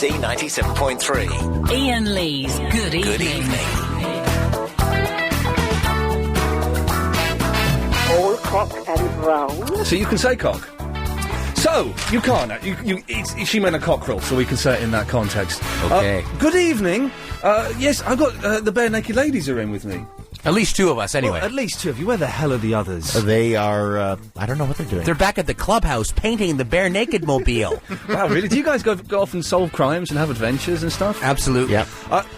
BBC 97.3. Iain Lee's Good Evening. Good evening. All cock and brown. So you can say cock. So, you can't. She meant a cockerel, so we can say it in that context. Okay. Good evening. Yes, I've got the Bare Naked Ladies are in with me. At least two of us, anyway. Well, at least two of you. Where the hell are the others? They are, I don't know what they're doing. They're back at the clubhouse painting the Bare Naked Mobile. Wow, really? Do you guys go off and solve crimes and have adventures and stuff? Absolutely. Yep.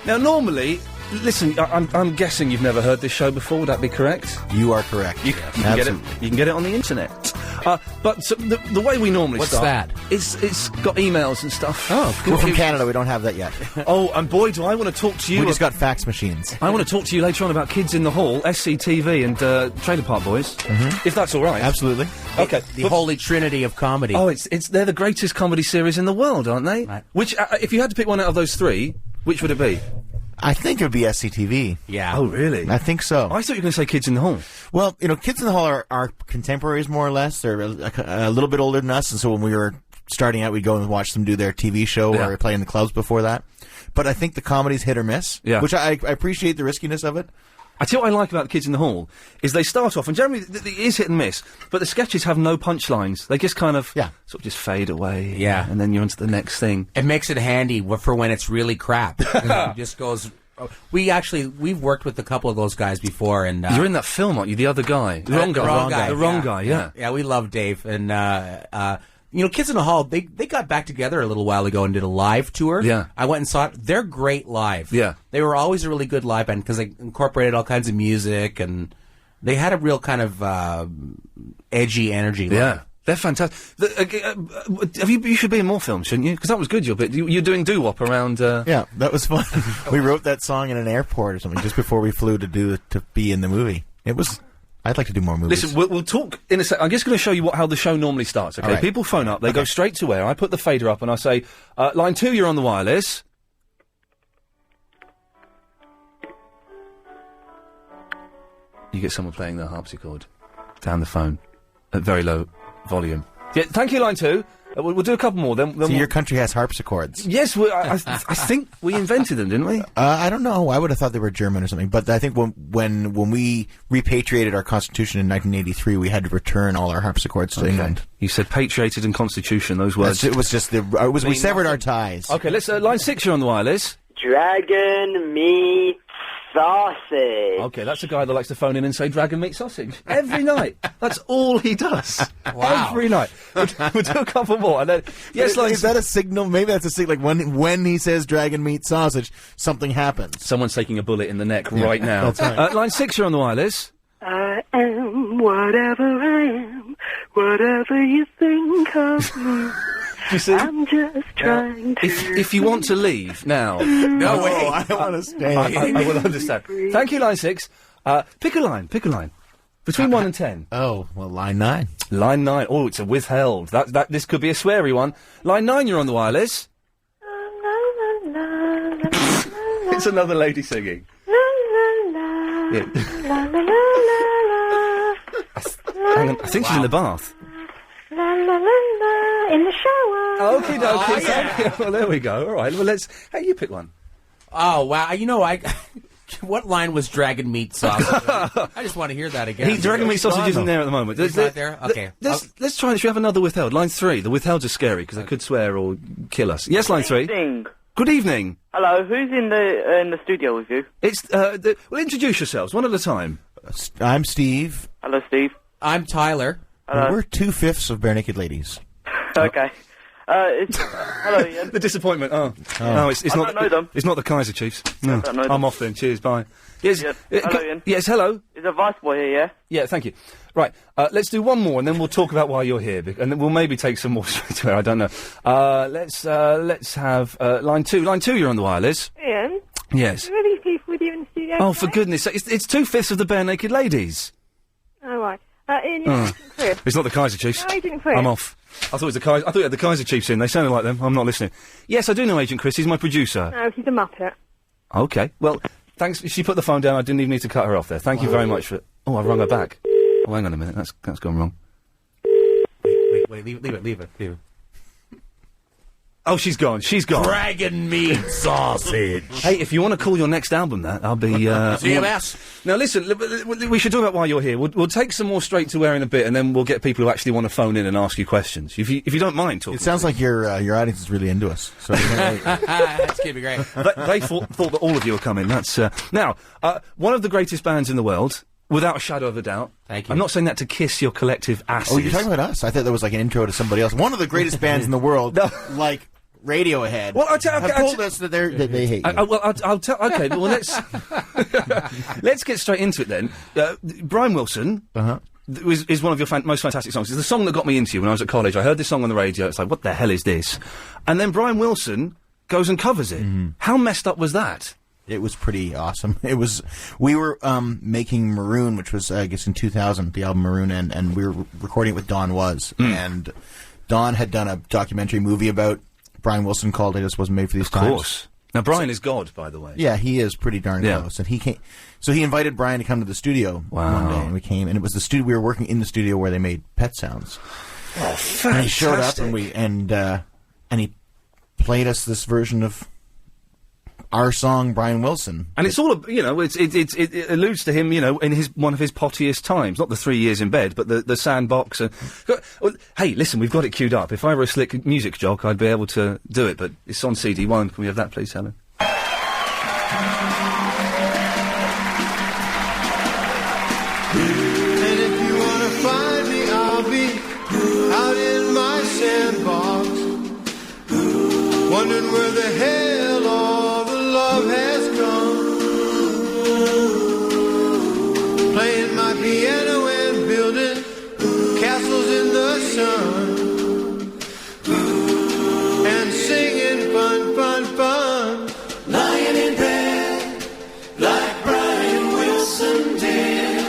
Now, normally... Listen, I'm guessing you've never heard this show before, would that be correct? You are correct. You can get it. You can get it on the internet. But so the way we normally What's start... that? It's got emails and stuff. Oh, We're from Canada, we don't have that yet. Oh, and boy, do I want to talk to you... We just got fax machines. I want to talk to you later on about Kids in the Hall, SCTV and Trailer Park Boys, if that's all right. Absolutely. Okay. The holy trinity of comedy. Oh, they're the greatest comedy series in the world, aren't they? Right. Which, if you had to pick one out of those three, which would it be? I think it would be SCTV. Yeah. Oh, really? I think so. I thought you were going to say Kids in the Hall. Well, Kids in the Hall are contemporaries, more or less. They're a little bit older than us, and so when we were starting out, we'd go and watch them do their TV show or play in the clubs before that. But I think the comedy's hit or miss, which I appreciate the riskiness of it. I tell you what I like about the Kids in the Hall is they start off, and generally it is hit and miss, but the sketches have no punchlines. They just kind of sort of just fade away. Yeah. And then you're onto the next thing. It makes it handy for when it's really crap. It just goes... We've worked with a couple of those guys before, and you're in that film, aren't you? The other guy, the wrong guy, the wrong guy. Yeah, we love Dave, and Kids in the Hall. They got back together a little while ago and did a live tour. Yeah, I went and saw it. They're great live. Yeah, they were always a really good live band because they incorporated all kinds of music, and they had a real kind of edgy energy. Yeah. They're fantastic. You should be in more films, shouldn't you? Because that was good, your bit. You're doing doo-wop around... Yeah, that was fun. We wrote that song in an airport or something just before we flew to be in the movie. It was... I'd like to do more movies. Listen, we'll talk in a sec. I'm just going to show you how the show normally starts, okay? Right. People phone up, they go straight to air. I put the fader up and I say, line 2, you're on the wireless. You get someone playing the harpsichord down the phone at very low volume. Yeah, thank you, line 2. We'll do a couple more. Then your country has harpsichords. Yes, I think we invented them, didn't we? I don't know. I would have thought they were German or something. But I think when we repatriated our constitution in 1983, we had to return all our harpsichords to England. You said patriated and constitution. Those words. It was just we severed our ties. Okay, let's line 6. You're on the wireless. Dragon meat sausage. Okay, that's a guy that likes to phone in and say dragon meat sausage every night. That's all he does. Wow. Every night. We'll do a couple more. And then, yes, is that a signal? Maybe that's a signal. Like when he says dragon meat sausage, something happens. Someone's taking a bullet in the neck right now. That's right. Line 6, you're on the wireless. I am whatever I am, whatever you think of me. You see? I'm just trying to... If you want to leave now... No way. I want to stay. I will understand. Thank you, line 6. Pick a line. Between 1 and 10. Oh, well, line 9. Line 9. Oh, it's a withheld. This could be a sweary one. Line 9, you're on the wireless. It's another lady singing. Yeah. Hang on, I think she's in the bath. In the shower. Okie dokie. Thank you. Well, there we go. All right. Well, hey, you pick one. Oh, wow. What line was dragon meat sausage? I just want to hear that again. Dragon meat sausage isn't there at the moment. It's not there? Okay. Let's try. Should we have another withheld? Line 3. The withhelds are scary because they could swear or kill us. Yes, line 3. Good evening. Hello, who's in the studio with you? It's well, introduce yourselves one at a time. I'm Steve. Hello, Steve. I'm Tyler. We're 2/5 of Bare Naked Ladies. Okay. Hello, Ian. The disappointment. No, it's not. I don't know them. It's not the Kaiser Chiefs. No, I don't know them. I'm off then. Cheers. Bye. Yes. Hello, Ian. Yes. Hello. Is a vice boy here? Yeah. Yeah. Thank you. Right. Let's do one more, and then we'll talk about why you're here, and then we'll maybe take some more straight to air. I don't know. Let's have line 2. Line 2. You're on the wireless. Ian? Yes. Who are these people with you in the studio? Oh, for goodness' sake! It's 2/5 of the Bare Naked Ladies. Oh, right. Ian, you're clear. It's not the Kaiser Chiefs. No, Agent Chris. I'm off. I thought it was the Kaiser. I thought you had the Kaiser Chiefs in. They sounded like them. I'm not listening. Yes, I do know Agent Chris. He's my producer. No, he's a muppet. Okay. Well, thanks. She put the phone down. I didn't even need to cut her off there. Thank you very much for... Oh, I've rung her back. Oh, hang on a minute. That's gone wrong. Wait, leave it. Oh, she's gone. She's gone. Dragon meat sausage. Hey, if you want to call your next album that, I'll be... CMS. Now, listen, we should talk about why you're here. We'll take some more straight to air in a bit, and then we'll get people who actually want to phone in and ask you questions. If you don't mind talking. It sounds like your audience is really into us. So That's going to be great. They thought that all of you were coming. That's now one of the greatest bands in the world, without a shadow of a doubt. Thank you. I'm not saying that to kiss your collective asses. Oh, you're talking about us? I thought that was like an intro to somebody else. One of the greatest bands in the world, like Radiohead, Well, have told us that they hate you. I'll tell. Okay, well let's get straight into it then. Brian Wilson. Is one of your most fantastic songs. It's the song that got me into you when I was at college. I heard this song on the radio. It's like, what the hell is this? And then Brian Wilson goes and covers it. How messed up was that? It was pretty awesome. We were making Maroon, which was, I guess, in 2000, the album Maroon, and we were recording it with Don Was. And Don had done a documentary movie about Brian Wilson called It Just Wasn't Made for These Times. Of course. Now, Brian is God, by the way. Yeah, he is pretty darn close. And he came, so he invited Brian to come to the studio one day, and we came, and it was the studio, we were working in the studio where they made Pet Sounds. Oh, fantastic. And he showed up, and he played us this version of our song, Brian Wilson. And it's all, it alludes to him, in one of his pottiest times. Not the 3 years in bed, but the sandbox. Well, hey, listen, we've got it queued up. If I were a slick music jock, I'd be able to do it, but it's on CD1. Can we have that, please, Helen? And if you wanna find me, I'll be out in my sandbox, wondering where the hell all the love has gone. Playing my piano and building castles in the sun, and singing fun, fun, fun. Lying in bed like Brian Wilson did.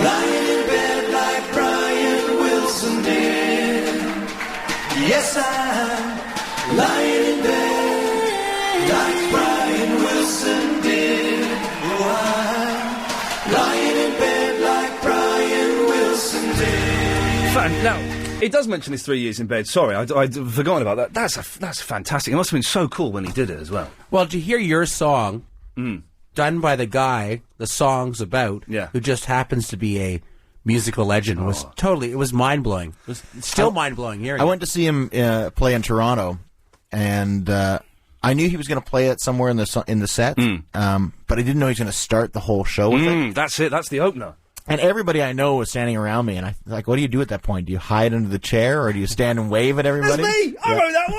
Lying in bed like Brian Wilson did. Yes, I'm lying in bed like Brian Wilson did. Oh, I'm lying in bed like Brian Wilson did. Now, it does mention his 3 years in bed. Sorry, I'd forgotten about that. That's fantastic. It must have been so cool when he did it as well. Well, to hear your song done by the guy the song's about, who just happens to be a musical legend, was it was mind-blowing. It was still mind-blowing hearing I went to see him play in Toronto, and I knew he was going to play it somewhere in the set, but I didn't know he was going to start the whole show with it. That's it. That's the opener. And everybody I know was standing around me, and I like, what do you do at that point? Do you hide under the chair, or do you stand and wave at everybody? That's me! I wrote that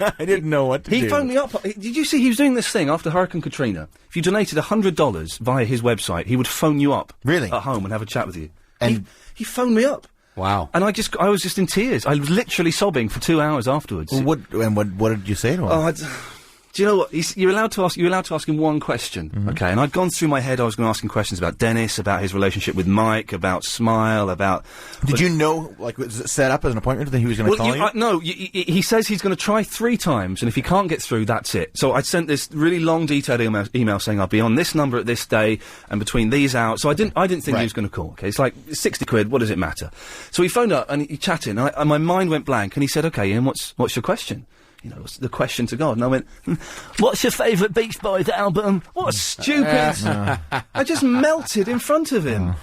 one! I didn't know what to do. He phoned me up. Did you see he was doing this thing after Hurricane Katrina? If you donated $100 via his website, he would phone you up. Really? At home and have a chat with you. And he phoned me up. Wow. And I was just in tears. I was literally sobbing for 2 hours afterwards. Well, what did you say to him? Do you know what? You're allowed to ask him one question, okay? And I'd gone through my head. I was going to ask him questions about Dennis, about his relationship with Mike, about Smile, about. Did you know, like, was it set up as an appointment that he was going to call you? No, he says he's going to try 3 times, and if he can't get through, that's it. So I sent this really long, detailed email saying I'll be on this number at this day, and between these hours. So I didn't think he was going to call. Okay, it's like £60. What does it matter? So he phoned up and he chatted, and my mind went blank, and he said, "Okay, Ian, what's your question?" What's the question to God? And I went, "What's your favourite Beach Boys album?" What a stupid... I just melted in front of him.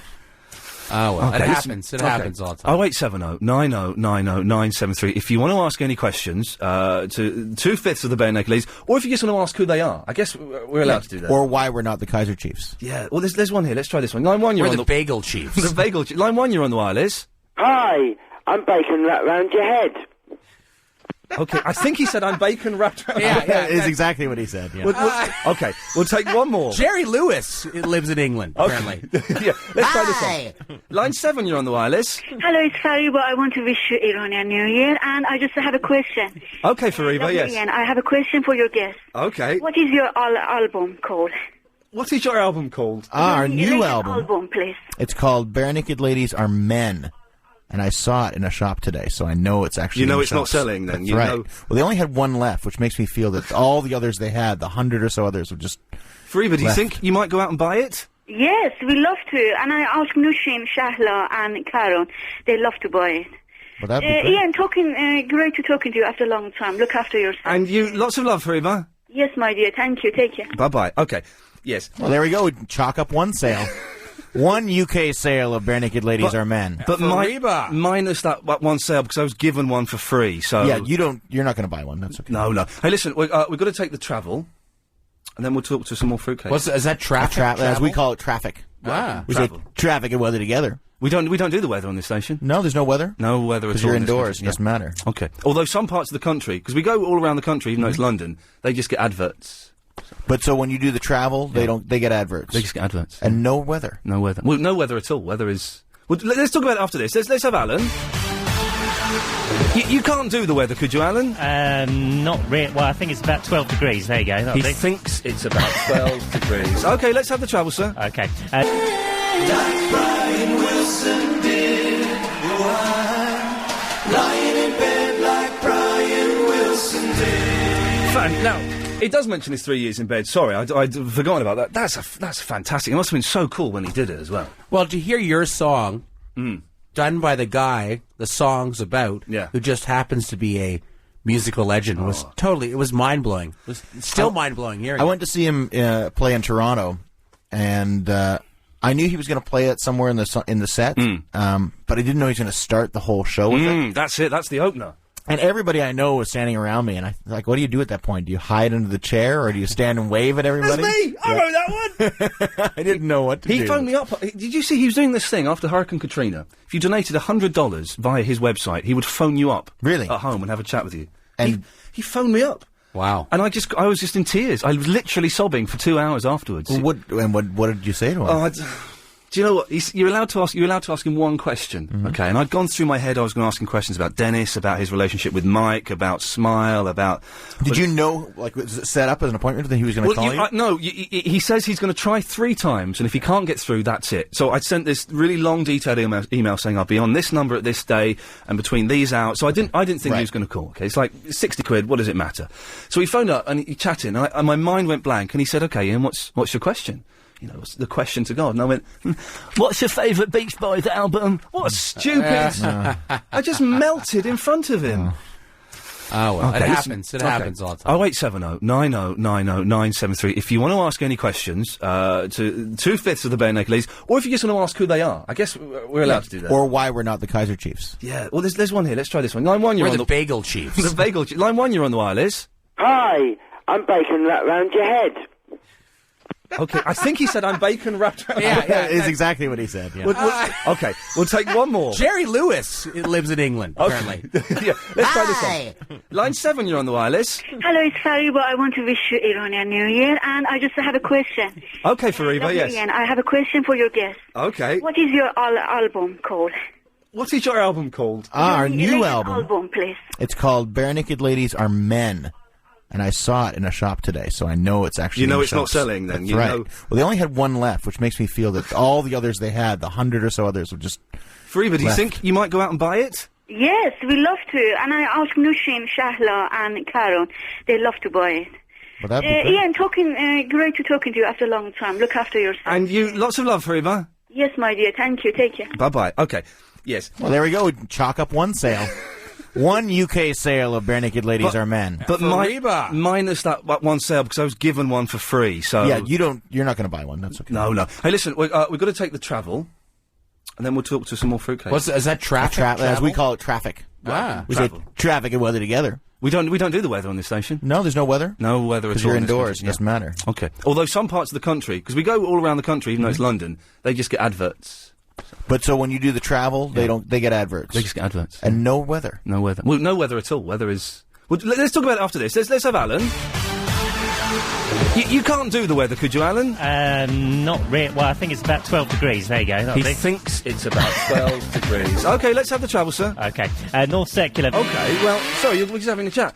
Oh, well, it happens. It happens all the time. 0870 90 90 973. If you want to ask any questions to 2/5 of the Bare Naked Ladies, or if you just want to ask who they are, I guess we're allowed to do that. Or why we're not the Kaiser Chiefs. Yeah, well, there's one here. Let's try this one. Line 1, you're We're on the Bagel Chiefs. the Bagel Line 1, you're on the wireless. Hi, I'm bacon wrapped round your head. Okay, I think he said I'm bacon wrapped around. That is exactly what he said. Yeah. Okay, we'll take one more. Jerry Lewis lives in England, apparently. Yeah, let's try this one. Line 7, you're on the wireless. Hello, it's Fariba. I want to wish you Iranian New Year, and I just have a question. Okay, Fariba, Lovely yes. Ian, I have a question for your guest. Okay. What is your album called? What is your album called? Our new album. Album, please. It's called Bare Naked Ladies Are Men. And I saw it in a shop today, so I know it's actually in it's not shops. selling, then. That's You right. know. Well, they only had one left, which makes me feel that all the others they had, the 100 or so others, were just Fariba, do you left. think you might go out and buy it? Yes, we love to. And I asked Nushin, Shahla, and Karen. They love to buy it. Well, that'd be great. Iain, great to talking to you after a long time. Look after yourself. And you, lots of love, Fariba. Yes, my dear. Thank you. Take care. Bye-bye. Okay. Yes. Well, there we go. We can chalk up one sale. One UK sale of Bare Naked Ladies Are Men. But minus that one sale, because I was given one for free, so... Yeah, you're not going to buy one. That's okay. No. Hey, listen, we've got to take the travel, and then we'll talk to some more fruitcake. Is that traffic? As we call it, traffic. Ah. We say traffic and weather together. We don't do the weather on this station. No, there's no weather. No weather at all. Because you're indoors. It doesn't matter. Okay. Although some parts of the country, because we go all around the country, even though it's London, they just get adverts. But so when you do the travel, they get adverts. They just get adverts. And no weather. No weather. Well, no weather at all. Weather is... Well, let's talk about it after this. Let's have Alan. You can't do the weather, could you, Alan? Not really. Well, I think it's about 12 degrees. There you go. He thinks it's about 12 degrees. Okay, let's have the travel, sir. Okay. Like Brian Wilson did, lying in bed like Brian Wilson did. Now, it does mention his 3 years in bed. Sorry, I'd forgotten about that. That's fantastic. It must have been so cool when he did it as well. Well, to hear your song done by the guy the song's about, who just happens to be a musical legend, was mind-blowing. It was still mind-blowing hearing. I went to see him play in Toronto, and I knew he was going to play it somewhere in the set, but I didn't know he was going to start the whole show with it. That's it. That's the opener. And everybody I know was standing around me, and I like, what do you do at that point? Do you hide under the chair, or do you stand and wave at everybody? That's me! I wrote that one! I didn't know what to do. He phoned me up. Did you see he was doing this thing after Hurricane Katrina? If you donated $100 via his website, he would phone you up. Really? At home and have a chat with you. And he phoned me up. Wow. And I was just in tears. I was literally sobbing for 2 hours afterwards. Well, what did you say to him? Do you know what? You're allowed to ask him one question, okay? And I'd gone through my head. I was going to ask him questions about Dennis, about his relationship with Mike, about Smile, about. Did you know, was it set up as an appointment that he was going to call you? No, he says he's going to try 3 times, and if he can't get through, that's it. So I'd sent this really long, detailed email saying I'll be on this number at this day, and between these hours. So I didn't think he was going to call. Okay, it's like 60 quid. What does it matter? So he phoned up and he chatted, and my mind went blank, and he said, "Okay, Ian, what's your question?" You know, what's the question to God? And I went, what's your favourite Beach Boys album? What stupid... I just melted in front of him. Oh, well, it happens. It happens all the time. 0870 90 90 973. If you want to ask any questions to 2/5 of the Bare Naked Ladies, or if you just want to ask who they are, I guess we're allowed to do that. Or why we're not the Kaiser Chiefs. Yeah, well, there's one here. Let's try this one. Line 1, you're we're on the Bagel Chiefs. The Bagel Chiefs. Line 1, you're on the wireless. Hi, I'm bacon wrapped round your head. Okay, I think he said I'm bacon wrapped around. Yeah, is exactly what he said. Yeah. Okay, we'll take one more. Jerry Lewis lives in England, apparently. Yeah, let's try this one. Line 7, you're on the wireless. Hello, it's Fariba. I want to wish you Iranian New Year, and I just have a question. Okay, Fariba, yes. Iain, I have a question for your guest. Okay. What is your album called? What is your album called? Our new album, please. It's called Bare Naked Ladies Are Men. And I saw it in a shop today, so I know it's actually. You know in it's shops. not selling, then. That's you right. know. Well, they only had one left, which makes me feel that all the others they had, the 100 or so others, were just. Fariba, do you think you might go out and buy it? Yes, we love to. And I asked Nushin, Shahla, and Karen. They love to buy it. Well, that'd be Iain, great to talking to you after a long time. Look after yourself. And you, lots of love, Fariba. Yes, my dear. Thank you. Take care. Bye-bye. Okay. Yes. Well, there we go. We can chalk up one sale. One UK sale of Bare Naked Ladies Are Men. But minus that one sale, because I was given one for free, so... Yeah, you're not going to buy one, that's okay. No. Hey, listen, we've got to take the travel, and then we'll talk to some more fruitcake. Is that traffic? As we call it, traffic. We say traffic and weather together. We don't do the weather on this station. No, there's no weather. No weather at all. Because you're indoors, it doesn't matter. Okay. Although some parts of the country, because we go all around the country, even though it's London, they just get adverts. But so when you do the travel, they get adverts. They just get adverts. And no weather. No weather. Well, no weather at all. Weather is... Well, let's talk about it after this. Let's have Alan. You can't do the weather, could you, Alan? Not really. Well, I think it's about 12 degrees. There you go. He thinks it's about 12 degrees. Okay, let's have the travel, sir. Okay. North Circular. Okay, well, sorry, we're just having a chat.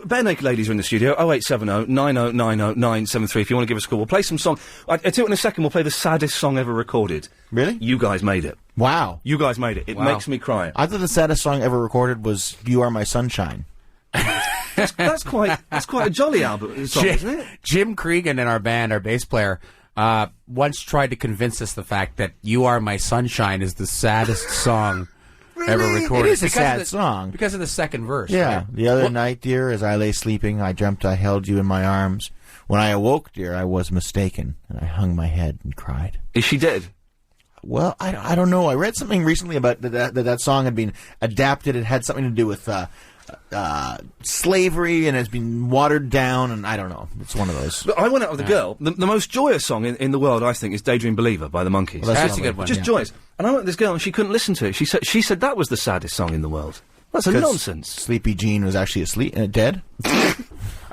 Bare Naked Ladies are in the studio, 0870 90 90 973 if you want to give us a call. We'll play some song. I'll tell you in a second, we'll play the saddest song ever recorded. Really? You guys made it. Wow. You guys made it. It makes me cry. I thought the saddest song ever recorded was You Are My Sunshine. That's quite a jolly album song, isn't it? Jim Cregan in our band, our bass player, once tried to convince us the fact that You Are My Sunshine is the saddest song ever recorded. It is a Because sad of the- song. because of the second verse. Yeah. right? The other night, dear, as I lay sleeping, I dreamt I held you in my arms. When I awoke, dear, I was mistaken, and I hung my head and cried. Is she dead? Well, I don't know. I read something recently about that song had been adapted. It had something to do with slavery, and has been watered down, and I don't know. It's one of those. But I went out with a girl. The most joyous song in the world, I think, is Daydream Believer by the Monkees. Well, That's a good one. Just yeah. joyous. And I went with this girl, and she couldn't listen to it. She said that was the saddest song in the world. That's a 'Cause nonsense. Sleepy Jean was actually dead.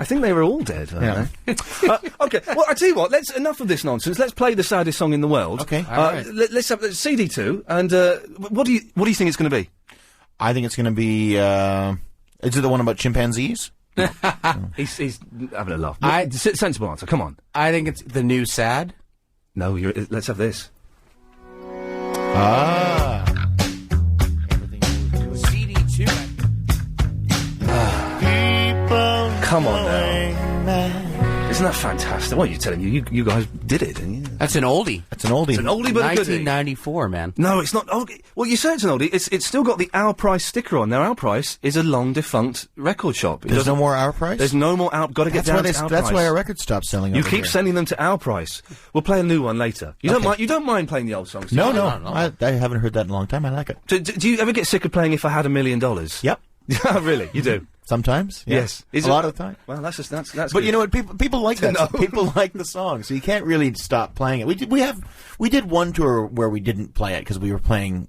I think they were all dead. Weren't they? Okay. Well, I tell you what. Enough of this nonsense. Let's play the saddest song in the world. Okay. All right. Let's have CD2. And what do you think it's going to be? I think it's going to be. Is it the one about chimpanzees? He's having a laugh. I- Sensible answer. Come on. I think it's the new sad. No, let's have this. Ah. CD2. Come on now. Isn't that fantastic? What are you telling me? You guys did it, didn't you? That's an oldie. It's an oldie. It's an oldie but a goodie. 1994, man. No, it's not oldie. Well, you say it's an oldie. It's still got the Our Price sticker on. Now, Our Price is a long defunct record shop. There's no more Our Price? There's no more Our. Got to get down to Our Price. That's why our record stopped selling. You over keep here. sending them to Our Price. We'll play a new one later. You don't mind playing the old songs? do No, you? no. I haven't heard that in a long time. I like it. Do you ever get sick of playing If I Had $1 Million? Yep. Yeah, really? You do? Sometimes. Yeah. Yes. Is a it- lot of the time. Well, that's But good. you know what? People like that. No. People like the song, so you can't really stop playing it. We did one tour where we didn't play it because we were playing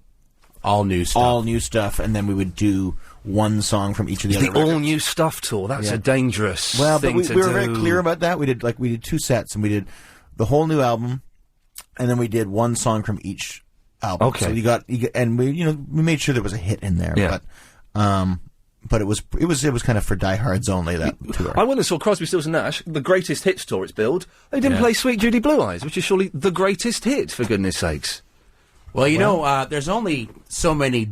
All new stuff. and then we would do one song from each of the other. the records. all new stuff tour. That's Yeah. a dangerous Well, but thing we to were do. very clear about that. We did 2 sets, and we did the whole new album, and then we did one song from each album. Okay. So you got and we made sure there was a hit in there. Yeah. But it was kind of for diehards only, that tour. I went and saw Crosby, Stills and Nash, the greatest hits tour it's billed. They didn't play Sweet Judy Blue Eyes, which is surely the greatest hit, for goodness sakes. Well, you know, there's only so many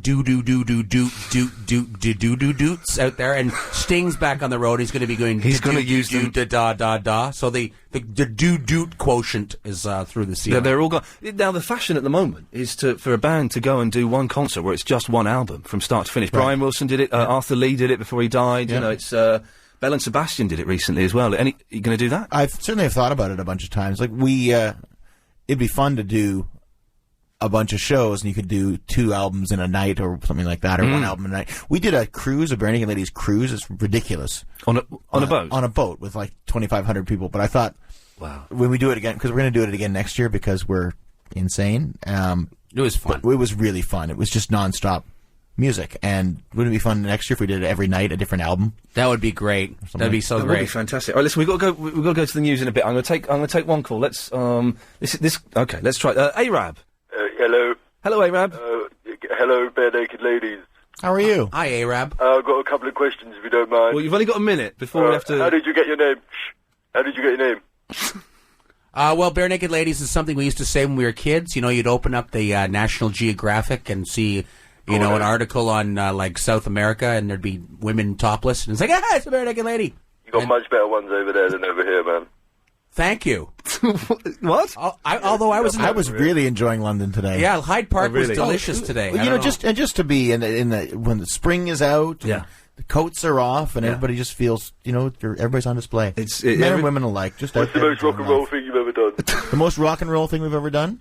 doots out there, and Sting's back on the road. He's going to be going. He's gonna use them- da. So the doot quotient is through the Yeah, ceiling. they're all gone. Now, the fashion at the moment is for a band to go and do one concert where it's just one album from start to finish. Right. Brian Wilson did it. Arthur Lee did it before he died. Yeah. You know, it's Bell and Sebastian did it recently as well. You going to do that? I've certainly thought about it a bunch of times. Like it'd be fun to do a bunch of shows, and you could do 2 albums in a night or something like that, or one album in a night. We did a cruise, a Bare Naked Ladies cruise. It's ridiculous. On a boat? On a boat with like 2,500 people. But I thought, Wow. when we do it again, because we're going to do it again next year because we're insane. It was fun. It was really fun. It was just nonstop music. And wouldn't it be fun next year if we did it every night, a different album? That would be great. That'd be so That would be great. fantastic. All right, listen, we've got to go to the news in a bit. I'm going to take one call. Let's okay, let's try Arab. Hello. Hello, Arab. Hello, Bare Naked Ladies. How are you? Hi, Arab. I've got a couple of questions, if you don't mind. Well, you've only got a minute before we have to. How did you get your name? How did you get your name? Well, Bare Naked Ladies is something we used to say when we were kids. You know, you'd open up the National Geographic and see, an article on like South America, and there'd be women topless, and it's like, it's a Bare Naked Lady. You got much better ones over there than over here, man. Thank you. What? Although I was, I was really enjoying London today. Yeah, Hyde Park really? was delicious today. Well, I don't know. just to be in the when the spring is out, and Yeah. the coats are off, and everybody just feels, everybody's on display. Men and women alike. Just What's out the there most rock and enjoying roll life. thing you've ever done? The most rock and roll thing we've ever done?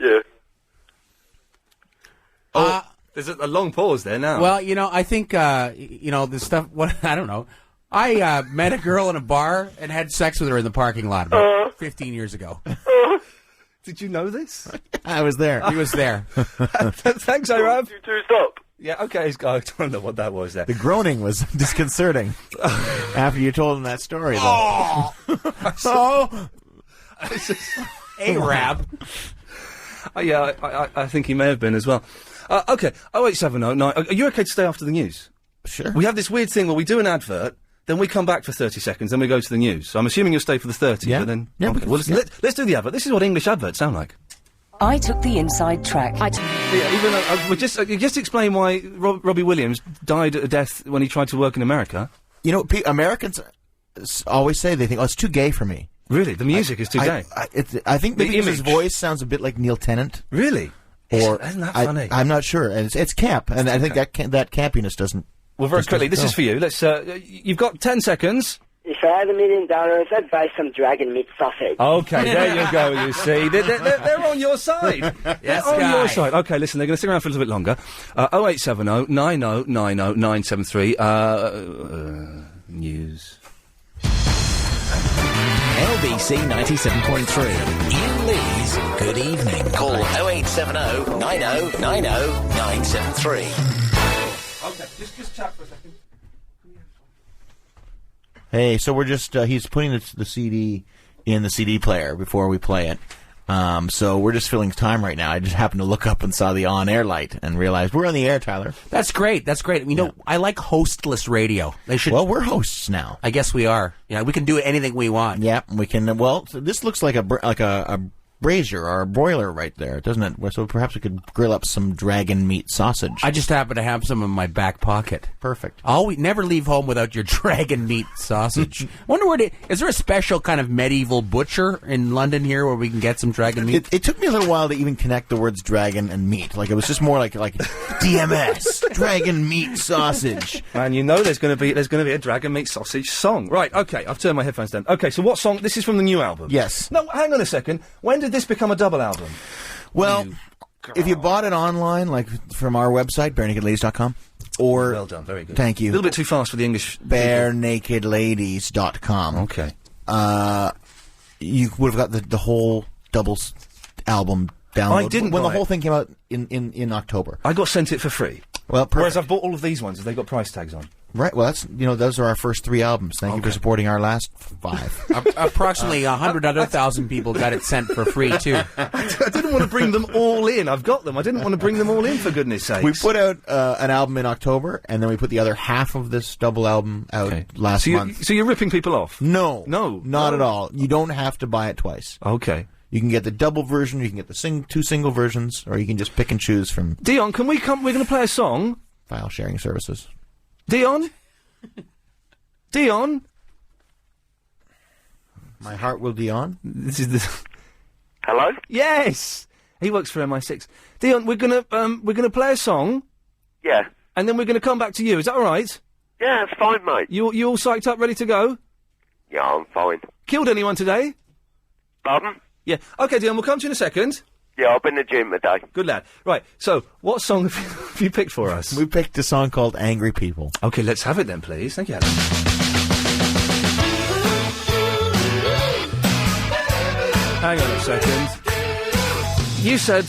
Yeah. There's a long pause there now. Well, I think the stuff. What I don't know. I met a girl in a bar and had sex with her in the parking lot about 15 years ago. Did you know this? I was there. He was there. Thanks, Arab. You two stop. Yeah, okay. I don't know what that was there. The groaning was disconcerting after you told him that story. Though. Oh, Arab. Yeah, I think he may have been as well. Okay, 08709. Are you okay to stay after the news? Sure. We have this weird thing where we do an advert, then we come back for 30 seconds, then we go to the news. So I'm assuming you'll stay for the 30, Yeah. but then... Yeah, okay. we- Well, let's do the advert. This is what English adverts sound like. I took the inside track. Yeah, even though, just explain why Robbie Williams died a death when he tried to work in America. Americans always say they think, it's too gay for me. Really? The music is too gay? I think The maybe his image. voice sounds a bit like Neil Tennant. Really? Or Isn't that funny? I'm not sure, and it's camp, and I think that campiness doesn't. Well, very just quickly, doesn't this is for you. Let's. You've got 10 seconds. If I had $1 million, I'd buy some dragon meat sausage. Okay, there you go, you see. They're on your side. Yes, they're on guy. your side. Okay, listen, they're going to stick around for a little bit longer. 0870 90 90 973. News. LBC 97.3. Iain Lee's Good Evening. Call 0870 90 90 973. Okay, just chat for a second. Hey, so we're just, he's putting the CD in the CD player before we play it. So we're just filling time right now. I just happened to look up and saw the on-air light and realized we're on the air, Tyler. That's great. That's great. You know, I like hostless radio. They should. Well, we're hosts now. I guess we are. Yeah, we can do anything we want. Yeah, we can. Well, so this looks like a brazier or a broiler right there, doesn't it? So perhaps we could grill up some dragon meat sausage. I just happen to have some in my back pocket. Perfect. Never leave home without your dragon meat sausage. Wonder where is there a special kind of medieval butcher in London here where we can get some dragon meat? It took me a little while to even connect the words dragon and meat. Like it was just more like DMS, dragon meat sausage. And you know there's going to be a dragon meat sausage song. Right, okay, I've turned my headphones down. Okay, so what song? This is from the new album. Yes. No, hang on a second. When did this become a double album? Well, if you bought it online, like from our website, barenakedladies.com, or... Well done, very good. Thank you. A little bit too fast for the English... barenakedladies.com. Okay. You would have got the whole double album download. I didn't when the buy whole it. thing came out in October. I got sent it for free. Well, whereas I've bought all of these ones, they've got price tags on. Right, well, those are our first 3 albums. Thank you for supporting our last 5. Approximately 100 other thousand people got it sent for free, too. I didn't want to bring them all in. I've got them. I didn't want to bring them all in, for goodness sakes. We put out an album in October, and then we put the other half of this double album out last month. So you're ripping people off? No. No. Not at all. You don't have to buy it twice. Okay. You can get the double version, you can get the 2 single versions, or you can just pick and choose from... Dion, can we come... We're going to play a song. File sharing services. Dion? Dion? My heart will Dion? This is the... Hello? Yes! He works for MI6. Dion, we're gonna play a song. Yeah. And then we're gonna come back to you. Is that alright? Yeah, it's fine, mate. You all psyched up, ready to go? Yeah, I'm fine. Killed anyone today? Pardon? Yeah. Okay, Dion, we'll come to you in a second. Yeah, I've been to the gym today. Good lad. Right, so, what song have you picked for us? We picked a song called Angry People. Okay, let's have it then, please. Thank you, Adam. Hang on a second. You said...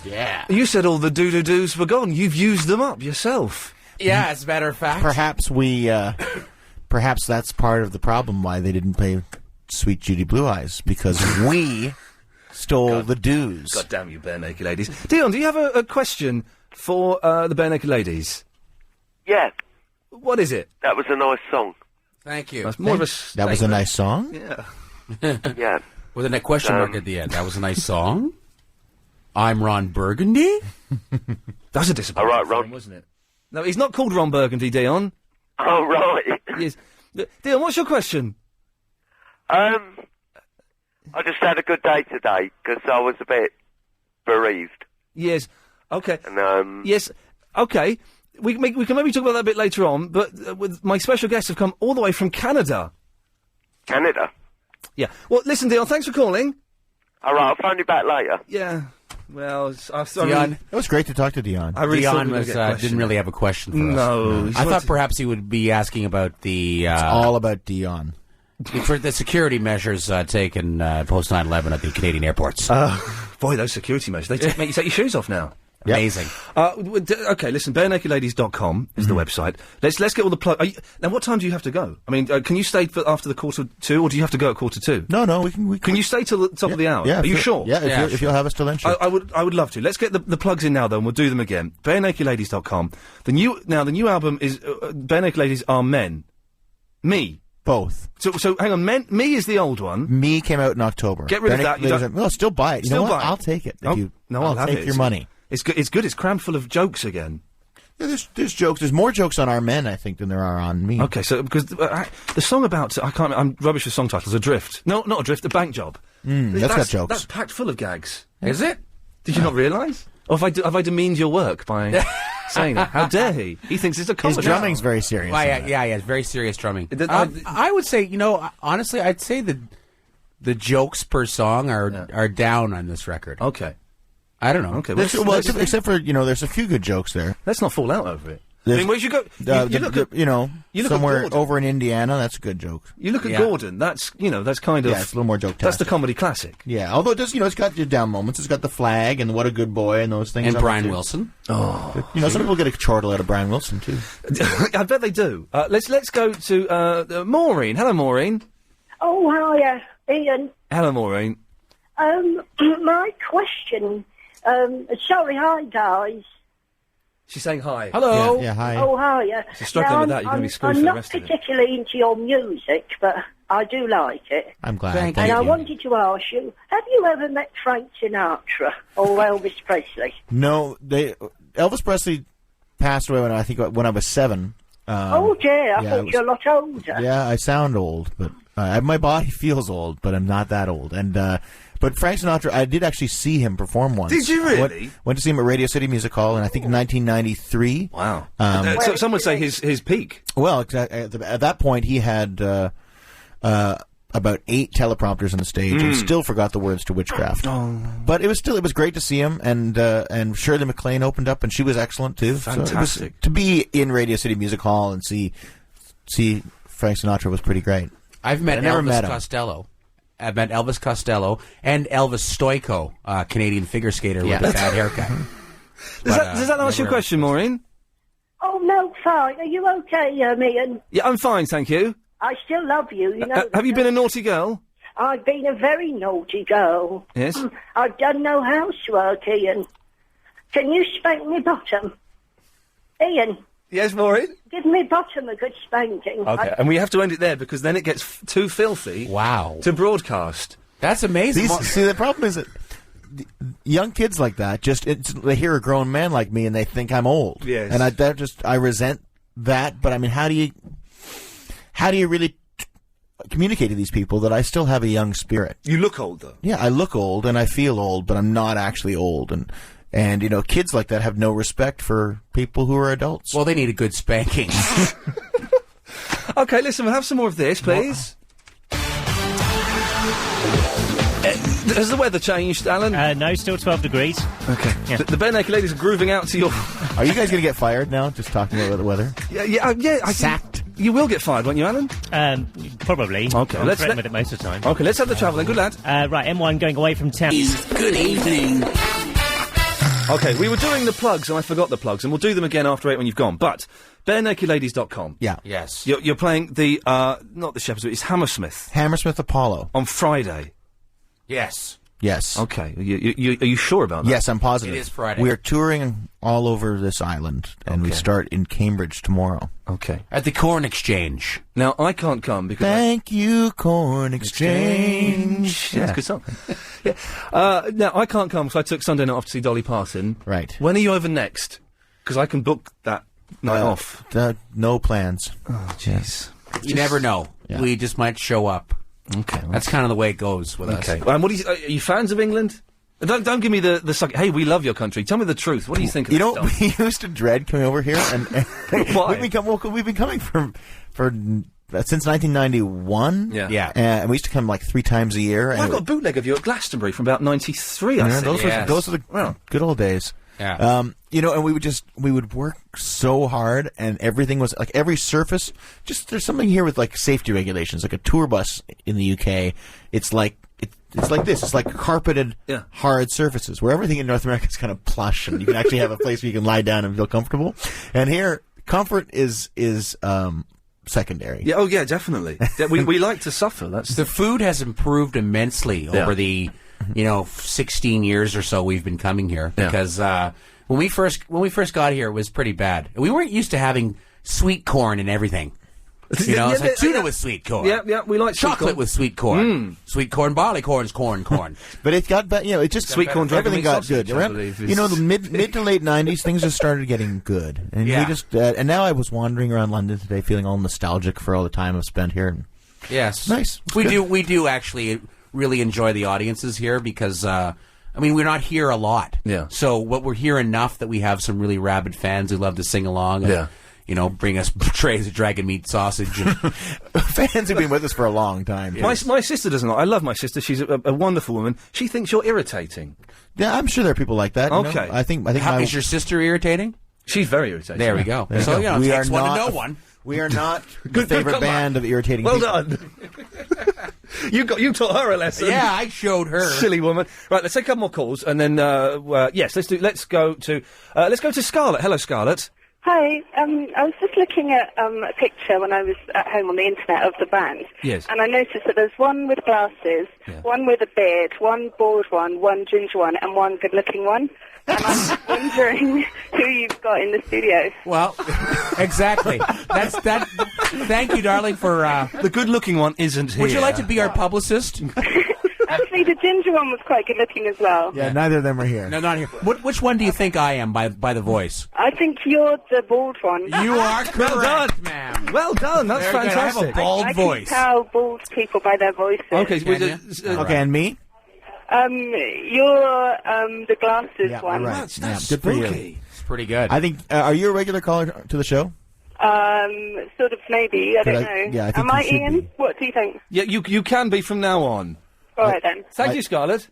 Yeah. You said all the doo-doo-doos were gone. You've used them up yourself. Yeah, as a matter of fact. Perhaps perhaps that's part of the problem why they didn't play Sweet Judy Blue Eyes, because we stole the dues. God damn you, Bare Naked Ladies. Dion, do you have a question for the Bare Naked Ladies? Yeah. What is it? That was a nice song. Thank you. That's more of a That was a nice song? Yeah. Yeah. With a question mark at the end. That was a nice song. I'm Ron Burgundy? That's a disappointment, All right, Ron. wasn't it? No, he's not called Ron Burgundy, Dion. Oh, right. Yes. Dion, what's your question? I just had a good day today because I was a bit bereaved. Yes. Okay. And, Yes. Okay. We can maybe talk about that a bit later on, but with my special guests have come all the way from Canada. Canada? Yeah. Well, listen, Dion, thanks for calling. All right, I'll phone you back later. Yeah. Well, Dion. It was great to talk to Dion. I really Dion thought didn't really have a question for us. No. I thought perhaps he would be asking about the... It's all about Dion. For the security measures taken post 9/11 at the Canadian airports. Boy, those security measures. They make you take your shoes off now. Amazing. Okay, listen, barenakedladies.com is the website. Let's get all the now, what time do you have to go? I mean, can you stay after the 1:45, or do you have to go at 2:45? No, we can... Can you stay till the top of the hour? Yeah, Are you sure? Yeah, if you'll have us till then, sure. I would love to. Let's get the plugs in now, though, and we'll do them again. barenakedladies.com. The new album is Bare Naked Ladies Are Men. Me. Both. So hang on, Me is the old one. Me came out in October. Get rid of that. Well, still buy it. You know what? buy it. I'll take it. I'll have take it. your money. It's good. It's good. It's crammed full of jokes again. Yeah, there's jokes. There's more jokes on our men, I think, than there are on me. Okay, so because the song about I'm rubbish with song titles. Adrift. No, not Adrift. The Bank Job. That's got jokes. That's packed full of gags. Is it? Did you not realise? Or have I demeaned your work by saying that? How dare he? He thinks it's a comedy. His drumming's very serious. Yeah, it's very serious drumming. I would say, honestly, I'd say the jokes per song are down on this record. Okay. I don't know. Okay. Except for, there's a few good jokes there. Let's not fall out over it. I mean, where you go? You look somewhere at over in Indiana, that's a good joke. You look at Gordon, that's kind of... Yeah, it's a little more joke-tastic. That's the comedy classic. Yeah, although it does, it's got your down moments. It's got the flag and what a good boy and those things. And Brian Wilson. Oh. Some people get a chortle out of Brian Wilson, too. I bet they do. Let's go to Maureen. Hello, Maureen. Oh, hiya, Ian. Hello, Maureen. My question... sorry, hi, guys. She's saying hi. Hello. Yeah, hi. Oh, hiya. If you're struggling with that, you're going to be screwed for the rest of it. I'm not particularly into your music, but I do like it. I'm glad. Thank and you. I wanted to ask you, have you ever met Frank Sinatra or Elvis Presley? No, Elvis Presley passed away when I was 7. Oh, dear, I thought you were a lot older. Yeah, I sound old, but my body feels old, but I'm not that old. And but Frank Sinatra, I did actually see him perform once. Did you really? Went to see him at Radio City Music Hall, and I think in 1993. Wow. So some would say his peak. Well, at that point, he had about 8 teleprompters on the stage and still forgot the words to Witchcraft. Oh. But it was great to see him, and Shirley MacLaine opened up, and she was excellent too. Fantastic. So to be in Radio City Music Hall and see Frank Sinatra was pretty great. I've met Elvis Costello. I've met Elvis Costello and Elvis Stoico, Canadian figure skater with a bad haircut. Does that answer your question, Maureen? Oh, no, fine. Are you okay, Ian? Yeah, I'm fine, thank you. I still love you, Have you been a naughty girl? I've been a very naughty girl. Yes? I've done no housework, Ian. Can you spank me bottom? Ian? Yes, Maureen? Give me bottom a good spanking. Okay, and we have to end it there because then it gets too filthy to broadcast. That's amazing. See, the problem is that young kids like that, they hear a grown man like me and they think I'm old. Yes. And I resent that, but I mean, how do you really communicate to these people that I still have a young spirit? You look old, though. Yeah, I look old and I feel old, but I'm not actually old. And kids like that have no respect for people who are adults. Well, they need a good spanking. Okay, listen, we'll have some more of this, please. Has the weather changed, Alan? No, still 12 degrees. Okay. Yeah. The Bare Naked Ladies are grooving out to your... Are you guys going to get fired now, just talking about the weather? Yeah. Sacked. You will get fired, won't you, Alan? Probably. Okay, I'm threatened with it most of the time. Okay, let's have the travel then. Good lad. Right, M1 going away from town. Good evening. Okay, we were doing the plugs and I forgot the plugs, and we'll do them again after 8 when you've gone. But barenakedladies.com. Yeah. Yes. You're playing the not the Shepherd's, it's Hammersmith Apollo on Friday. Yes. Yes. Okay. Are you sure about that? Yes, I'm positive. It is Friday. We are touring all over this island, and we start in Cambridge tomorrow. Okay. At the Corn Exchange. Now, I can't come because... Thank you, Corn Exchange. Yeah, it's a good song. Yeah. Now, I can't come because I took Sunday night off to see Dolly Parton. Right. When are you over next? Because I can book that night off. No plans. Oh, jeez. You never know. Yeah. We just might show up. Okay. That's kind of the way it goes with us. Okay. And what are you fans of England? Don't give me the suck. Hey, we love your country. Tell me the truth. What do you think of this stuff? We used to dread coming over here, and Why? we've been coming for since 1991. Yeah. And we used to come like 3 times a year. Well, I've got a bootleg of you at Glastonbury from about 93, I think. Those are the good old days. Yeah. And we would work so hard, and everything was like every surface. Just there's something here with like safety regulations, like a tour bus in the UK. It's like this. It's like carpeted, hard surfaces where everything in North America is kind of plush, and you can actually have a place where you can lie down and feel comfortable. And here, comfort is secondary. Yeah. Oh, yeah. Definitely. we like to suffer. That's the food has improved immensely over the 16 years or so we've been coming here, because when we first got here, it was pretty bad. We weren't used to having sweet corn and everything. It's like tuna with sweet corn. Yeah, we like chocolate with sweet corn. Sweet corn, barley corn's corn. But it got it just sweet corn. Everything got sausage, good. The mid to late 90s, things just started getting good, and we just and now I was wandering around London today, feeling all nostalgic for all the time I've spent here. And yes, nice. We do actually really enjoy the audiences here because I mean, we're not here a lot. Yeah. So what we're here enough that we have some really rabid fans who love to sing along. And, you know, bring us trays of dragon meat sausage. And fans have been with us for a long time. My sister doesn't know. I love my sister. She's a wonderful woman. She thinks you're irritating. Yeah, I'm sure there are people like that. you know. Okay. I think. Is your sister irritating? She's very irritating. There we go. So, you know, we it are takes one to not. know one. We are not the favorite band of irritating well people. done. You taught her a lesson. Yeah, I showed her. Silly woman. Right, let's take a couple more calls, and then yes, let's go to Scarlett. Hello, Scarlett. Hi, I was just looking at a picture when I was at home on the internet of the band. Yes. And I noticed that there's one with glasses, one with a beard, one bald one ginger one, and one good-looking one. And I'm wondering who you've got in the studio. Well, exactly. That's that. Thank you, darling, for the good-looking one isn't here. Would you like to be our publicist? Actually, the ginger one was quite good-looking as well. Yeah, neither of them are here. No, not here. Which one do you think I am by the voice? I think you're the bald one. You are correct, Well done. ma'am. Well done. That's Very good. fantastic. I have a bald I voice. can tell bald people by their voices. Okay, Okay, and me? You're the glasses one. Right. That's good for you. spooky. It's pretty good. I think. Are you a regular caller to the show? Sort of, maybe. I don't know. Yeah, I think Am I you should Ian? be. What do you think? Yeah, you can be from now on. All right, then. Thank you, Scarlett.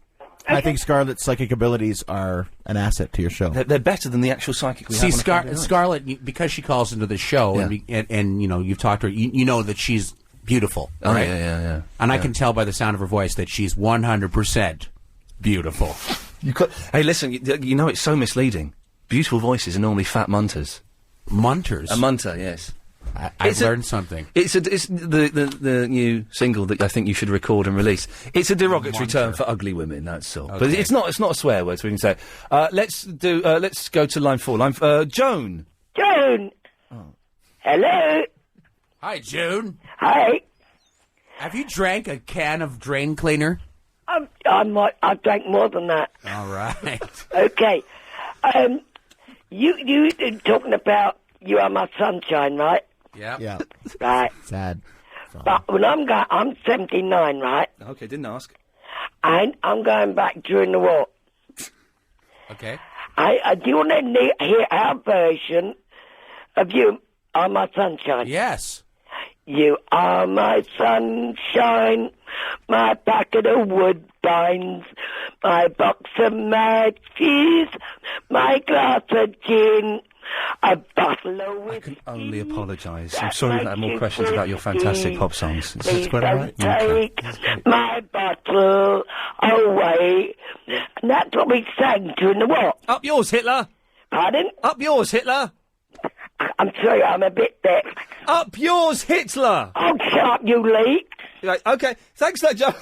I think Scarlett's psychic abilities are an asset to your show. They're better than the actual psychic we See, have on a Friday night. Scarlett, because she calls into the show, and you know, you've talked to her, you know that she's beautiful. Oh, right? yeah. And I can tell by the sound of her voice that she's 100% beautiful. Hey, listen, you know it's so misleading. Beautiful voices are normally fat munters. Munters? A munter, yes. I've learned something. It's the new single that I think you should record and release. It's a derogatory term for ugly women. That's all. But Okay. it's not a swear word, so we can say. Let's go to line 4. Joan. Joan. Hello. Hi, June. Hi. Have you drank a can of drain cleaner? I drank more than that. All right. Okay. You talking about You Are My Sunshine, right? Yeah. Right. Sad. But when I'm 79, right? Okay, didn't ask. And I'm going back during the war. Okay. Do you want to hear our version of You Are My Sunshine? Yes. You are my sunshine, my packet of woodbines, my box of matches, my glass of gin, a bottle of whiskey. I can only apologise. I'm sorry we've had more questions about your fantastic pop songs. Please don't take my bottle away. And that's what we sang during the war. Up yours, Hitler! Pardon? Up yours, Hitler! I'm sorry, I'm a bit deaf. Up yours, Hitler! Oh, shut up, you leak. Right, okay, thanks for that, Joe.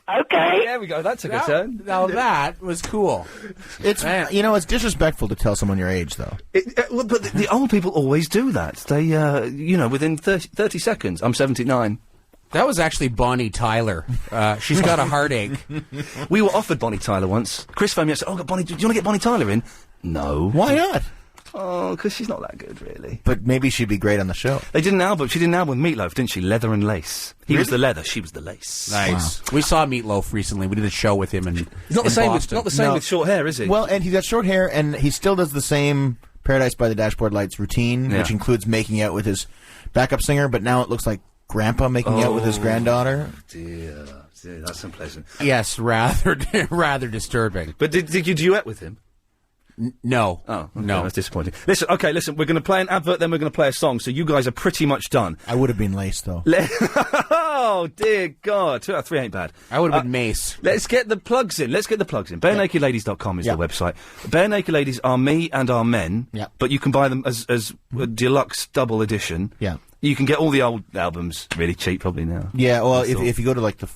Okay. There we go, that took a turn. Now that was cool. It's it's disrespectful to tell someone your age, though. Well, but the old people always do that. They, within 30 seconds. I'm 79. That was actually Bonnie Tyler. She's got a heartache. We were offered Bonnie Tyler once. Chris phoned me up and said, Bonnie, do you want to get Bonnie Tyler in? No. Why not? Oh, because she's not that good, really. But maybe she'd be great on the show. They did an album. She did an album with Meatloaf, didn't she? Leather and Lace. He was the leather, she was the lace. Nice. Wow. We saw Meatloaf recently. We did a show with him in He's not the same. Boston. Not the same with short hair, is he? Well, and he's got short hair, and he still does the same Paradise by the Dashboard Lights routine, which includes making out with his backup singer. But now it looks like Grandpa making out with his granddaughter. Dear, that's unpleasant. Yes, rather disturbing. But did you duet with him? No. Oh, okay, no. that's disappointing. Listen, we're going to play an advert, then we're going to play a song, so you guys are pretty much done. I would have been laced, though. Oh, dear God. 2 out of 3 ain't bad. I would have been Mace. Let's get the plugs in. BareNakedLadies.com is the website. Bare Naked Ladies are me and our men, but you can buy them as a deluxe double edition. Yeah. You can get all the old albums really cheap probably now. Yeah, well, if you go to like the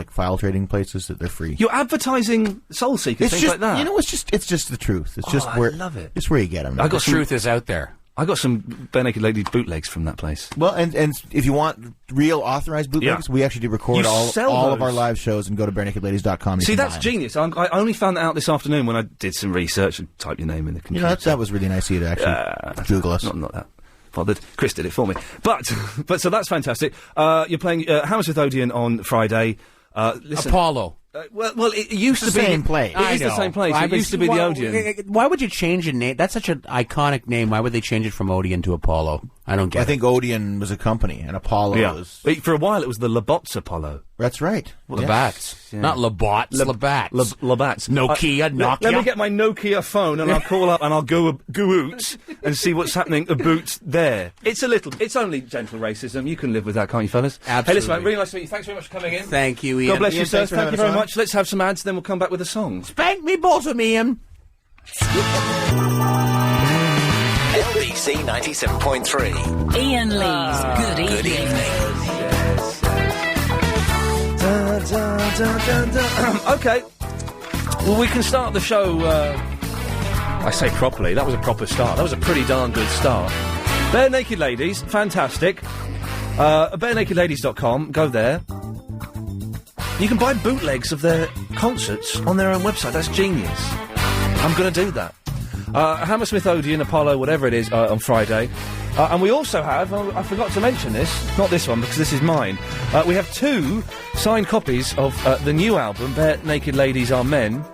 file trading places, they're free. You're advertising Soul Seekers, things like that. You know, it's just the truth. It's just I where love it. It's where you get them. The truth is out there. I got some Bare Naked Ladies bootlegs from that place. Well, and if you want real authorized bootlegs, we actually do record all of our live shows and go to barenakedladies.com. See, that's genius. I only found that out this afternoon when I did some research and typed your name in the computer. You know, that was really nice of you to actually Google us. Not that bothered. Chris did it for me. But so that's fantastic. You're playing Hammersmith Odeon on Friday. Listen, Apollo. Well, it used It's to the be same place. It is the same place. It used to be the Odeon. Why would you change a name? That's such an iconic name. Why would they change it from Odeon to Apollo? I don't get it. I think Odeon was a company, and Apollo was... For a while, it was the Labots Apollo. That's right. Labatt's. Not Labots, Labatt's. Labatt's. Nokia, Nokia. Let me get my Nokia phone and I'll call up and I'll go out and see what's happening about there. It's only gentle racism. You can live with that, can't you, fellas? Absolutely. Hey, listen, mate, really nice to meet you. Thanks very much for coming in. Thank you, Ian. God bless you, Ian, sir. thanks for Thank you having very us on. much. Let's have some ads, then we'll come back with a song. Spank me bosom, Ian. LBC 97.3. Ian Lee's Good Evening. Okay. Well, we can start the show, I say properly. That was a proper start. That was a pretty darn good start. Bare Naked Ladies, fantastic. BareNakedLadies.com, go there. You can buy bootlegs of their concerts on their own website. That's genius. I'm going to do that. Hammersmith Odeon, Apollo, whatever it is, on Friday. And we also have, I forgot to mention this, not this one because this is mine. We have 2 signed copies of the new album, Bare Naked Ladies Are Men.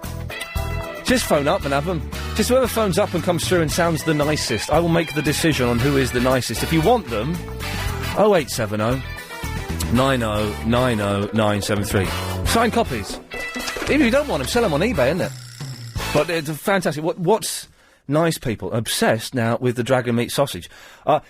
Just phone up and have them. Just whoever phones up and comes through and sounds the nicest, I will make the decision on who is the nicest. If you want them, 0870 90 90 973. Signed copies. Even if you don't want them, sell them on eBay, isn't it? But it's fantastic. What's nice people obsessed now with the dragon meat sausage?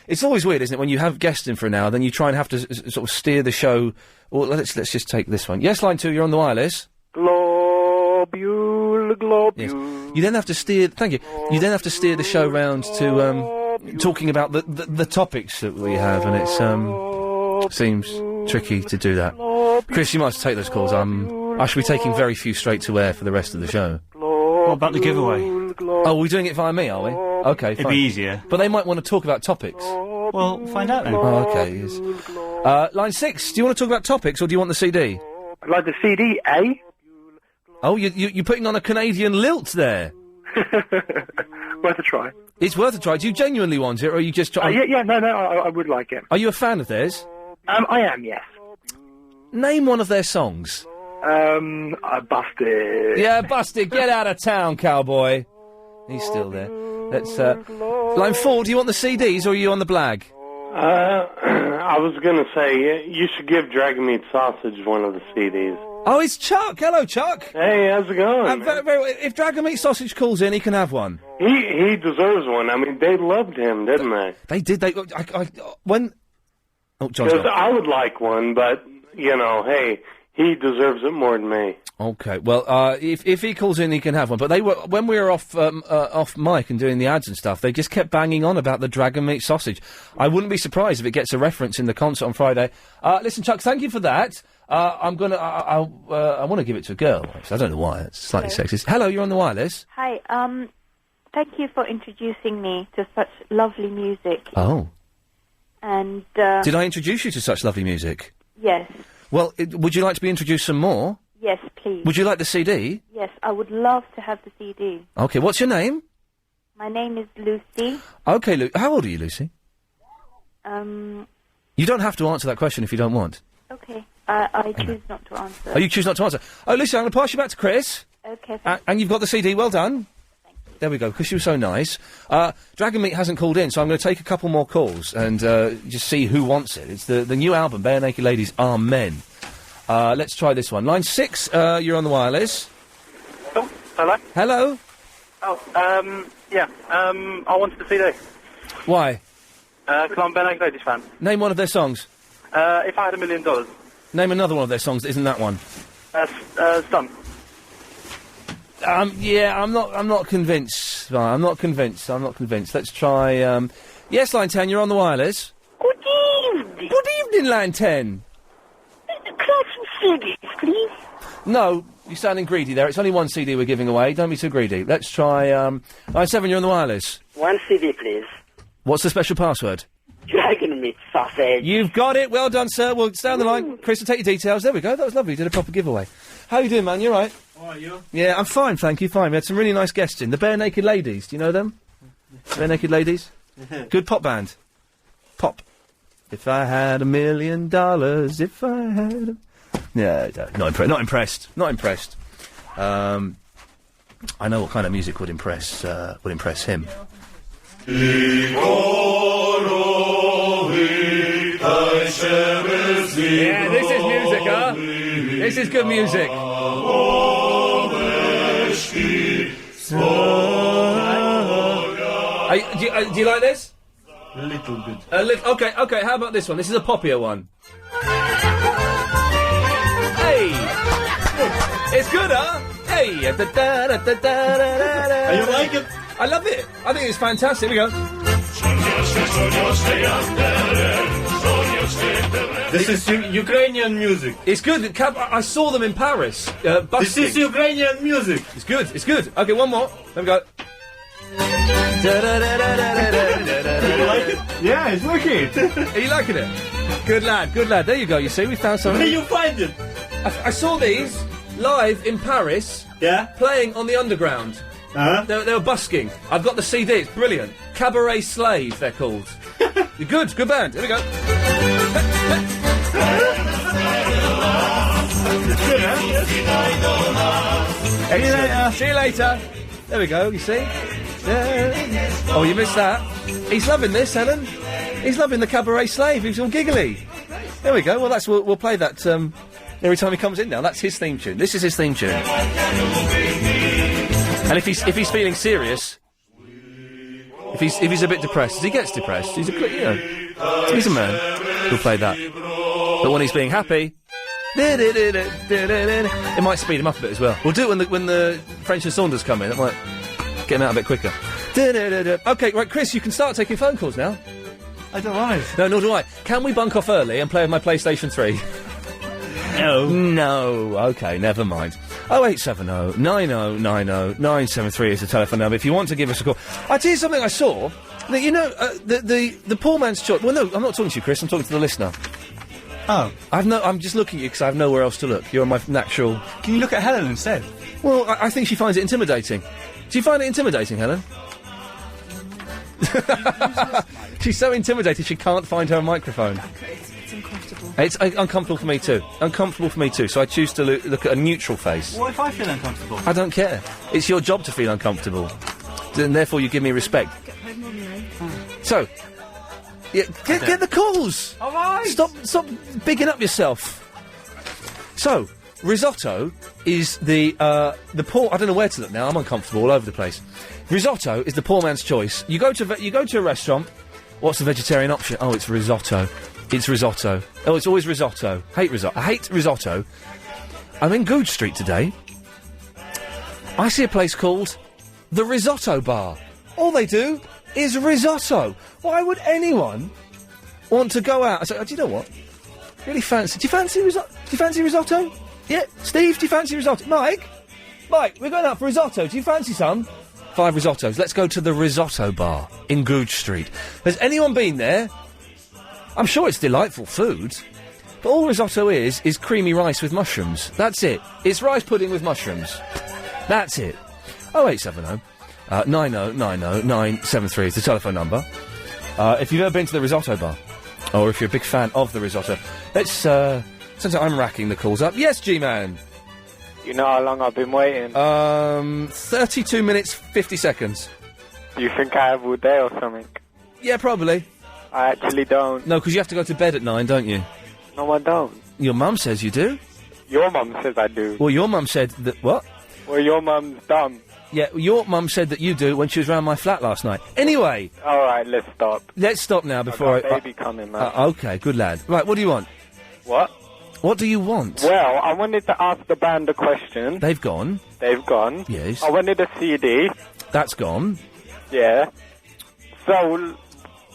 It's always weird, isn't it, when you have guests in for an hour, then you try and have to sort of steer the show. Or let's just take this one. Yes, line 2, you're on the wireless. Globule, globule. Yes. You then have to steer. Thank you. You then have to steer the show round to talking about the topics that we have, and it's seems tricky to do that. Chris, you must take those calls. I shall be taking very few straight to air for the rest of the show. What about the giveaway? Oh, we're doing it via me, are we? Okay, fine. It'd be easier. But they might want to talk about topics. Well, find out then. Oh, okay. Yes. Line 6, do you want to talk about topics, or do you want the CD? I'd like the CD, eh? Oh, you're putting on a Canadian lilt there. Worth a try. It's worth a try. Do you genuinely want it, or are you just trying? No, I would like it. Are you a fan of theirs? I am, yes. Name one of their songs. Busted. Yeah, Busted. Get out of town, cowboy. He's still there. Let's, line 4, do you want the CDs, or are you on the blag? I was gonna say, you should give Dragon Meat Sausage one of the CDs. Oh, it's Chuck. Hello, Chuck. Hey, how's it going? If Dragon Meat Sausage calls in, he can have one. He deserves one. I mean, they loved him, didn't they? They did. When... Oh, John's Because gone. I would like one, but, you know, hey, he deserves it more than me. Okay, well, if he calls in, he can have one. But they were, when we were off mic and doing the ads and stuff, they just kept banging on about the Dragon Meat Sausage. I wouldn't be surprised if it gets a reference in the concert on Friday. Listen, Chuck, thank you for that. I want to give it to a girl. Actually. I don't know why. It's slightly sexist. Hello, you're on the wireless. Hi, thank you for introducing me to such lovely music. Oh. And, Did I introduce you to such lovely music? Yes. Well, would you like to be introduced some more? Yes, please. Would you like the CD? Yes, I would love to have the CD. Okay, what's your name? My name is Lucy. Okay, how old are you, Lucy? You don't have to answer that question if you don't want. Okay, I choose not to answer. Oh, you choose not to answer. Oh, Lucy, I'm going to pass you back to Chris. Okay, and you've got the CD, well done. Thank you. There we go, because she was so nice. Dragon Meat hasn't called in, so I'm going to take a couple more calls and just see who wants it. It's the new album, Bare Naked Ladies Are Men. Let's try this one. Line 6, you're on the wireless. Oh, hello? Hello? Oh, yeah, I wanted the CD. Why? Because I'm a Bare Naked Ladies fan. Name one of their songs. If I had $1 million. Name another one of their songs that isn't that one. Stunt. Yeah, I'm not convinced. Right, I'm not convinced. Let's try, yes, Line 10, you're on the wireless. Good evening. Good evening, Line 10. Class some CDs, please. No, you're sounding greedy there. It's only one CD we're giving away. Don't be too greedy. Let's try, Line 7, you're on the wireless. One CD, please. What's the special password? Dragon Meat Sausage. You've got it. Well done, sir. We'll stay on the line. Chris will take your details. There we go. That was lovely. You did a proper giveaway. How you doing, man? You all right? All right, you? Yeah, I'm fine, thank you. Fine. We had some really nice guests in. The Bare Naked Ladies. Do you know them? Bare Naked Ladies? Good pop band. Pop. If I had $1 million, if I had Yeah, not impressed. Not impressed. I know what kind of music would impress him. Yeah, this is music, huh? This is good music. Do you like this? A little bit. Okay, how about this one? This is a poppier one. Hey! It's good, huh? Hey! You like it? I love it. I think it's fantastic. Here we go. This is Ukrainian music. It's good. I saw them in Paris. Busking. This is Ukrainian music. It's good. It's good. Okay, one more. There we go. You like it? Yeah, it's working. Are you liking it? Good lad. Good lad. There you go. You see, we found something. Where do you find it? I saw these live in Paris. Yeah. Playing on the underground. Uh-huh. They were busking. I've got the CD. It's brilliant. Cabaret Slave, they're called. Good band. Here we go. Excellent. See you later. There we go. You see? Oh, you missed that. He's loving this, Helen. He's loving the Cabaret Slave. He's all giggly. There we go. Well, we'll play that every time he comes in now. That's his theme tune. This is his theme tune. And if he's feeling serious, if he's a bit depressed, he gets depressed. He's a man. He'll play that. But when he's being happy, it might speed him up a bit as well. We'll do it when the French and Saunders come in. That might get him out a bit quicker. Okay, right, Chris, you can start taking phone calls now. I don't want it. No, nor do I. Can we bunk off early and play with my PlayStation 3? No. Okay, never mind. 0870 9090 973 is the telephone number if you want to give us a call. I'll tell you something I saw. That, you know, the poor man's choice. Well, no, I'm not talking to you, Chris. I'm talking to the listener. Oh. I'm just looking at you because I have nowhere else to look. You're my natural... Can you look at Helen instead? Well, I think she finds it intimidating. Do you find it intimidating, Helen? She's so intimidated she can't find her microphone. It's uncomfortable. It's uncomfortable for me too. Uncomfortable for me too. So I choose to look at a neutral face. What if I feel uncomfortable? I don't care. It's your job to feel uncomfortable. And therefore you give me respect. So, yeah, get the calls. All right. Stop bigging up yourself. So, risotto is the poor. I don't know where to look now. I'm uncomfortable all over the place. Risotto is the poor man's choice. You go to a restaurant. What's the vegetarian option? Oh, it's risotto. It's risotto. Oh, it's always risotto. Hate risotto. I hate risotto. I'm in Goodge Street today. I see a place called the Risotto Bar. All they do is risotto. Why would anyone want to go out and say, oh, do you know what? Really fancy. Do you fancy risotto? Yeah. Steve, do you fancy risotto? Mike, we're going out for risotto. Do you fancy some? 5 risottos. Let's go to the Risotto Bar in Goodge Street. Has anyone been there? I'm sure it's delightful food. But all risotto is creamy rice with mushrooms. That's it. It's rice pudding with mushrooms. That's it. 0870 9090 973 is the telephone number. If you've ever been to the Risotto Bar, or if you're a big fan of the risotto, let's, since I'm racking the calls up. Yes, G-Man. You know how long I've been waiting? 32 minutes, 50 seconds. Do you think I have all day or something? Yeah, probably. I actually don't. No, because you have to go to bed at 9, don't you? No, I don't. Your mum says you do. Your mum says I do. Well, your mum said that... What? Well, your mum's dumb. Yeah, your mum said that you do when she was round my flat last night. Anyway... Alright, let's stop. Let's stop now before I've got a baby coming, man. Okay, good lad. Right, what do you want? What? What do you want? Well, I wanted to ask the band a question. They've gone. They've gone. Yes. I wanted a CD. That's gone. Yeah. So,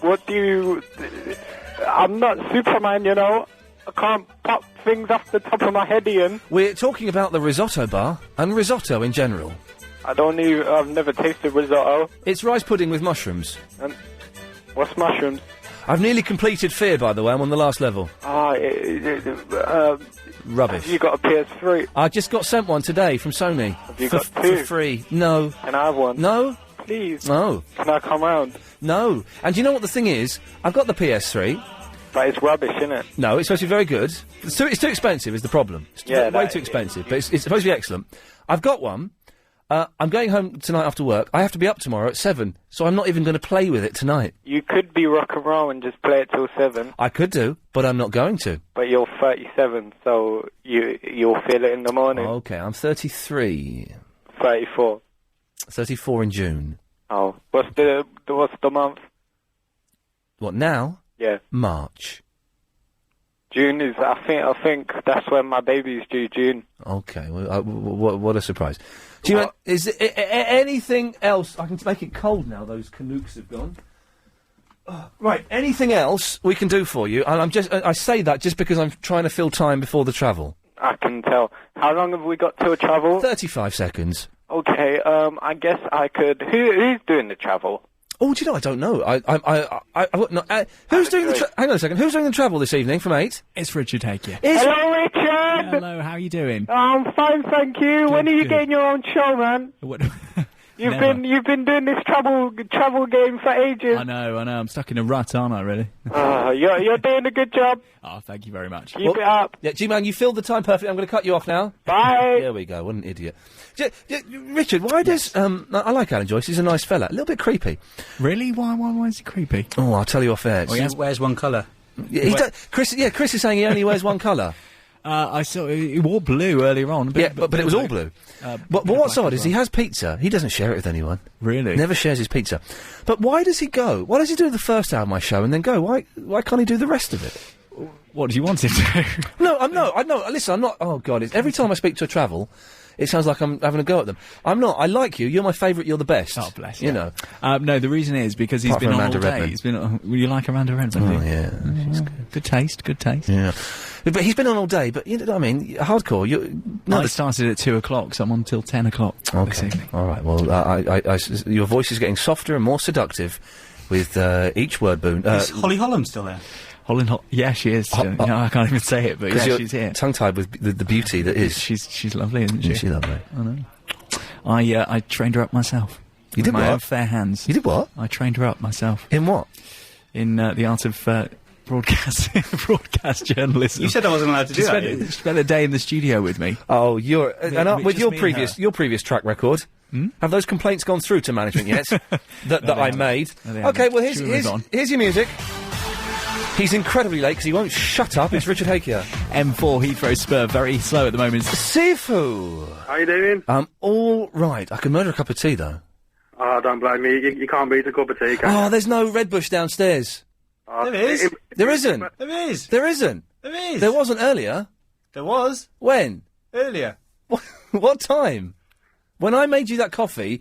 what do you... I'm not Superman, you know. I can't pop things off the top of my head, Ian. We're talking about the Risotto Bar and risotto in general. I've never tasted risotto. It's rice pudding with mushrooms. And what's mushrooms? I've nearly completed Fear, by the way. I'm on the last level. Rubbish. Have you got a PS3? I just got sent one today from Sony. Have you got 2? For free. No. Can I have one? No. Please. No. Can I come round? No. And do you know what the thing is? I've got the PS3. But it's rubbish, isn't it? No, it's supposed to be very good. It's too expensive is the problem. It's way too expensive, but it's supposed to be excellent. I've got one. I'm going home tonight after work. I have to be up tomorrow at 7, so I'm not even going to play with it tonight. You could be rock and roll and just play it till 7. I could do, but I'm not going to. But you're 37, so you'll feel it in the morning. Okay, I'm 33. 34. 34 in June. Oh, what's the month? What, now? Yeah. March. June is, I think that's when my baby's due, June. Okay, well, what a surprise. Do you is anything else? I can make it cold now, those Canucks have gone. Right, anything else we can do for you? And I say that just because I'm trying to fill time before the travel. I can tell. How long have we got till travel? 35 seconds. Okay, I guess I could... Who's doing the travel? Oh, do you know? I don't know. Who's doing the? Hang on a second. Who's doing the travel this evening from 8? It's Richard Hakier. Hello, Richard. Hello. How are you doing? I'm fine, thank you. When are you getting your own show, man? You've been doing this travel game for ages. I know. I'm stuck in a rut, aren't I? Really? You're doing a good job. Oh, thank you very much. Keep it up. Yeah, G-Man, you filled the time perfectly. I'm going to cut you off now. Bye. There we go. What an idiot. Richard, why does... I like Alan Joyce. He's a nice fella. A little bit creepy. Really? Why is he creepy? Oh, I'll tell you off air. Well, he wears one colour. Yeah, Chris is saying he only wears one colour. I saw he wore blue earlier on. But it was all blue. But what's odd is he has pizza. He doesn't share it with anyone. Really? Never shares his pizza. But why does he go? Why does he do the first hour of my show and then go? Why can't he do the rest of it? What do you want him to do? No. Listen, I'm not. Oh God! Every time I speak to a travel, it sounds like I'm having a go at them. I'm not. I like you. You're my favourite. You're the best. Oh, bless you. You know. No, the reason is because he's been on all day. He's been. You like Amanda Redman? Oh yeah. She's good. Good taste. Yeah. But he's been on all day. But you know what I mean? Hardcore. I started at 2:00, so I'm on till 10:00 this evening. All right. Well, your voice is getting softer and more seductive with each word boon. Is Holly Holland still there? Yeah, she is. I can't even say it, but yeah, she's here. Tongue-tied with the beauty that is. She's lovely, isn't she? She's lovely. I know. I trained her up myself. You did with my what? own fair hands. You did what? I trained her up myself. In what? In the art of broadcast journalism. You said I wasn't allowed to do that. She spent a day in the studio with me. Oh, with your previous track record. Have those complaints gone through to management yet? that I made. Okay, well here's your music. He's incredibly late because he won't shut up. It's Richard Hakier. M4 Heathrow Spur, very slow at the moment. Sifu! How you doing? All right. I can murder a cup of tea, though. Oh, don't blame me. You can't beat a cup of tea, can you? Oh, there's no Red Bush downstairs. There is. There isn't. There is. There isn't. There is. There wasn't earlier. There was. When? Earlier. What time? When I made you that coffee,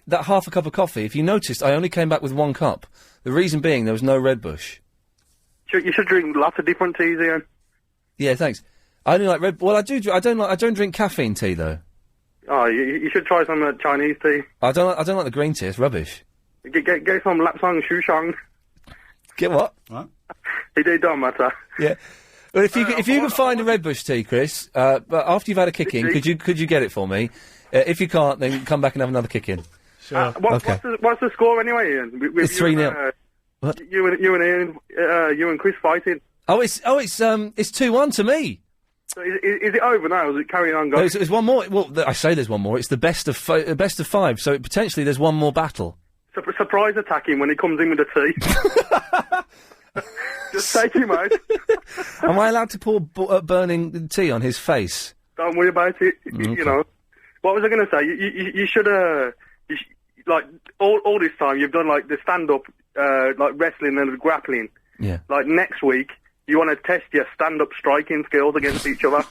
that half a cup of coffee, if you noticed, I only came back with one cup. The reason being there was no Red Bush. You should drink lots of different teas, Iain. Yeah, thanks. I only like red. Well, I do. I don't drink caffeine tea though. Oh, you should try some Chinese tea. I don't like the green tea. It's rubbish. Get some lapsang shushang. Get what? What? It don't matter. Yeah. Well, if you can find a Red Bush tea, Chris, but after you've had a kick in, could you get it for me? If you can't, then come back and have another kick in. Sure. Okay. What's the score anyway, Iain? It's 3-0. What? You and Iain, you and Chris fighting. It's 2-1 to me. So is it over now? Or is it carrying on going? There's one more. Well, I say there's one more. It's the best of 5. So potentially there's one more battle. Surprise attack him when he comes in with a tea. Just take him out. Am I allowed to pour burning tea on his face? Don't worry about it. Okay. You know. What was I going to say? You should like all this time you've done like the stand up like wrestling and grappling. Yeah. Like next week you want to test your stand up striking skills against each other.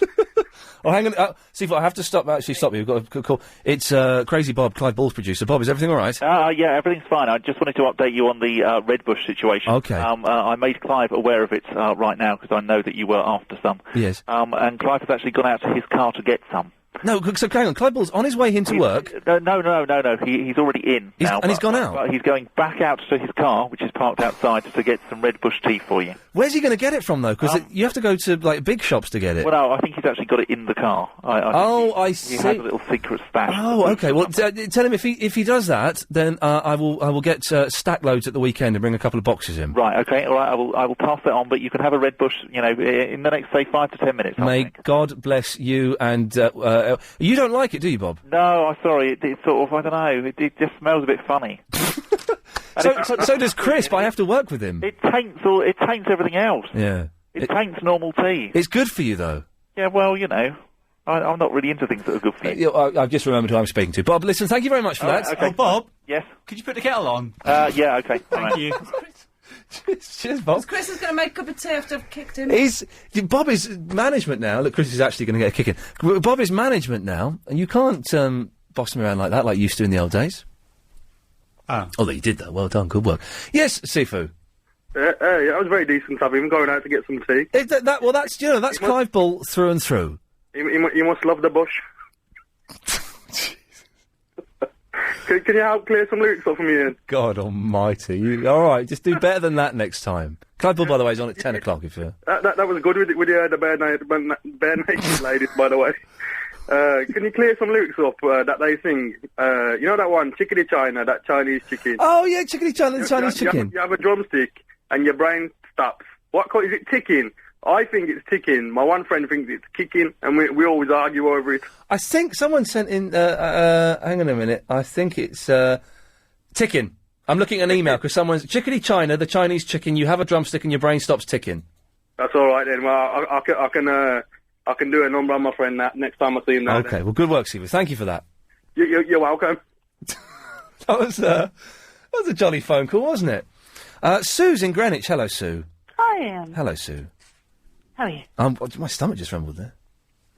Oh, hang on. See, I have to stop you. We've got a call. It's Crazy Bob, Clyde Ball's producer. Bob, is everything all right? Yeah, everything's fine. I just wanted to update you on the Red Bush situation. Okay. I made Clive aware of it right now because I know that you were after some. Yes. And Clive has actually gone out to his car to get some. No, so hang on. Clive Ball's on his way into work. No. He's already in now. And he's gone out? But he's going back out to his car, which is parked outside, to get some Red Bush tea for you. Where's he going to get it from, though? Because you have to go to, like, big shops to get it. Well, no, I think he's actually got it in the car. I see. He has a little secret stash. Oh, okay. Well, tell him if he does that, then I will get stack loads at the weekend and bring a couple of boxes in. Right. Okay. All right. I will pass that on. But you can have a Red Bush, in the next, say, 5 to 10 minutes. May God bless you. And you don't like it, do you, Bob? No, I'm sorry. It's sort of, I don't know. It just smells a bit funny. So does Chris, but I have to work with him. It taints everything else. Yeah. It taints normal tea. It's good for you, though. Yeah, well, I'm not really into things that are good for you. I've just remembered who I'm speaking to. Bob, listen, thank you very much for that. Okay. Oh, Bob? Yes? Could you put the kettle on? Yeah, okay. Thank you. Cheers, Bob. Chris is going to make a cup of tea after I've kicked him. Bob is management now. Look, Chris is actually going to get a kick in. Bob is management now, and you can't boss him around like that like you used to in the old days. Although you did, though. Well done. Good work. Yes, Sifu. Yeah, that was very decent of him going out to get some tea. That's Clive Ball through and through. You must love the bush. Can you help clear some lyrics up for me, Ian? God almighty. All right, just do better than that next time. Clive Ball, by the way, is on at 10 o'clock, if you... That was good with the bare naked ladies, by the way. Can you clear some lyrics up that they sing? You know that one, Chickadee China, that Chinese chicken? Oh, yeah, Chickadee China, the Chinese chicken. You have a drumstick and your brain stops. Is it ticking? I think it's ticking. My one friend thinks it's kicking, and we always argue over it. I think someone sent in... hang on a minute. I think it's ticking. I'm looking at an email because someone's... Chickadee China, the Chinese chicken, you have a drumstick and your brain stops ticking. That's all right, then. Well, I can do a number on my friend next time I see him. Okay, well, good work, Steve. Thank you for that. You're welcome. That was a jolly phone call, wasn't it? Sue's in Greenwich. Hello, Sue. Hi, Ian. Hello, Sue. How are you? My stomach just rumbled there.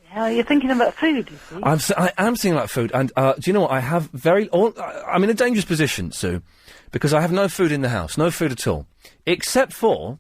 Yeah, you're thinking about food, you see. I am thinking about food, and do you know what? I'm in a dangerous position, Sue, because I have no food in the house, no food at all, except for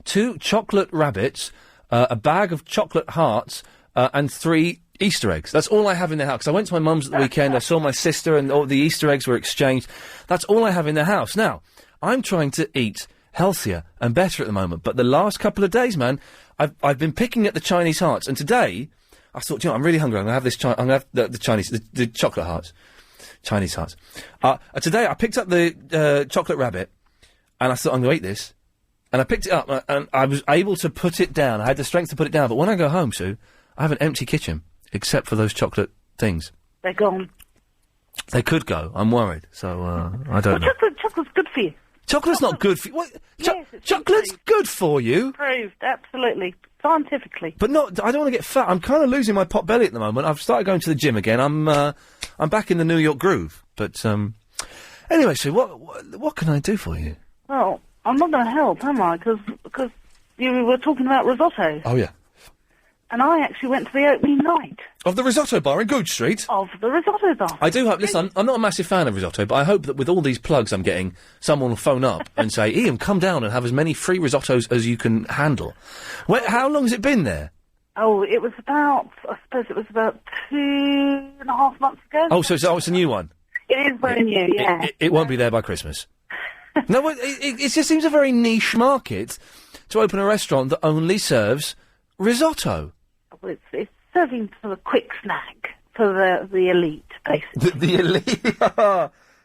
2 chocolate rabbits, a bag of chocolate hearts, and 3 Easter eggs. That's all I have in the house. 'Cause I went to my mum's at the weekend, I saw my sister, and all the Easter eggs were exchanged. That's all I have in the house. Now, I'm trying to eat healthier and better at the moment, but the last couple of days, man, I've been picking at the Chinese hearts, and today I thought, I'm really hungry. I'm going to have this. I'm going to have the Chinese, the chocolate hearts, Chinese hearts. Today I picked up the chocolate rabbit, and I thought I'm going to eat this, and I picked it up, and I was able to put it down. I had the strength to put it down, but when I go home, Sue, I have an empty kitchen except for those chocolate things. They're gone. They could go. I'm worried, so I don't know. Chocolate's good for you. Chocolate's not good for you. What? Yes, it's chocolate's good for you. Proved, absolutely, scientifically. But not. I don't want to get fat. I'm kind of losing my pot belly at the moment. I've started going to the gym again. I'm back in the New York groove. But anyway, Sue, what can I do for you? Well, I'm not going to help, am I? Because you were talking about risotto. Oh yeah. And I actually went to the opening night. Of the risotto bar in Goodge Street? Of the risotto bar. I do hope, listen, I'm not a massive fan of risotto, but I hope that with all these plugs I'm getting, someone will phone up and say, Ian, come down and have as many free risottos as you can handle. How long has it been there? Oh, I suppose it was about 2.5 months ago. Oh, so it's a new one? It is very new, yeah. It won't be there by Christmas. No, it just seems a very niche market to open a restaurant that only serves risotto. Well, it's serving for a quick snack for the elite, basically. The elite,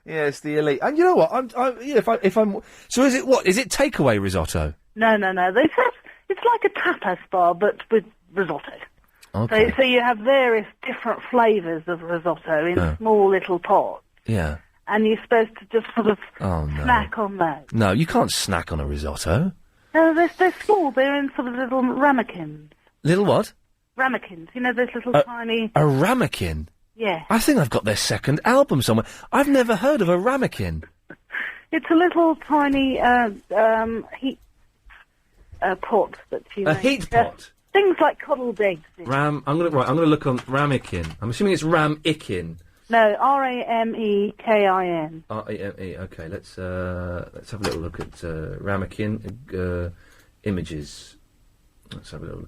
yes, the elite. And you know what? If I'm, so is it what? Is it takeaway risotto? No. They said it's like a tapas bar, but with risotto. Okay. So you have various different flavours of risotto in small little pots. Yeah. And you're supposed to just sort of snack on those. No, you can't snack on a risotto. No, they're small. They're in sort of little ramekins. Little what? Ramekins. You know, those little tiny... A ramekin? Yeah. I think I've got their second album somewhere. I've never heard of a ramekin. It's a little tiny heat pot that you make. A heat pot? Things like coddled eggs. I'm gonna look on ramekin. I'm assuming it's ramikin. No, Ramekin. Rame. Okay, let's have a little look at ramekin images. Let's have a little.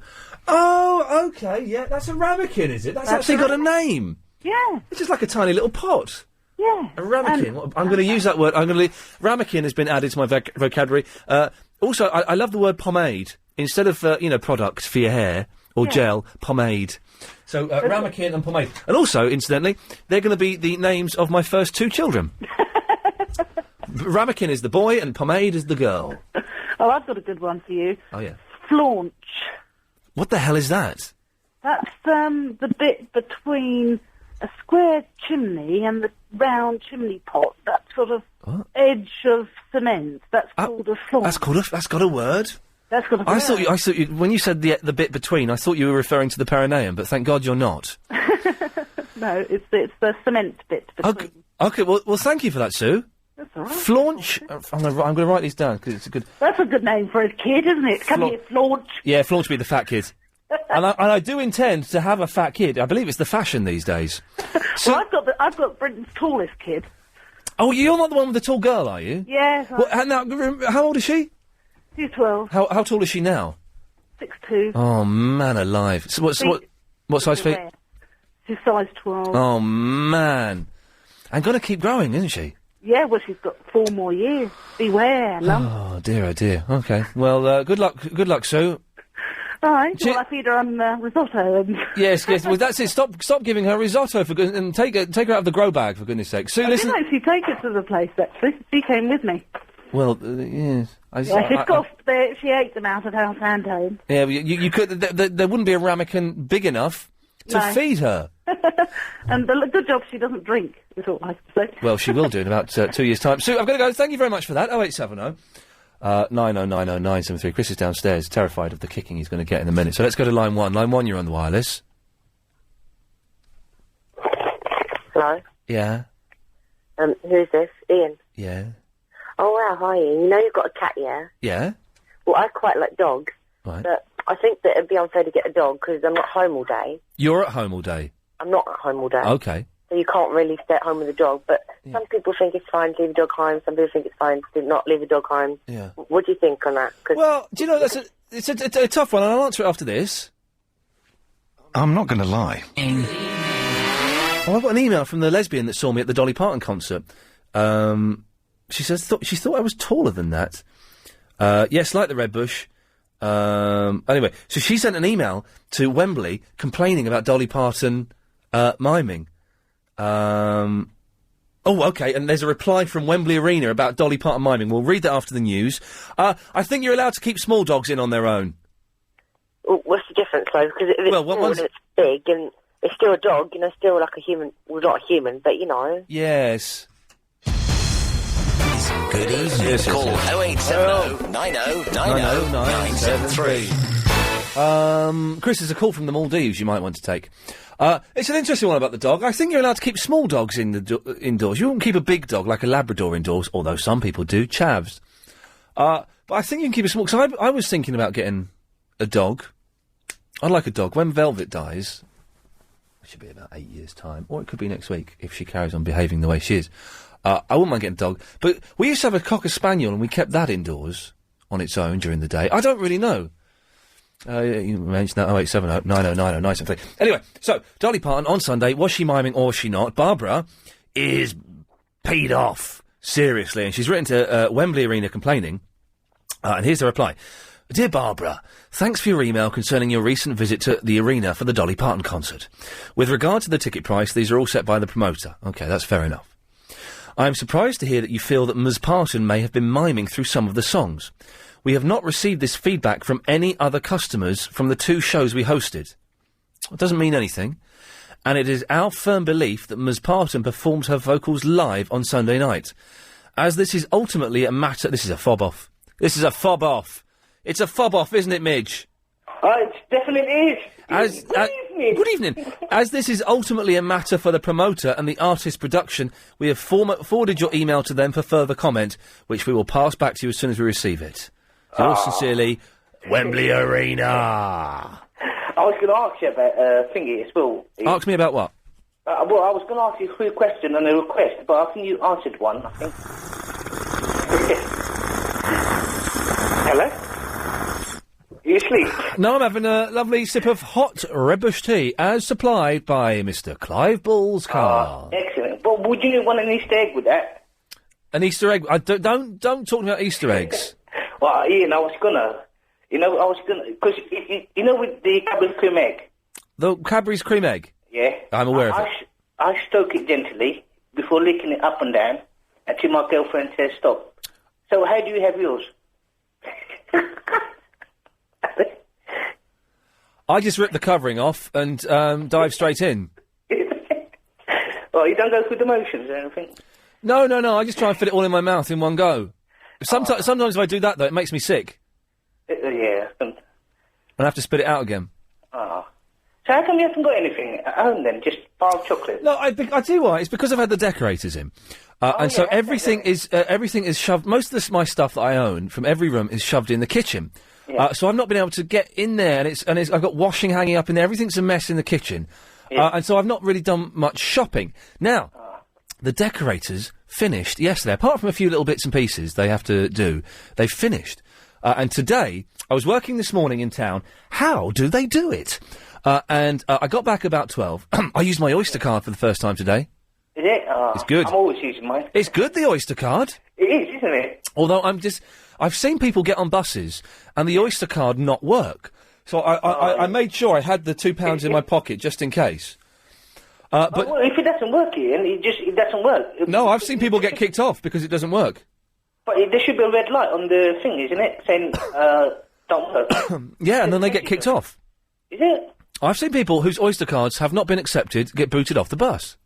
Oh, okay, yeah, that's a ramekin, is it? That's actually got a name. Yeah. It's just like a tiny little pot. Yeah. A ramekin. I'm going to use that word. Ramekin has been added to my vocabulary. Also, I love the word pomade. Instead of, product for your hair or gel, pomade. So, ramekin and pomade. And also, incidentally, they're going to be the names of my first 2 children. Ramekin is the boy and pomade is the girl. Oh, I've got a good one for you. Oh, yeah. Flaunch. What the hell is that? That's the bit between a square chimney and the round chimney pot. That sort of edge of cement. That's called a flaunch. That's got a word. That's got a word. I thought you, when you said the bit between, I thought you were referring to the perineum, but thank God you're not. No, it's the cement bit between. Okay, well, thank you for that, Sue. That's all right. Flaunch. I'm going to write these down because it's a good. That's a good name for a kid, isn't it? Come here, Flaunch. Yeah, Flaunch be the fat kid. and I do intend to have a fat kid. I believe it's the fashion these days. So I've got Britain's tallest kid. Oh, you're not the one with the tall girl, are you? Yes. Well, now, how old is she? She's 12. How tall is she now? 6'2". Oh man, alive! So what size feet? She's size 12. Oh man, and going to keep growing, isn't she? Yeah, well, she's got 4 more years. Beware, lump. Oh dear, oh dear. Okay, well, good luck, Sue. All right. Well, I feed her on risotto and. Yes. Well, that's it. Stop giving her risotto and take her out of the grow bag for goodness' sake. Sue, listen. I didn't actually take her to the place. Actually, she came with me. Well, yes. She ate them out of house and home. Yeah, you could. There wouldn't be a ramekin big enough to feed her. And the good job she doesn't drink, is all I have to say. Well, she will do in about 2 years' time. Sue, I've got to go. Thank you very much for that. 0870 9090973. Chris is downstairs, terrified of the kicking he's going to get in a minute. So let's go to line 1. Line 1, you're on the wireless. Hello? Yeah? Who's this? Ian? Yeah? Oh, wow, hi, Ian. You know you've got a cat, yeah? Yeah? Well, I quite like dogs. Right. But I think that it'd be unfair to get a dog because I'm not home all day. You're at home all day? I'm not at home all day. Okay. So you can't really stay at home with a dog. But some people think it's fine to leave a dog home. Some people think it's fine to not leave a dog home. Yeah. What do you think on that? Well, do you know, it's a tough one, and I'll answer it after this. I'm not going to lie. Oh, I got an email from the lesbian that saw me at the Dolly Parton concert. She says she thought I was taller than that. Yes, like the Red Bush. Anyway, so she sent an email to Wembley complaining about Dolly Parton miming. Oh, okay, and there's a reply from Wembley Arena about Dolly Parton miming. We'll read that after the news. I think you're allowed to keep small dogs in on their own. Well, what's the difference, though? Because if it's small and it's big and it's still a dog, you know, still like a human. Well, not a human, but you know. Yes. Good evening. Call 0870 90 90 973. Chris, there's a call from the Maldives you might want to take. It's an interesting one about the dog. I think you're allowed to keep small dogs indoors. You won't keep a big dog like a Labrador indoors, although some people do, chavs. But I think you can keep a small... So I was thinking about getting a dog. I'd like a dog. When Velvet dies, it should be about 8 years' time, or it could be next week if she carries on behaving the way she is. I wouldn't mind getting a dog. But we used to have a Cocker Spaniel, and we kept that indoors on its own during the day. I don't really know. You mentioned that 0870 90 90 973. Anyway, so Dolly Parton on Sunday, was she miming or was she not? Barbara is paid off, seriously, and she's written to Wembley Arena complaining, and here's the reply. Dear Barbara, thanks for your email concerning your recent visit to the arena for the Dolly Parton concert. With regard to the ticket price, these are all set by the promoter. OK, that's fair enough. I am surprised to hear that you feel that Ms Parton may have been miming through some of the songs. We have not received this feedback from any other customers from the 2 shows we hosted. It doesn't mean anything. And it is our firm belief that Ms Parton performed her vocals live on Sunday night. As this is ultimately a matter... This is a fob off. This is a fob off. It's a fob off, isn't it, Midge? It definitely is. Good evening. As this is ultimately a matter for the promoter and the artist production, we have forwarded your email to them for further comment, which we will pass back to you as soon as we receive it. Yours sincerely, Wembley Arena. I was going to ask you about thingy as well. Ask me about what? Well, I was going to ask you a question and a request, but I think you answered one, I think. Hello? You asleep? No, I'm having a lovely sip of hot Red-Bush tea, as supplied by Mr. Clive Bull's car. Excellent. But would you want an Easter egg with that? An Easter egg? Don't talk about Easter eggs. Well, Ian, I was gonna, because you know with the Cadbury's cream egg. The Cadbury's cream egg? Yeah. I'm aware of it. I stoke it gently before licking it up and down until my girlfriend says stop. So how do you have yours? I just ripped the covering off and dive straight in. Well, you don't go through the motions or anything? No. I just try and fit it all in my mouth in one go. Sometimes if I do that, though, it makes me sick. Yeah. And I have to spit it out again. Oh. So how come you haven't got anything at home then? Just bar of chocolate? No, I tell you why. It's because I've had the decorators in. So everything is shoved. Most of my stuff that I own from every room is shoved in the kitchen. Yeah. So I've not been able to get in there, and I've got washing hanging up in there. Everything's a mess in the kitchen, and so I've not really done much shopping. Now, the decorators finished yesterday. Apart from a few little bits and pieces they have to do, they've finished. And today, I was working this morning in town. How do they do it? And I got back about 12. I used my Oyster card for the first time today. Is it? It's good. I'm always using mine. It's good, the Oyster card. It is, isn't it? Although I've seen people get on buses and the Oyster card not work. So I made sure I had the £2 in my pocket just in case. But well, if it doesn't work, Ian, it doesn't work. No, I've seen people get kicked off because it doesn't work. But there should be a red light on the thing, isn't it? Saying, don't work. Yeah, and then they get kicked off. Is it? I've seen people whose Oyster cards have not been accepted get booted off the bus.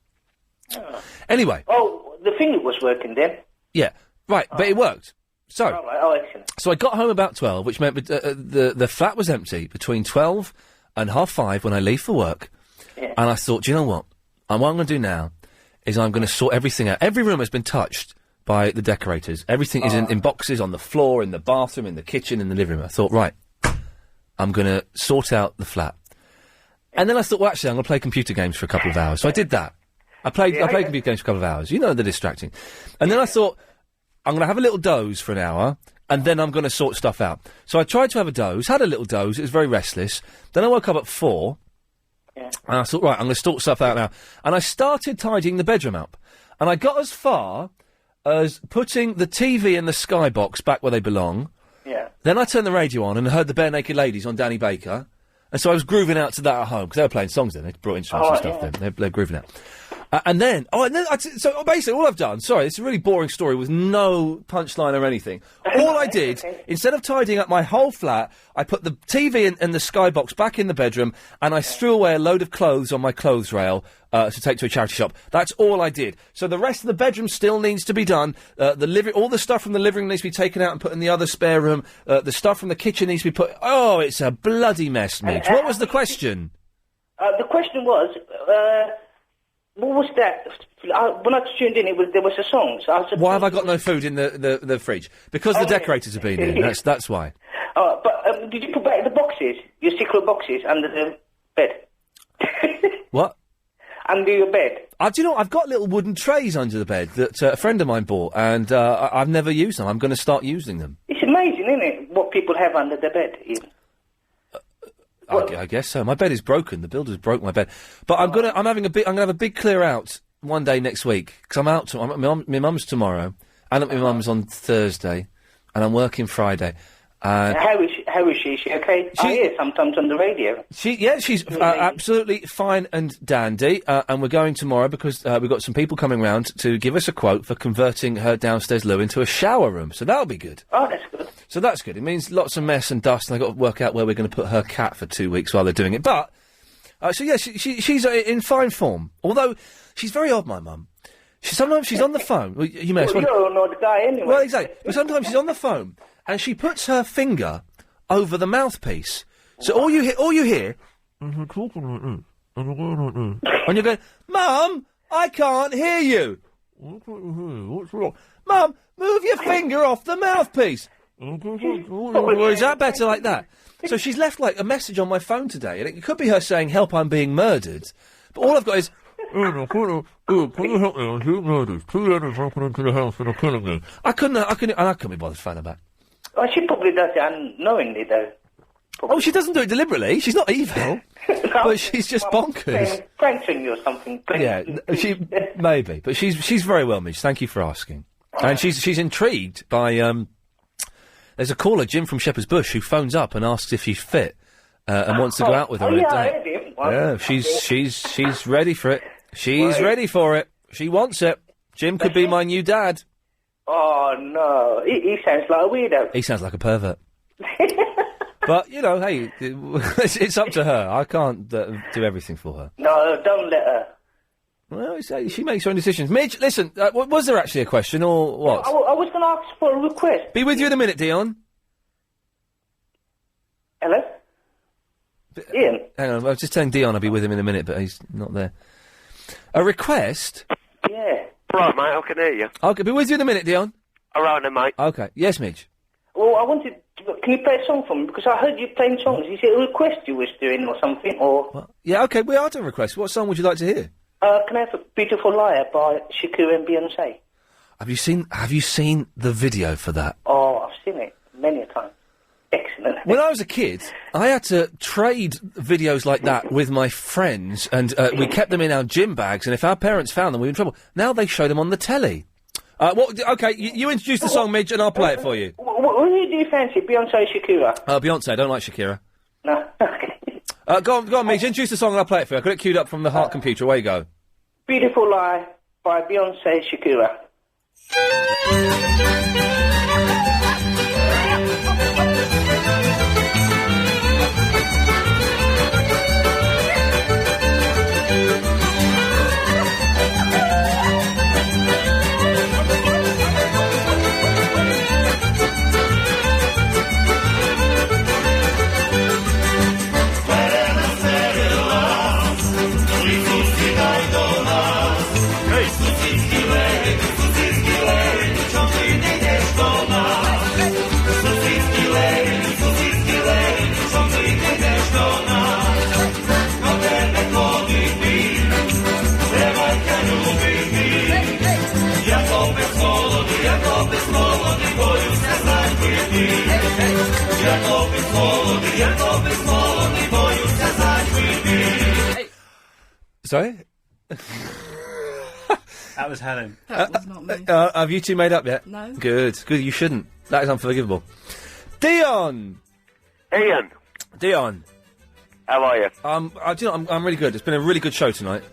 Oh. Anyway. Oh, the thing was working then? Yeah, right, but it worked. So, excellent. So I got home about 12, which meant the flat was empty between 12 and 5:30 when I leave for work. Yeah. And I thought, do you know what? What I'm going to do now is I'm going to sort everything out. Every room has been touched by the decorators. Everything is in boxes on the floor, in the bathroom, in the kitchen, in the living room. I thought, right, I'm going to sort out the flat. And then I thought, well, actually, I'm going to play computer games for a couple of hours. So I did that. I played computer games for a couple of hours. You know, they're distracting. And then I thought, I'm going to have a little doze for an hour, and then I'm going to sort stuff out. So I tried to have a doze, had a little doze. It was very restless. Then I woke up at 4, and I thought, right, I'm going to sort stuff out now. And I started tidying the bedroom up. And I got as far as putting the TV and the skybox back where they belong. Yeah. Then I turned the radio on and heard the Bare Naked Ladies on Danny Baker. And so I was grooving out to that at home, because they were playing songs then. They brought instruments and stuff then. They're grooving out. So basically all I've done, sorry, it's a really boring story with no punchline or anything. All I did, instead of tidying up my whole flat, I put the TV and the skybox back in the bedroom, and I threw away a load of clothes on my clothes rail to take to a charity shop. That's all I did. So the rest of the bedroom still needs to be done. All the stuff from the living room needs to be taken out and put in the other spare room. The stuff from the kitchen needs to be put... Oh, it's a bloody mess, Midge. What was the question? The question was... what was that? When I tuned in, there was a song. So why have I got no food in the fridge? Because the decorators have been in. That's why. But did you put back the boxes, your secret boxes, under the bed? What? Under your bed. Do you know, I've got little wooden trays under the bed that a friend of mine bought, and I've never used them. I'm going to start using them. It's amazing, isn't it, what people have under their bed, Ian? I guess so. My bed is broken. The builders broke my bed, but I'm gonna have a big clear out one day next week, because I'm out. I'm at my mum's tomorrow, and at my mum's on Thursday, and I'm working Friday. How is she? Is she okay? I hear sometimes on the radio. She's absolutely fine and dandy, and we're going tomorrow because we've got some people coming round to give us a quote for converting her downstairs loo into a shower room. So that'll be good. Oh, that's good. So that's good. It means lots of mess and dust, and I've got to work out where we're going to put her cat for 2 weeks while they're doing it. But, she's in fine form. Although, she's very odd, my mum. Sometimes she's on the phone. Well, you may you're an odd guy anyway. Well, exactly. But sometimes she's on the phone, and she puts her finger over the mouthpiece. So all you hear... And you're going, Mum, I can't hear you. What's wrong? Mum, move your finger off the mouthpiece. Or is that better like that? So she's left like a message on my phone today, and it could be her saying, "Help, I'm being murdered." But all I've got is, can you help me? I'm being murdered. 2 letters broken into the house and are killing me. I couldn't be bothered to phone her back. Well, she probably does it unknowingly, though. Oh, she doesn't do it deliberately. She's not evil. But she's just bonkers. Pranking you or something. Yeah, she maybe, but she's very well, Midge. Thank you for asking. And she's intrigued by there's a caller, Jim from Shepherd's Bush, who phones up and asks if she's fit and wants to go out with her on a I date. heard him. Yeah, she's ready for it. She's ready for it. She wants it. Jim could be my new dad. Oh no, he sounds like a weirdo. He sounds like a pervert. But you know, hey, it's up to her. I can't do everything for her. No, don't let her. Well, she makes her own decisions. Midge, listen, was there actually a question or what? I was going to ask for a request. Be with you in a minute, Dion. Hello? Ian? Hang on, I was just telling Dion I'll be with him in a minute, but he's not there. A request? Yeah. Right, mate, I can hear you. Okay, be with you in a minute, Dion. All right then, mate. Okay. Yes, Midge? Well, I wanted... Can you play a song for me? Because I heard you playing songs. Is it a request you was doing or something, or... Well, yeah, okay, we are doing requests. What song would you like to hear? Can I have a Beautiful Liar by Shakira and Beyonce? Have you seen the video for that? Oh, I've seen it many a time. Excellent. When I was a kid, I had to trade videos like that with my friends, and we kept them in our gym bags, and if our parents found them, we were in trouble. Now they show them on the telly. Okay, you introduce the song, Midge, and I'll play it for you. Who do you fancy, Beyonce or Shakira? Beyonce, I don't like Shakira. No, okay. Go on, Midge, introduce the song and I'll play it for you. I've got it queued up from the Heart computer. Away you go. Beautiful Lie by Beyonce Shakira. Sorry? That was Helen. That was not me. Have you two made up yet? No. Good. You shouldn't. That is unforgivable. Dion! Ian. Dion. How are you? Do you know, I'm really good. It's been a really good show tonight.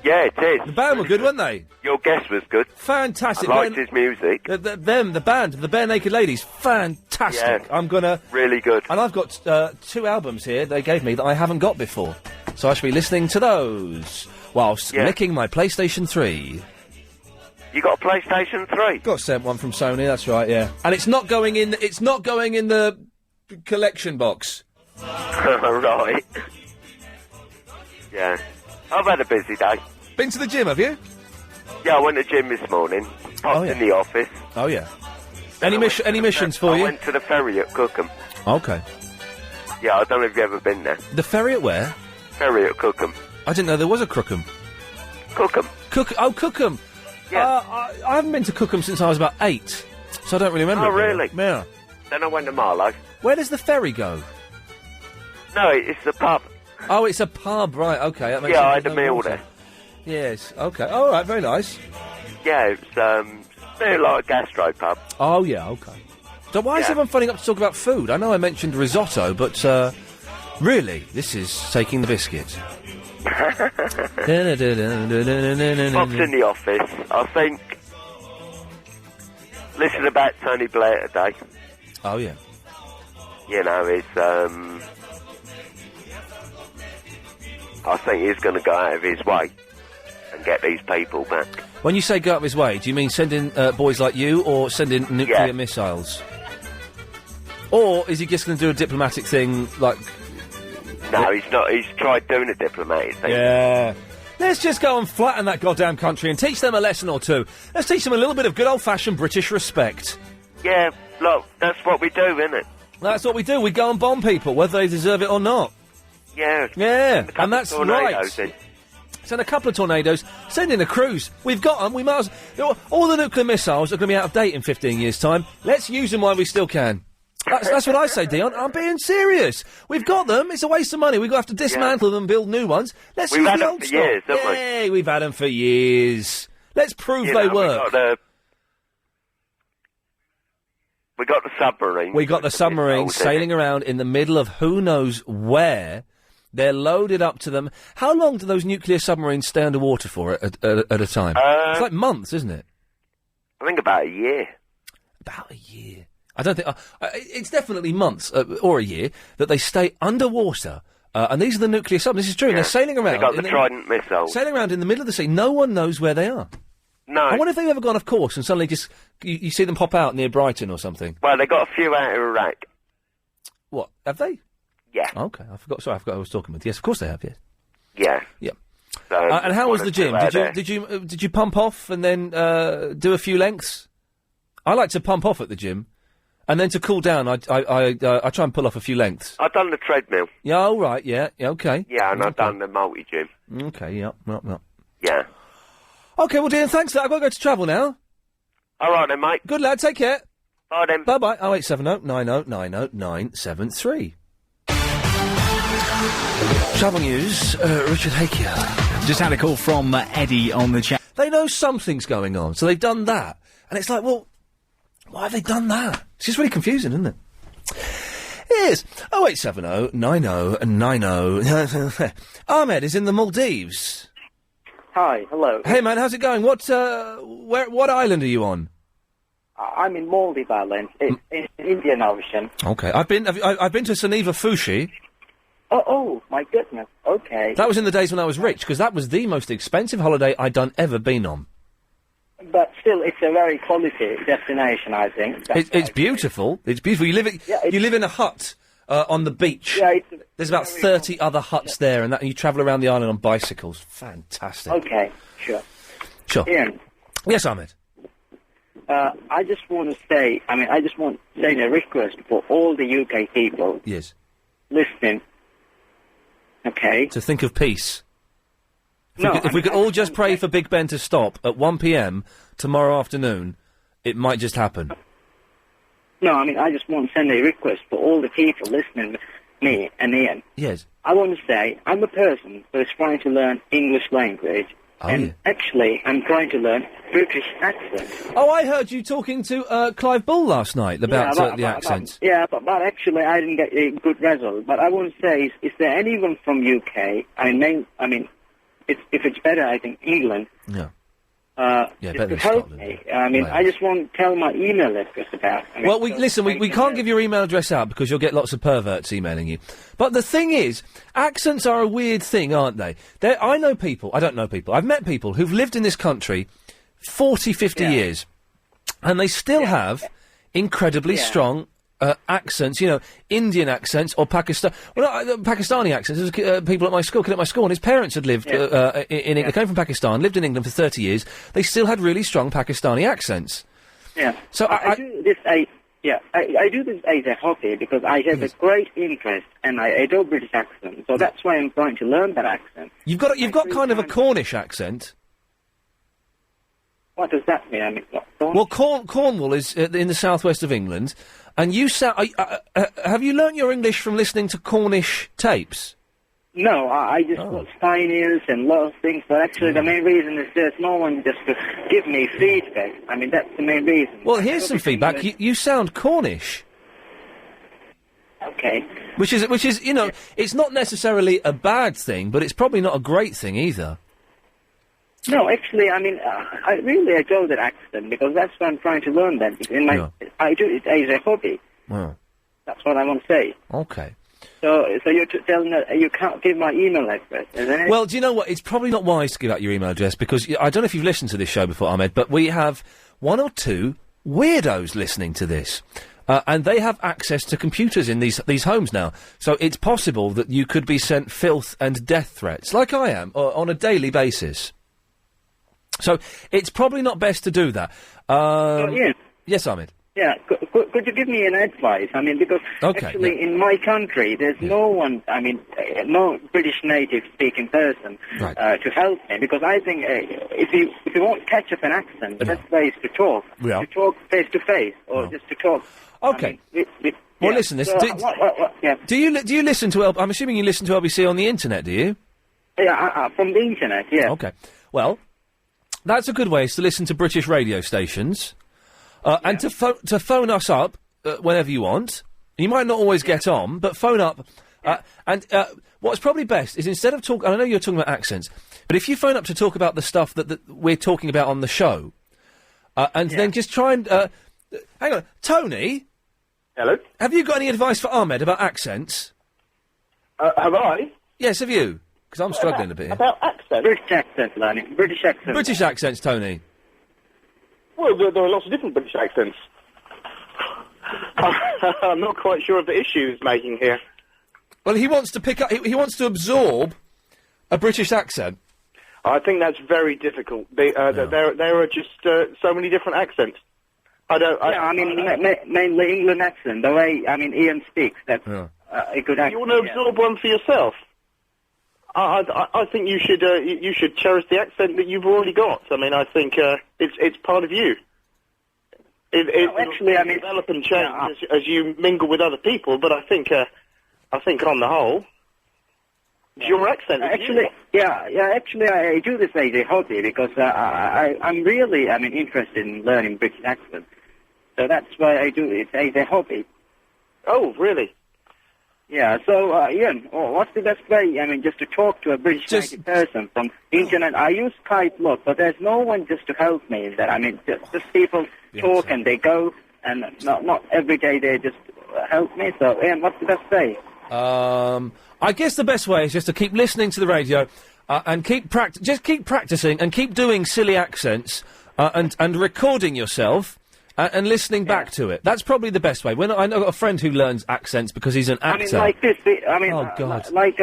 Yeah, it is. The band were good, weren't they? Your guest was good. Fantastic. I liked his music. The band, the Bare Naked Ladies, fantastic. Yeah. I'm gonna... Really good. And I've got 2 albums here they gave me that I haven't got before. So I shall be listening to those whilst licking my PlayStation 3. You got a PlayStation 3? Got sent one from Sony, that's right, yeah. And it's not going in the collection box. Right. Yeah. I've had a busy day. Been to the gym, have you? Yeah, I went to the gym this morning. Popped in the office. Oh, yeah. Any missions for you? I went to the ferry at Cookham. Okay. Yeah, I don't know if you've ever been there. The ferry at where? Ferry at Cookham. I didn't know there was a Crookham. Cookham. Cookham. Yeah. I haven't been to Cookham since I was about 8, so I don't really remember. Oh, really? Yeah. Then I went to Marlow. Where does the ferry go? No, it's the pub. Oh, it's a pub, right, okay. That makes Yeah, sense. I had a meal there. Yes, okay. All right, very nice. Yeah, it's very like a gastro pub. Oh, yeah, okay. So why is everyone phoning up to talk about food? I know I mentioned risotto, but really, this is taking the biscuit. Bob's in the office. I think... Listen about Tony Blair today. Oh, yeah. You know, it's... I think he's going to go out of his way and get these people back. When you say go out of his way, do you mean sending boys like you or sending nuclear missiles? Or is he just going to do a diplomatic thing, like... No, he's not. He's tried doing a diplomatic thing. Yeah. Let's just go and flatten that goddamn country and teach them a lesson or two. Let's teach them a little bit of good old-fashioned British respect. Yeah, look, that's what we do, isn't it? That's what we do. We go and bomb people, whether they deserve it or not. Yeah. Yeah, and that's tornadoes right. Send a couple of tornadoes, send in a cruise. We've got them, we might as... All the nuclear missiles are going to be out of date in 15 years' time. Let's use them while we still can. That's what I say, Dion. I'm being serious. We've got them. It's a waste of money. We've got to have to dismantle them and build new ones. Let's We've use had the them old for stock. years, haven't we? Yay, we've had them for years. Let's prove You they know, work. We got the submarine. We got the submarine Missiles, sailing around in the middle of who knows where. They're loaded up to them. How long do those nuclear submarines stay underwater for at a time? It's like months, isn't it? I think about a year. About a year. I don't think... it's definitely months, or a year, that they stay underwater. And these are the nuclear submarines. This is true. Yeah. They're sailing around... They got the Trident missiles. Sailing around in the middle of the sea. No one knows where they are. No. I wonder if they've ever gone off course and suddenly just... You see them pop out near Brighton or something. Well, they got a few out of Iraq. What? Have they? Yeah. Okay. I forgot who I was talking with. Yes, of course they have, yes. Yeah. Yeah. So, And how was the gym? one or two out Did you pump off and then do a few lengths? I like to pump off at the gym, and then to cool down, I try and pull off a few lengths. I've done the treadmill. Yeah, all right. Yeah. Okay. Yeah, and I've Okay. done the multi-gym. Okay. Yep. Yeah. Okay. Well, Dean, thanks for that. I've got to go to travel now. All right then, mate. Good lad. Take care. Bye then. Bye bye. 0870 90 90 973. Travel news. Richard Hakier. Just had a call from Eddie on the chat. They know something's going on, so they've done that. And it's like, well, why have they done that? It's just really confusing, isn't it? It is. 0870 90 90. Ahmed is in the Maldives. Hi, hello. Hey, man, how's it going? What island are you on? I'm in Maldives Island, in Indian Ocean. Okay. I've been to Saniva Fushi. Oh, my goodness. Okay. That was in the days when I was rich, because that was the most expensive holiday I'd ever been on. But still, it's a very quality destination, I think. It's beautiful. It's beautiful. You live in a hut on the beach. Yeah, There's about 30 other huts there, and you travel around the island on bicycles. Fantastic. Okay, sure. Sure. Ian. Yes, Ahmed. I just want to say, I just want to say a request for all the UK people Yes. listening. Okay. To think of peace. If we could all just pray for Big Ben to stop at 1 p.m. tomorrow afternoon, it might just happen. No, I just want to send a request for all the people listening, me and Ian. Yes. I want to say, I'm a person who is trying to learn English language. Actually, I'm trying to learn British accent. Oh, I heard you talking to Clive Bull last night about the accents. But actually, I didn't get a good result. But I want to say, is there anyone from UK? If it's better, I think England. Yeah. Better than help me. I just want to tell my email address about. Well, we can't give your email address out because you'll get lots of perverts emailing you. But the thing is, accents are a weird thing, aren't they? I know people, I don't know people, I've met people who've lived in this country 40, 50 years, and they still have incredibly strong accents, Indian accents or Pakistani accents. There's people at my school, and his parents had lived in England, they came from Pakistan, lived in England for 30 years. They still had really strong Pakistani accents. Yeah. So I do this. I do this as a hobby because I have a great interest and I adore British accent. So that's why I'm trying to learn that accent. You've got kind of a Cornish accent. What does that mean? Well, Cornwall is in the southwest of England, and you sound. Have you learnt your English from listening to Cornish tapes? No, I just got Spy News and a lot of things, but actually the main reason is there's no one just to give me feedback. That's the main reason. Well, here's some feedback. You sound Cornish. Okay. Which is it's not necessarily a bad thing, but it's probably not a great thing either. No, actually, I really enjoy that accent because that's what I'm trying to learn then. I do it as a hobby. Wow. That's what I want to say. Okay. So you're telling that you can't give my email address, isn't it? Well, do you know what? It's probably not wise to give out your email address because I don't know if you've listened to this show before, Ahmed, but we have one or two weirdos listening to this. And they have access to computers in these homes now. So it's possible that you could be sent filth and death threats, like I am, on a daily basis. So it's probably not best to do that. Yeah. Yes, Ahmed. Yeah, could you give me an advice? I mean, because actually in my country, there's no one, I mean, no British native-speaking person to help me, because I think if you won't catch up an accent, the best way is to talk. Yeah. To talk face-to-face, or just to talk. Okay. Well, listen, do you listen to I'm assuming you listen to LBC on the internet, do you? Yeah, from the internet, yeah. Okay. Well, that's a good way, is to listen to British radio stations. And to phone us up whenever you want. You might not always get on, but phone up. And what's probably best is, instead of talking... I know you're talking about accents, but if you phone up to talk about the stuff that we're talking about on the show, and then just try and... hang on. Tony? Hello? Have you got any advice for Ahmed about accents? Have I? Yes, have you? Because I'm struggling a bit here. About accents? British accents, learning. British accents. British accents, Tony. Well, there are lots of different British accents. I'm not quite sure of the issue he's making here. Well, he wants to pick up... He wants to absorb a British accent. I think that's very difficult. There are just so many different accents. Mainly England accent. The way, Iain speaks, that's a good accent. You want to absorb one for yourself? I think you should cherish the accent that you've already got. I mean, I think it's part of you. It'll develop and change as you mingle with other people. But I think on the whole, it's your accent. Actually, I do this as a hobby, because I'm really interested in learning British accent. So that's why I do it as a hobby. Oh, really? Yeah, so, Iain, what's the best way, just to talk to a British native person from the internet? I use Skype a lot, but there's no one just to help me in that. Just people talk and they go, and not every day they just help me. So, Iain, what's the best way? I guess the best way is just to keep listening to the radio, and keep practicing and keep doing silly accents, and recording yourself. And listening back to it. That's probably the best way. I know I've got a friend who learns accents because he's an actor. Like this. Oh, God. Like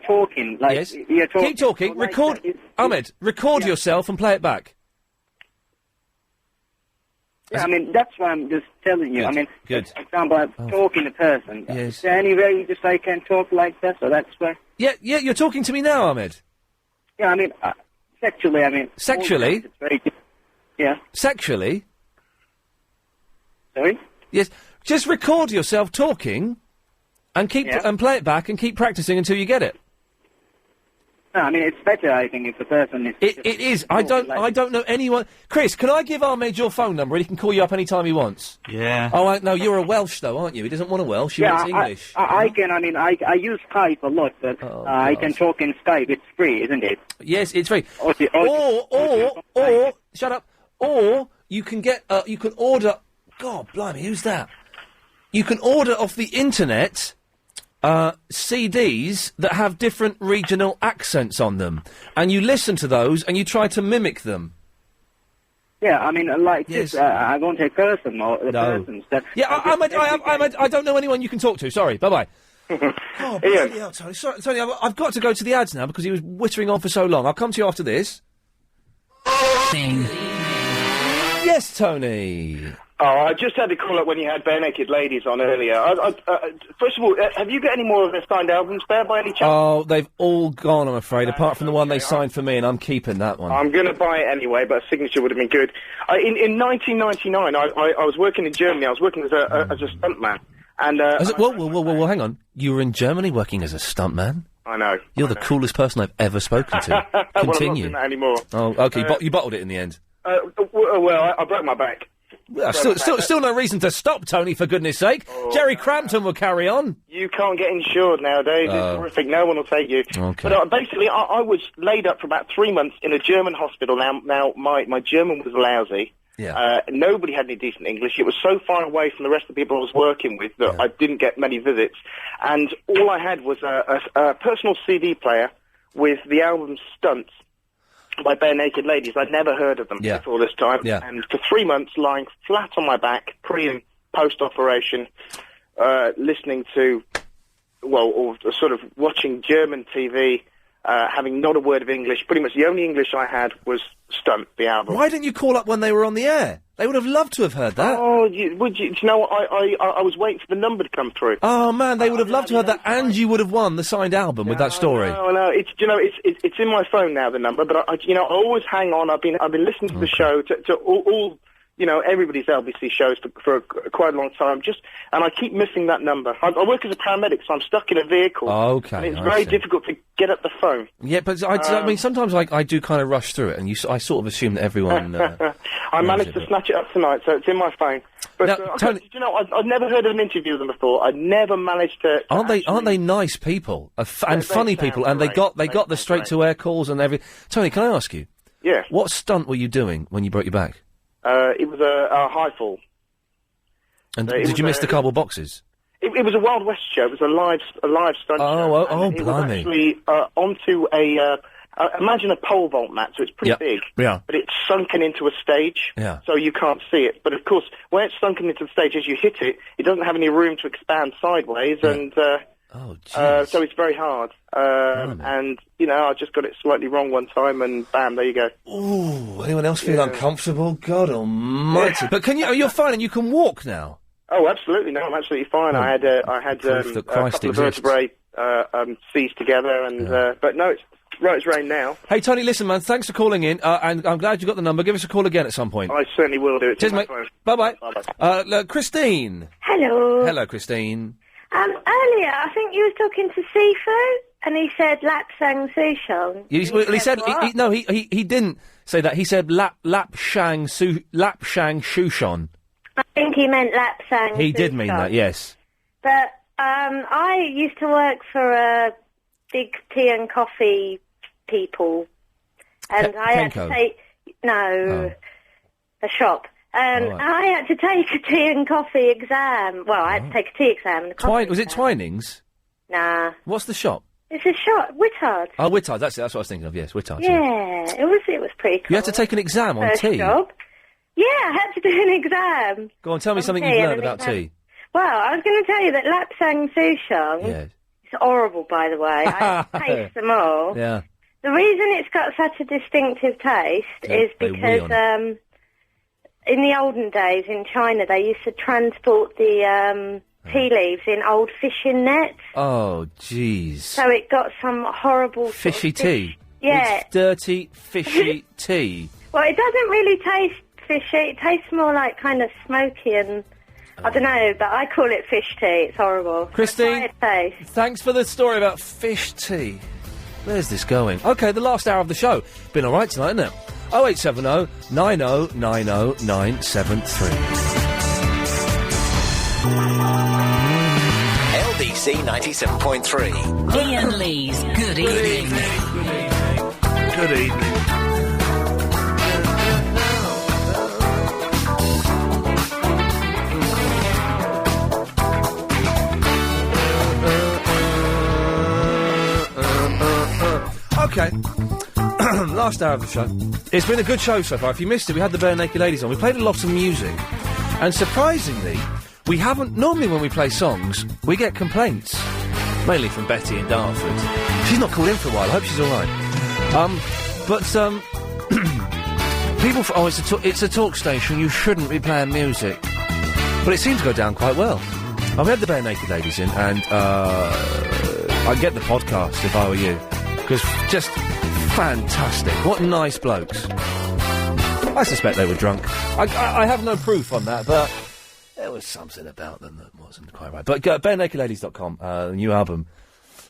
talking. Yes. You're talking. Keep talking. Record. Ahmed, record yourself and play it back. Yeah, that's why I'm just telling you. Good. For example, I'm talking to a person. Yes. Is there any way I can talk like that? So that's why. Yeah, you're talking to me now, Ahmed. Yeah, sexually, Sexually? It's very yeah. Sexually? Sorry? Yes. Just record yourself talking, and and play it back, and keep practicing until you get it. No, it's better, I think, if the person is... It is. I don't know anyone... Chris, can I give Ahmed your phone number and he can call you up any time he wants? Yeah. Oh, no, you're a Welsh, though, aren't you? He doesn't want a Welsh, he wants English. I can, I use Skype a lot, but I can talk in Skype. It's free, isn't it? Yes, it's free. Or shut up. Or you can get, you can order... God, blimey, who's that? You can order off the internet... CDs that have different regional accents on them, and you listen to those and you try to mimic them. Yeah, this. I want a person or the persons that. Yeah, I don't know anyone you can talk to. Sorry, bye bye. Oh, bloody hell, Tony. Sorry, Tony, I've got to go to the ads now because he was whittering on for so long. I'll come to you after this. Yes, Tony. Oh, I just had to call up when you had Bare Naked Ladies on earlier. First of all, have you got any more of their signed albums there by any chance? Oh, they've all gone, I'm afraid, apart from the one they signed for me, and I'm keeping that one. I'm going to buy it anyway, but a signature would have been good. In 1999, I was working in Germany. I was working as a stuntman. And, whoa, hang on. You were in Germany working as a stuntman? I know. You're the coolest person I've ever spoken to. Continue. Well, I'm not doing that anymore. Oh, OK, you bottled it in the end. Well, I broke my back. Well, still no reason to stop, Tony, for goodness sake. Jerry Crampton will carry on. You can't get insured nowadays. It's horrific. No one will take you. Okay. But basically, I was laid up for about 3 months in a German hospital. Now my German was lousy. Yeah. Nobody had any decent English. It was so far away from the rest of the people I was working with that I didn't get many visits. And all I had was a personal CD player with the album Stunts by Bare Naked Ladies. I'd never heard of them before this time. Yeah. And for 3 months, lying flat on my back, pre- and post-operation, listening to, or sort of watching German TV, having not a word of English. Pretty much the only English I had was Stunt, the album. Why didn't you call up when they were on the air? They would have loved to have heard that. Oh, would you? Do you know what? I was waiting for the number to come through. Oh man, they would have loved to have heard that, and you would have won the signed album with that story. No, it's in my phone now, the number. But I always hang on. I've been listening to the show to all everybody's LBC shows for quite a long time. And I keep missing that number. I work as a paramedic, so I'm stuck in a vehicle. Okay, and it's very difficult to get at the phone. Yeah, but I mean, sometimes I do kind of rush through it, and I sort of assume that everyone. I managed to snatch it up tonight, so it's in my phone. But Now, Tony, you know, I've never heard of an interview with them before. I never managed to. Aren't they nice people and funny people? And they got the straight to air calls and everything. Tony, can I ask you? Yeah. What stunt were you doing when you broke your back? It was a high fall. And did you miss the cardboard boxes? It was a Wild West show. It was a live stunt show. Oh, it blimey. was actually onto a imagine a pole vault mat, so it's pretty big. Yeah. But it's sunken into a stage, so you can't see it. But of course, when it's sunken into the stage, as you hit it, it doesn't have any room to expand sideways, and so it's very hard. And I just got it slightly wrong one time, and bam, there you go. Ooh, anyone else feel uncomfortable? God Almighty! But you're fine, and you can walk now. Oh, absolutely. No, I'm absolutely fine. I had a couple of vertebrae seized together, and but no, it's right as rain now. Hey, Tony, listen, man, thanks for calling in, and I'm glad you got the number. Give us a call again at some point. I certainly will do it. Cheers, mate. Bye-bye. Bye-bye. Christine. Hello. Hello, Christine. Earlier, I think you were talking to Sifu, and he said Lapsang Souchong. He said he didn't say that. He said Lapshang Shushon. I think he meant Lapsang He did Souchong. mean that, yes. But I used to work for big tea and coffee people, and I had to take a shop. I had to take a tea and coffee exam. Well, I had to take a tea exam and a coffee Was it Twinings? Nah. What's the shop? It's a shop, Whittard. Oh, Whittard, that's it. That's what I was thinking of, yes, Whittard. Yeah, it was pretty cool. You had to take an exam on First tea? job. Yeah, I had to do an exam. Go on, tell me something tea, you've learned about tea. Well, I was going to tell you that Lapsang Souchong, it's horrible, by the way. I taste them all. Yeah. The reason it's got such a distinctive taste is because in the olden days in China, they used to transport the tea leaves in old fishing nets. Oh, jeez. So it got some horrible... Fishy tea? Yeah. It's dirty, fishy tea. Well, it doesn't really taste fishy. It tastes more like kind of smoky and... I don't know, but I call it fish tea. It's horrible. Christine, thanks for the story about fish tea. Where's this going? OK, the last hour of the show. Been all right tonight, hasn't it? 0870 90 90 973. LBC 97.3. Iain Lee's Good Evening. Good evening. Okay. Last hour of the show. It's been a good show so far. If you missed it, we had the Bare Naked Ladies on. We played a lot of music. And surprisingly, we haven't... Normally when we play songs, we get complaints. Mainly from Betty in Dartford. She's not called in for a while. I hope she's all right. People... it's a talk station. You shouldn't be playing music. But it seemed to go down quite well. We had the Bare Naked Ladies in, and I'd get the podcast if I were you. Because just fantastic. What nice blokes. I suspect they were drunk. I have no proof on that, but there was something about them that wasn't quite right. But barenakedladies.com, the new album.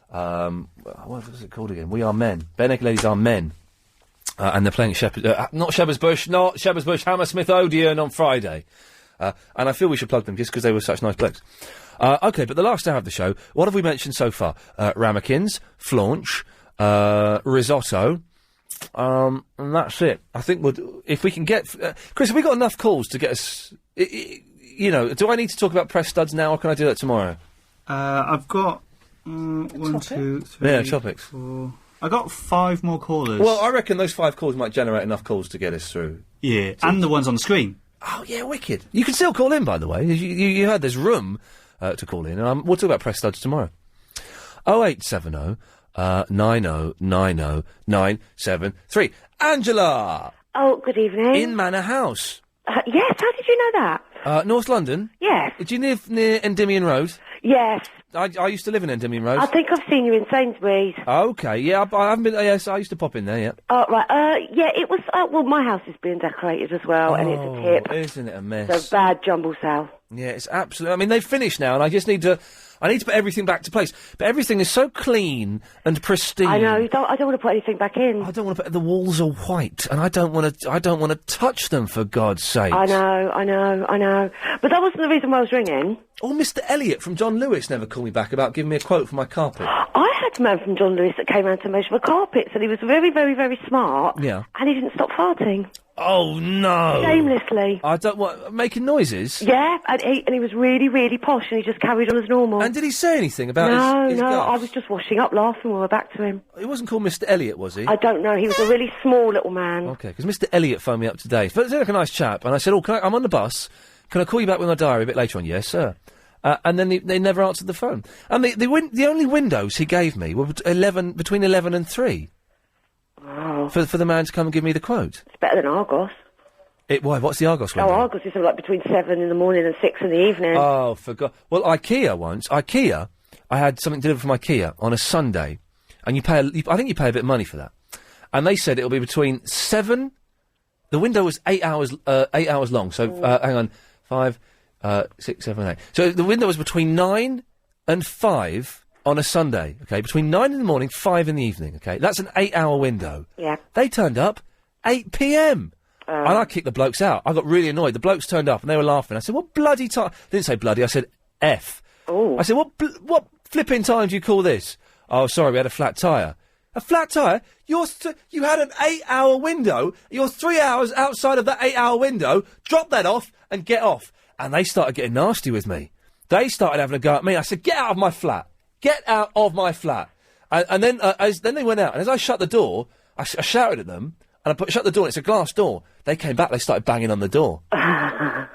What was it called again? We Are Men. Bare Naked Ladies Are Men. And they're playing not Shepherd's Bush, Hammersmith Odeon on Friday. And I feel we should plug them just because they were such nice blokes. OK, but the last hour of the show, what have we mentioned so far? Ramekins, Flaunch, risotto, and that's it. I think if we can get... Chris, have we got enough calls to get us... do I need to talk about press studs now, or can I do that tomorrow? I've got 1, 2, 3... Yeah, topics. 4... I got 5 more callers. Well, I reckon those 5 calls might generate enough calls to get us through. Yeah, and the ones on the screen. Oh, yeah, wicked. You can still call in, by the way. You heard there's room to call in, and we'll talk about press studs tomorrow. 0870... 9090 973. Angela! Oh, good evening. In Manor House. Yes, how did you know that? North London? Yes. Do you live near Endymion Road? Yes. I used to live in Endymion Road. I think I've seen you in Sainsbury's. Okay, yeah, I haven't been... yes, I used to pop in there, yeah. Oh, right. Yeah, it was... well, my house is being decorated as well, and it's a tip. Isn't it a mess? It's a bad jumble sale. Yeah, it's absolutely... I mean, they've finished now, and I just need to... I need to put everything back to place. But everything is so clean and pristine. I know. I don't want to put anything back in. I don't want to put... The walls are white, and I don't want to touch them, for God's sake. I know. But that wasn't the reason why I was ringing. Oh, Mr. Elliot from John Lewis never called me back about giving me a quote for my carpet. I had a man from John Lewis that came round to measure my carpets, and he was very, very, very smart. Yeah. And he didn't stop farting. Oh, no. Shamelessly. I don't want... Making noises? Yeah, and he was really, really posh, and he just carried on as normal. And did he say anything about his No, guts? I was just washing up laughing when we were back to him. He wasn't called Mr. Elliot, was he? I don't know. He was a really small little man. Okay, because Mr. Elliot phoned me up today. But he's like a nice chap, and I said, I'm on the bus. Can I call you back with my diary a bit later on? Yes, sir. And then they never answered the phone. And the only windows he gave me were between 11 and 3. Oh. For the man to come and give me the quote. It's better than Argos. Why? What's the Argos window? Oh, Argos is like between 7 in the morning and 6 in the evening. Oh, for God. Well, IKEA, I had something delivered from IKEA on a Sunday, and I think you pay a bit of money for that. And they said it'll be between 7... The window was 8 hours long, so, hang on, 5, 6, 7, 8. So the window was between 9 and 5 on a Sunday, okay? Between 9 in the morning, 5 in the evening, okay? That's an 8-hour window. Yeah. They turned up 8 p.m. And I kicked the blokes out. I got really annoyed. The blokes turned up and they were laughing. I said, what bloody time? They didn't say bloody, I said F. Ooh. I said, what flipping time do you call this? Oh, sorry, we had a flat tyre. A flat tyre? You had an 8-hour window. You're 3 hours outside of that 8-hour window. Drop that off and get off. And they started getting nasty with me. They started having a go at me. I said, get out of my flat. Get out of my flat. And then they went out. And as I shut the door, I shouted at them. And I shut the door, and it's a glass door. They came back, they started banging on the door.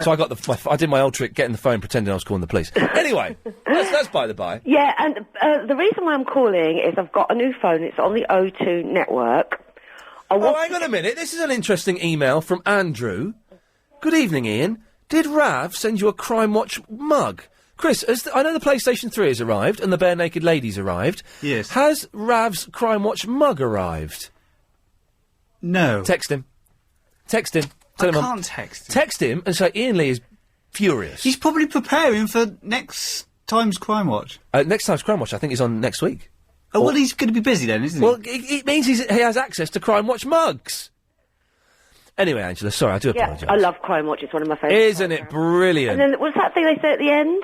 So I got I did my old trick, getting the phone, pretending I was calling the police. Anyway, that's by the by. Yeah, and the reason why I'm calling is I've got a new phone. It's on the O2 network. Hang on a minute. This is an interesting email from Andrew. Good evening, Ian. Did Rav send you a Crime Watch mug? Chris, I know the PlayStation 3 has arrived, and the Bare Naked Ladies arrived. Yes. Has Rav's Crime Watch mug arrived? No. Text him. Tell him I can't text him. Text him and say Ian Lee is furious. He's probably preparing for next time's Crime Watch. Next time's Crime Watch, I think, is on next week. Oh, well, he's going to be busy then, isn't he? Well, it means he has access to Crime Watch mugs. Anyway, Angela, sorry, I do apologise. I love Crime Watch. It's one of my favourite. Isn't it brilliant? And then, what's that thing they say at the end?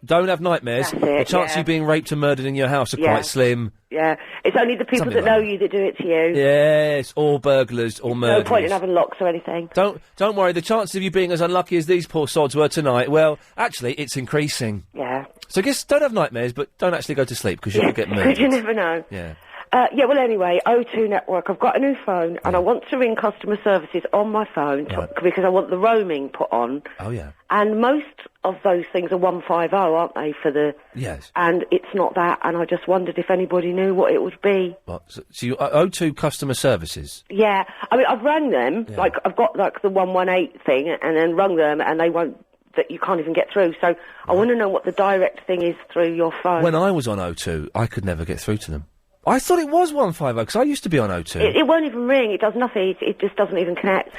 Don't have nightmares. That's it, the chance of you being raped and murdered in your house are quite slim. Yeah, it's only the people that know you that do it to you. Yes, or burglars or murderers. No point in having locks or anything. Don't worry, the chances of you being as unlucky as these poor sods were tonight, well, actually, it's increasing. Yeah. So I guess don't have nightmares, but don't actually go to sleep, because you'll get murdered. Because you never know. Yeah. Well, anyway, O2 network. I've got a new phone, and I want to ring customer services on my phone because I want the roaming put on. Oh, yeah. And most of those things are 150, aren't they, for the... Yes. And it's not that, and I just wondered if anybody knew what it would be. What? So you O2 customer services? Yeah. I mean, I've rang them, like, I've got, like, the 118 thing, and then rung them, and they won't... that you can't even get through. So I want to know what the direct thing is through your phone. When I was on O2, I could never get through to them. I thought it was 150, because I used to be on O2. It won't even ring. It does nothing. It just doesn't even connect.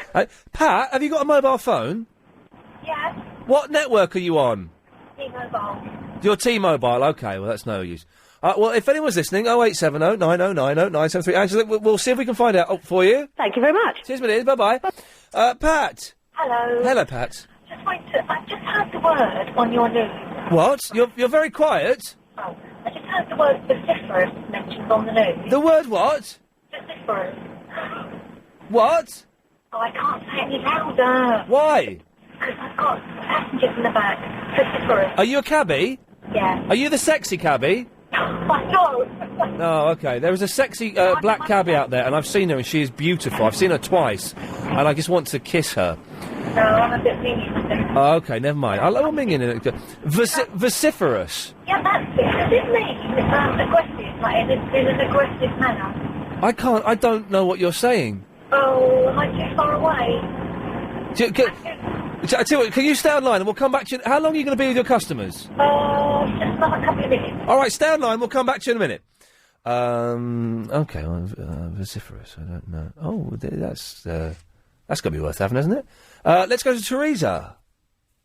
Pat, have you got a mobile phone? Yes. What network are you on? T-Mobile. You're T-Mobile. OK, well, that's no use. Well, if anyone's listening, 0870 9090 973. Angela, we'll see if we can find out for you. Thank you very much. Cheers, my dear. Bye-bye. Pat. Hello. Hello, Pat. I just heard the word on your news. What? You're very quiet. Oh, I just heard the word vociferous mentioned on the news. The word what? Vociferous. What? Oh, I can't say it any louder. Why? Because I've got passengers in the back. Vociferous. Are you a cabbie? Yeah. Are you the sexy cabbie? No. Oh, OK. There is a sexy black cabbie out there, and I've seen her, and she is beautiful. I've seen her twice, and I just want to kiss her. No, I'm a bit minging. Oh, OK, never mind. I'll minging in it. Vociferous. Yeah, that's it. Does it mean aggressive, like in an aggressive manner? I don't know what you're saying. Oh, am I too far away? I tell you what, can you stay online and we'll come back to you... How long are you going to be with your customers? Just another couple of minutes. All right, stay online, we'll come back to you in a minute. Okay, well, vociferous, I don't know. Oh, that's going to be worth having, isn't it? Let's go to Teresa.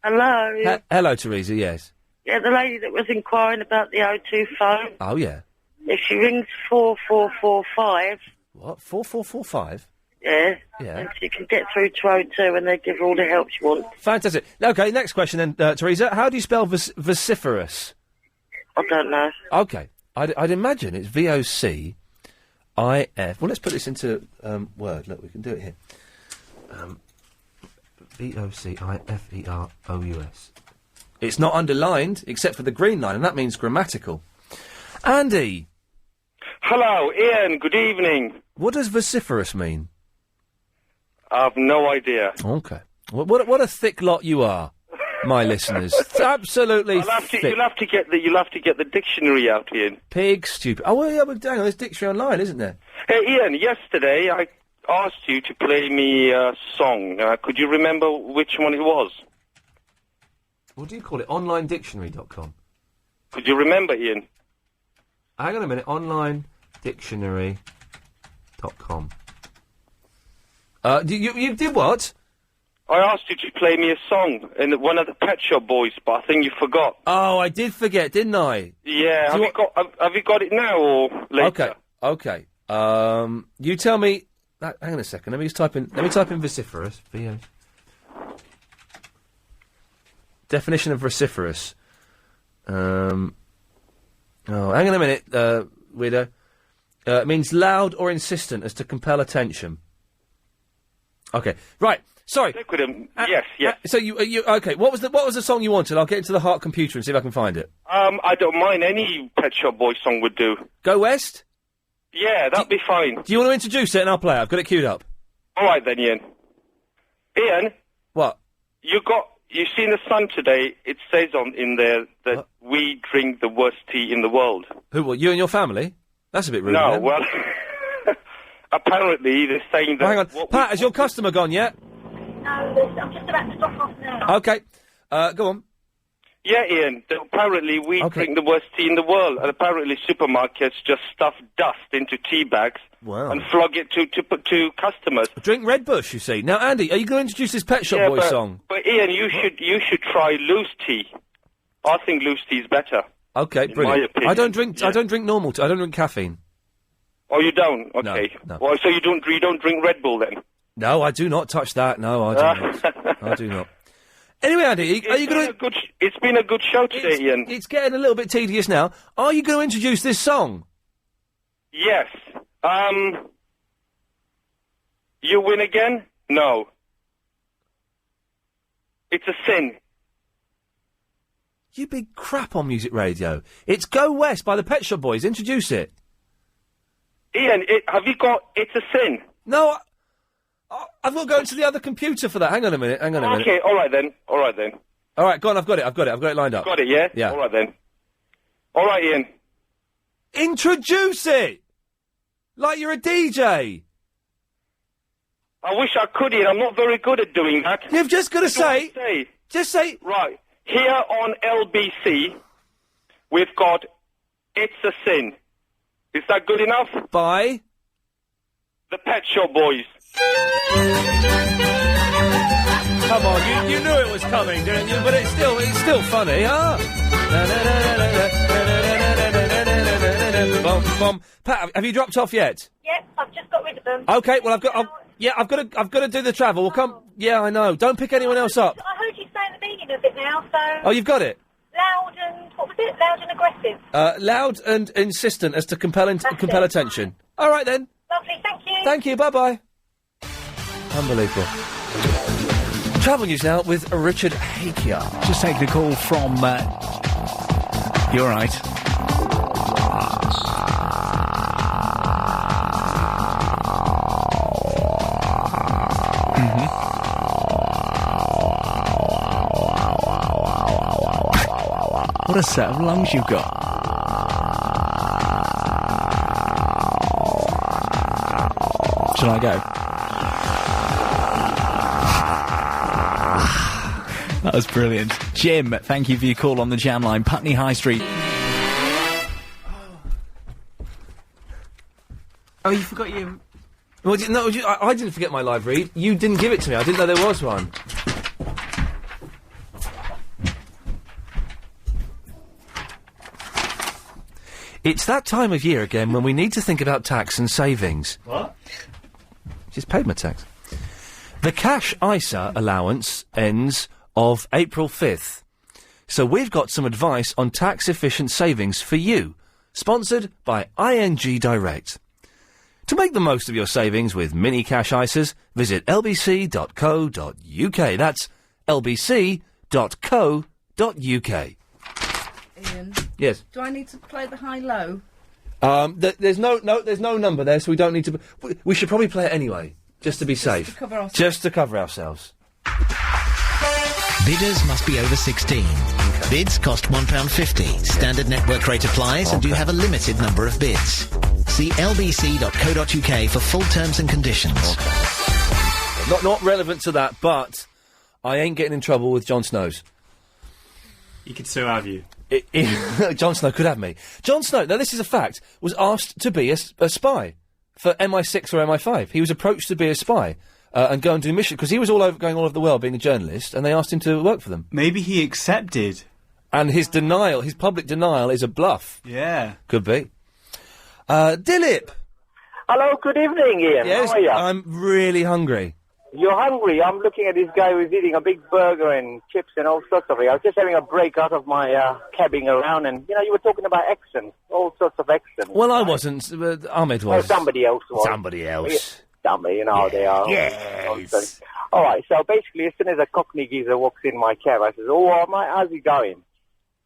Hello. Hello, Teresa, yes. Yeah, the lady that was inquiring about the O2 phone. Oh, yeah. If she rings 4445... What, 4445? Yeah. Yeah. And she can get through to O2 and they give her all the help she wants. Fantastic. Okay, next question then, Teresa. How do you spell vociferous? I don't know. Okay. I'd imagine it's VOCIF. Well, let's put this into Word. Look, we can do it here. VOCIFEROUS. It's not underlined, except for the green line, and that means grammatical. Andy. Hello, Ian. Good evening. What does vociferous mean? I've no idea. Okay. What a thick lot you are, my listeners. Absolutely thick. You'll have to get the dictionary out, Ian. Pig, stupid. Oh, well, yeah, but hang on, there's dictionary online, isn't there? Hey, Ian, yesterday I asked you to play me a song. Could you remember which one it was? What do you call it? OnlineDictionary.com. Could you remember, Ian? Hang on a minute. OnlineDictionary.com. You did what? I asked you to play me a song in one of the Pet Shop Boys, but I think you forgot. Oh, I did forget, didn't I? Yeah. Have you got it now or later? Okay. You tell me. Hang on a second. Let me type in vociferous. Definition of vociferous. Hang on a minute, weirdo. It means loud or insistent as to compel attention. Okay, right. Sorry. Yes. So you okay? What was the song you wanted? I'll get into the Heart computer and see if I can find it. I don't mind. Any Pet Shop Boys song would do. Go West. Yeah, that'd be fine. Do you want to introduce it and I'll play it? I've got it queued up. All right then, Ian. Ian. What? You've seen the Sun today. It says in there that we drink the worst tea in the world. Who? What? You and your family? That's a bit rude. No, then. well, apparently they're saying that... Hang on. Pat, has your customer gone yet? No, I'm just about to stop off now. Okay. Go on. Yeah, Ian, apparently we drink the worst tea in the world, and apparently supermarkets just stuff dust into tea bags and flog it to customers. Drink Red Bush, you see. Now, Andy, are you going to introduce this Pet Shop Boys song? But Ian, you should try loose tea. I think loose tea is better. Okay, brilliant. In my opinion. I don't drink normal tea. I don't drink caffeine. Oh, you don't? Okay. No. Well, so you don't drink Red Bull then? No, I do not touch that. No, I do not. I do not. Anyway, Andy, are you going to... It's been a good show today, Ian. It's getting a little bit tedious now. Are you going to introduce this song? Yes. You win again? No. It's a sin. You big crap on music radio. It's Go West by the Pet Shop Boys. Introduce it. Ian, have you got It's a Sin? No, I've got to go into the other computer for that. Hang on a minute. Okay, all right then. All right, go on, I've got it lined up. Got it, yeah? Yeah. All right then. All right, Ian. Introduce it! Like you're a DJ. I wish I could, Ian. I'm not very good at doing that. You've just got to say... Just say... Right. Here on LBC, we've got It's a Sin. Is that good enough? By? The Pet Shop Boys. Come on, you knew it was coming, didn't you? But it's still funny, huh? Pat, have you dropped off yet? Yep, I've just got rid of them. Okay, well I've got to do the travel. We'll come. Yeah, I know. Don't pick anyone else up. I heard you saying the meaning of it now, so... Oh, you've got it? Loud and... what was it? Loud and aggressive. Loud and insistent as to compel attention. All right, then. Lovely, thank you. Thank you, bye-bye. Unbelievable. Travel news now with Richard Hakier. Just taking a call from... You're right. What a set of lungs you've got. Shall I go? That was brilliant. Jim, thank you for your call on the Jam line. Putney High Street. Oh, you forgot your... Well, I didn't forget my live read. You didn't give it to me. I didn't know there was one. It's that time of year again when we need to think about tax and savings. What? Just paid my tax. The cash ISA allowance ends of April 5th. So we've got some advice on tax-efficient savings for you. Sponsored by ING Direct. To make the most of your savings with mini cash ISAs, visit lbc.co.uk. That's lbc.co.uk. Ian. Yes. Do I need to play the high-low? There's no number there, so we don't need to. We should probably play it anyway, just to be safe. Just to cover ourselves. Bidders must be over 16. Okay. Bids cost £1.50. Standard network rate applies, and you have a limited number of bids. See lbc.co.uk for full terms and conditions. Okay. Not relevant to that, but I ain't getting in trouble with Jon Snow's. He could so have you. Jon Snow could have me. Jon Snow, now this is a fact, was asked to be a spy for MI6 or MI5. He was approached to be a spy and go and do mission, because he was going all over the world being a journalist, and they asked him to work for them. Maybe he accepted. And his public denial is a bluff. Yeah. Could be. Dilip! Hello, good evening, Ian. Yes, how are you? I'm really hungry. You're hungry? I'm looking at this guy who's eating a big burger and chips and all sorts of it. I was just having a break out of my cabbing around, and, you were talking about accents, all sorts of accents. Well, I wasn't. Ahmed was. Somebody else was. Somebody else. Somebody, how they are. Yes. All right, so basically, as soon as a Cockney geezer walks in my cab, I says, "Oh, mate, how's he going?"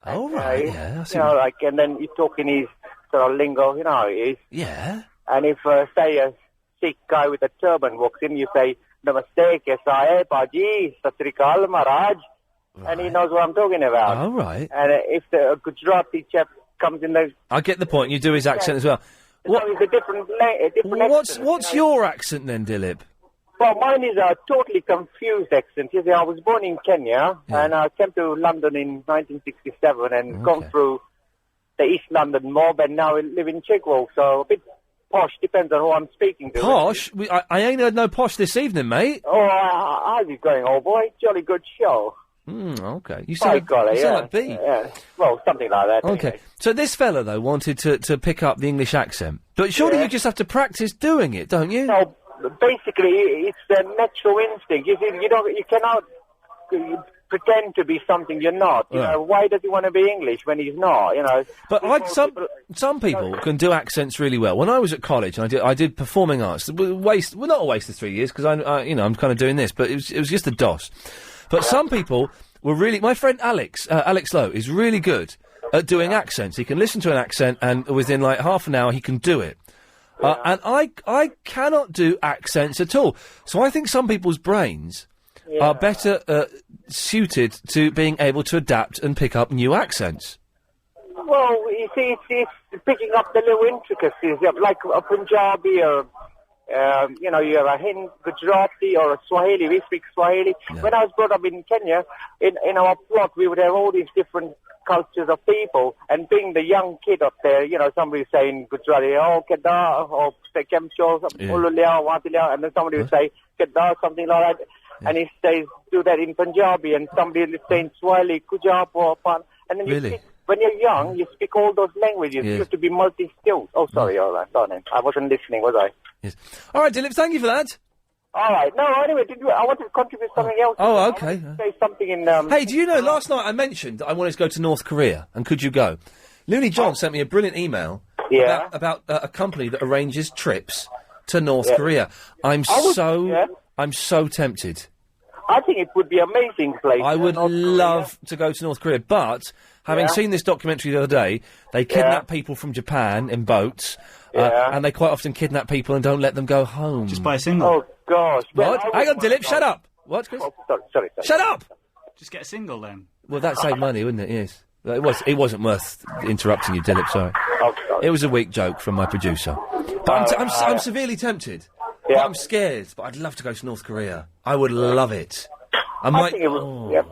Oh, right, yeah. I see. And then you talk in his sort of lingo, you know how it is. Yeah. And if, say, a Sikh guy with a turban walks in, you say, "Namaste, kaisa hai, Paji, Sat Sri Akal, Maharaj," and he knows what I'm talking about. Oh, right. And if the Gujarati chap comes in, I get the point. You do his accent as well. So it's a different accent. What's your accent then, Dilip? Well, mine is a totally confused accent. You see, I was born in Kenya, and I came to London in 1967 and gone through the East London mob, and now I live in Chigwell, so a bit posh, depends on who I'm speaking to. Posh? I ain't heard no posh this evening, mate. Oh, how's it going, old boy? Jolly good show. Okay. You sound like B. Yeah. Well, something like that. Okay. Anyway. So this fella, though, wanted to pick up the English accent. But surely you just have to practice doing it, don't you? No, basically, it's a natural instinct. You see, you cannot pretend to be something you're not. You know, why does he want to be English when he's not? But some people can do accents really well. When I was at college, and I did performing arts. Not a waste of 3 years, because I'm kind of doing this, but it was just a DOS. But some people were really. My friend Alex Lowe is really good at doing accents. He can listen to an accent, and within like half an hour, he can do it. And I cannot do accents at all. So I think some people's brains are better suited to being able to adapt and pick up new accents. Well, you see, it's picking up the little intricacies, like a Punjabi or, you have a Hind, Gujarati or a Swahili. We speak Swahili. Yeah. When I was brought up in Kenya, in our plot, we would have all these different cultures of people, and being the young kid up there, somebody saying Gujarati, oh, Kedar, or say Kemcho, Ululia, Watilia, and then somebody would say Kedar, something like that. Yeah. And he says, do that in Punjabi, and somebody will say in Swahili, Kujap, or Pan. And then you speak, when you're young, you speak all those languages. You have to be multi-skilled. Oh, sorry, all right, sorry. I wasn't listening, was I? Yes. All right, Dilip, thank you for that. All right. No, anyway, I wanted to contribute something else. Oh, okay. Say something in... Hey, do you know, last night I mentioned that I wanted to go to North Korea, and could you go? Looney John sent me a brilliant email about a company that arranges trips to North Korea. I'm so tempted. I think it would be an amazing place. I would love to go to North Korea, but having seen this documentary the other day, they kidnap people from Japan in boats, and they quite often kidnap people and don't let them go home. Just buy a single. Oh, gosh. What? Hang on, Dilip, shut up. What, Chris? Oh, sorry. Shut up! Just get a single, then. Well, that'd save money, wouldn't it? Yes. It wasn't worth interrupting you, Dilip, sorry. Oh, sorry. It was a weak joke from my producer. But I'm severely tempted. Yeah. But I'm scared, but I'd love to go to North Korea. I would love it. I might... think it would,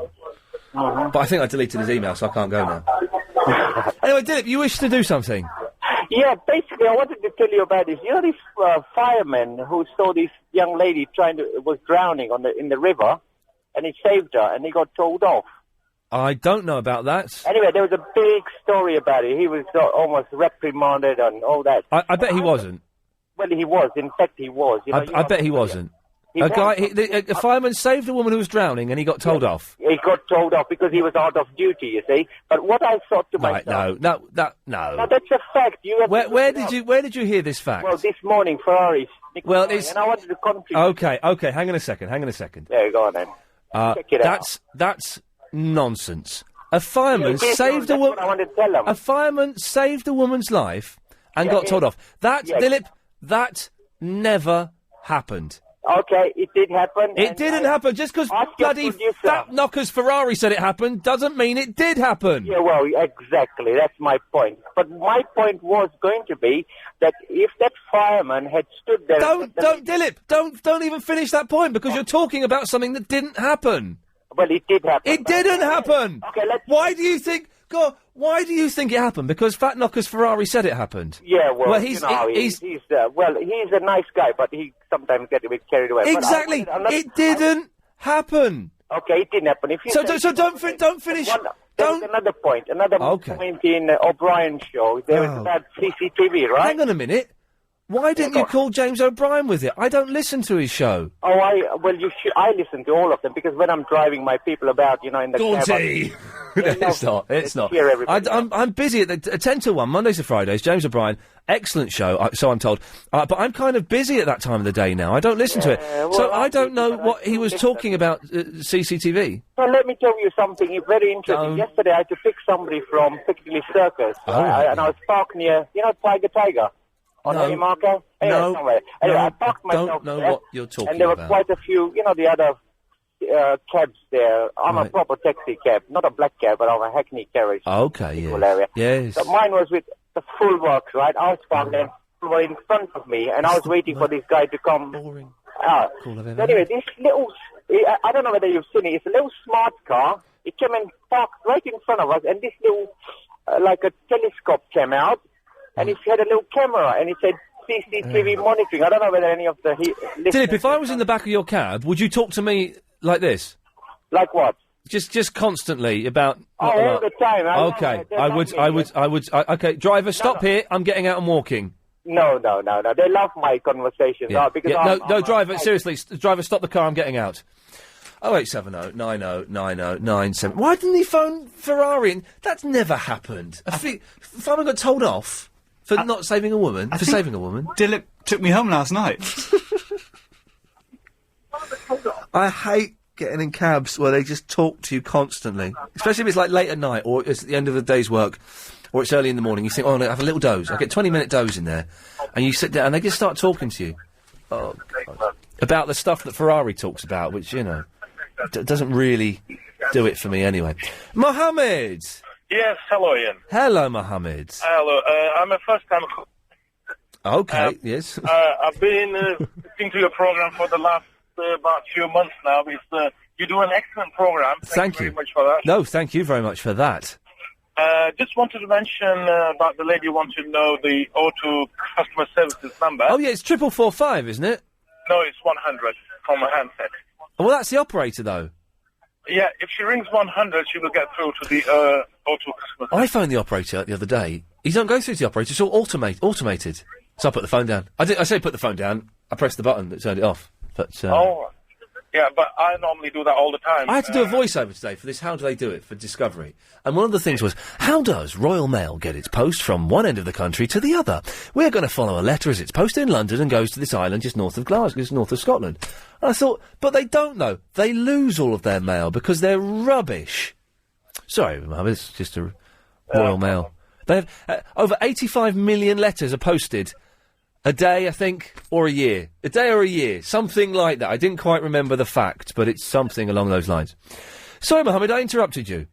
Mhm. But I think I deleted his email, so I can't go now. Anyway, Dilip, you wish to do something? Yeah, basically, I wanted to tell you about this. You know, this fireman who saw this young lady was drowning in the river, and he saved her, and he got told off. I don't know about that. Anyway, there was a big story about it. He was almost reprimanded and all that. I bet he wasn't. Well, he was. In fact, he was. You know, I bet he wasn't. A fireman saved a woman who was drowning, and he got told off. He got told off because he was out of duty, you see. But what I thought to myself... No. No, that's a fact. Where did you hear this fact? Well, this morning, Ferrari. Well, it's... And I wanted to contribute. Okay, hang on a second. There, go on then. Check it out. That's nonsense. A fireman saved a woman... I wanted to tell him. A fireman saved a woman's life and got told off. Dilip, that never happened. Okay, it did happen. It didn't happen. Just because bloody fat knockers Ferrari said it happened doesn't mean it did happen. Yeah, well, exactly. That's my point. But my point was going to be that if that fireman had stood there... Dilip, don't even finish that point, because you're talking about something that didn't happen. Well, it did happen. It didn't happen. Okay, Why do you think... God, why do you think it happened? Because fat knockers Ferrari said it happened. Yeah, well, he's he's a nice guy, but he sometimes gets a bit carried away. Exactly. It didn't happen. Okay, it didn't happen. Don't finish. There's another point. Point in O'Brien's show. There was about CCTV, right? Hang on a minute. Why didn't you call James O'Brien with it? I don't listen to his show. Oh, I listen to all of them, because when I'm driving my people about, in the Gaunty! It's not. I'm busy at 10 to 1, Mondays to Fridays. James O'Brien, excellent show, so I'm told. But I'm kind of busy at that time of the day now. I don't listen to it. So I don't know what he was talking about, CCTV. Well, let me tell you something very interesting. Yesterday I had to pick somebody from Piccadilly Circus, and I was parked near, Tiger. On the marker? Anyway, I parked myself don't know there, what you're talking about. And there were quite a few, the other cabs there. I'm a proper taxi cab, not a black cab, but I'm a Hackney carriage. Okay, area. Yes. So mine was with the full works, right? I was parked there, were in front of me, and I was waiting for this guy to come. Boring. Anyway, this little, I don't know whether you've seen it, it's a little smart car. It came and parked right in front of us, and this little, like a telescope came out. And it had a little camera, and it said CCTV monitoring. I don't know whether any of the Dilip, if I was in the back of your cab, would you talk to me like this? Like what? Just constantly about... all the time. I would... Okay, driver, stop here. I'm getting out and walking. No. They love my conversations. Driver, seriously, driver, stop the car. I'm getting out. 0870 90 90 97. Why didn't he phone Ferrari? That's never happened. Fireman got told off for not saving a woman. Saving a woman. Dilip took me home last night. I hate getting in cabs where they just talk to you constantly, especially if it's like late at night or it's at the end of the day's work or it's early in the morning. You think, no, have a little doze. I get 20-minute doze in there, and you sit down and they just start talking to you about the stuff that Ferrari talks about, which doesn't really do it for me anyway. Mohammed. Yes, hello, Ian. Hello, Mohammed. Hello, I'm a first-time... Okay, yes. I've been listening to your program for the last about few months now. You do an excellent program. Thank you very much for that. No, thank you very much for that. Just wanted to mention about the lady who wants to know the O2 customer services number. Oh, yeah, it's 4445, isn't it? No, it's 100 from a handset. Well, that's the operator, though. Yeah, if she rings 100, she will get through to the O2 customer service. I phoned the operator the other day. He don't go through to the operator, it's all automated. So I put the phone down. I say put the phone down, I pressed the button that turned it off. But, yeah, but I normally do that all the time. I had to do a voiceover today for this How Do They Do It for Discovery. And one of the things was, how does Royal Mail get its post from one end of the country to the other? We're going to follow a letter as it's posted in London and goes to this island just north of Glasgow, just north of Scotland. And I thought, but they don't know. They lose all of their mail because they're rubbish. Sorry, Mohammed, it's just a Royal Mail. They have over 85 million letters are posted a day, I think, or a year. A day or a year. Something like that. I didn't quite remember the fact, but it's something along those lines. Sorry, Mohammed, I interrupted you.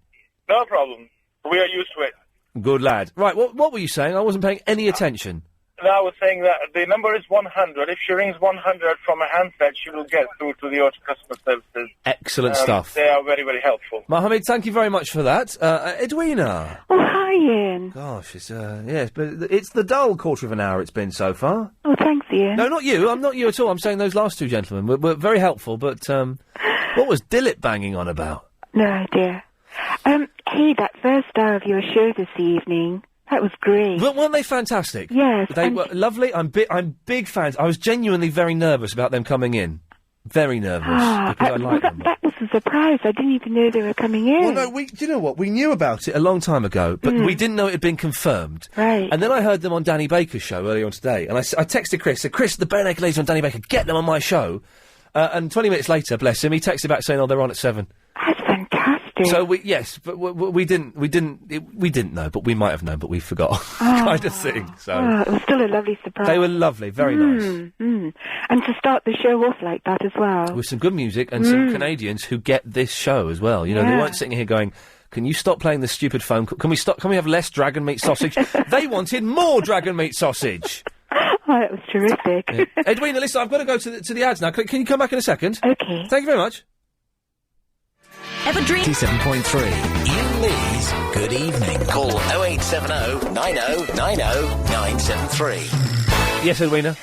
No problem. We are used to it. Good lad. Right, what were you saying? I wasn't paying any attention. I was saying that the number is 100. If she rings 100 from a handset, she will get through to the auto customer services. Excellent stuff. They are very, very helpful. Mohammed, thank you very much for that. Edwina. Oh, hi, Ian. Gosh, yes, but it's the dull quarter of an hour it's been so far. Oh, thanks, Ian. No, not you. I'm not you at all. I'm saying those last two gentlemen were very helpful, but what was Dilip banging on about? No idea. Hey, that first hour of your show this evening, that was great. Weren't they fantastic? Yes. They were lovely. I'm big fans. I was genuinely very nervous about them coming in. Very nervous, because I like them. That was a surprise. I didn't even know they were coming in. Well, no, do you know what? We knew about it a long time ago, but we didn't know it had been confirmed. Right. And then I heard them on Danny Baker's show earlier on today, and I texted Chris, said, Chris, the Bare Naked Ladies on Danny Baker, get them on my show. And 20 minutes later, bless him, he texted back saying, they're on at 7. That's fantastic. So but we didn't know, but we might have known, but we forgot, kind of thing. So it was still a lovely surprise. They were lovely, very nice. And to start the show off like that as well, with some good music and some Canadians who get this show as well. You know, they weren't sitting here going, "Can you stop playing this stupid phone call? Can we stop? Can we have less dragon meat sausage?" They wanted more dragon meat sausage. Oh, that was terrific. Yeah. Edwina, listen, I've got to go to the ads now. Can you come back in a second? Okay. Thank you very much. Ever dream? 97.3. Iain Lee's Good Evening. Call 0870 90 90 973. Yes, Edwina.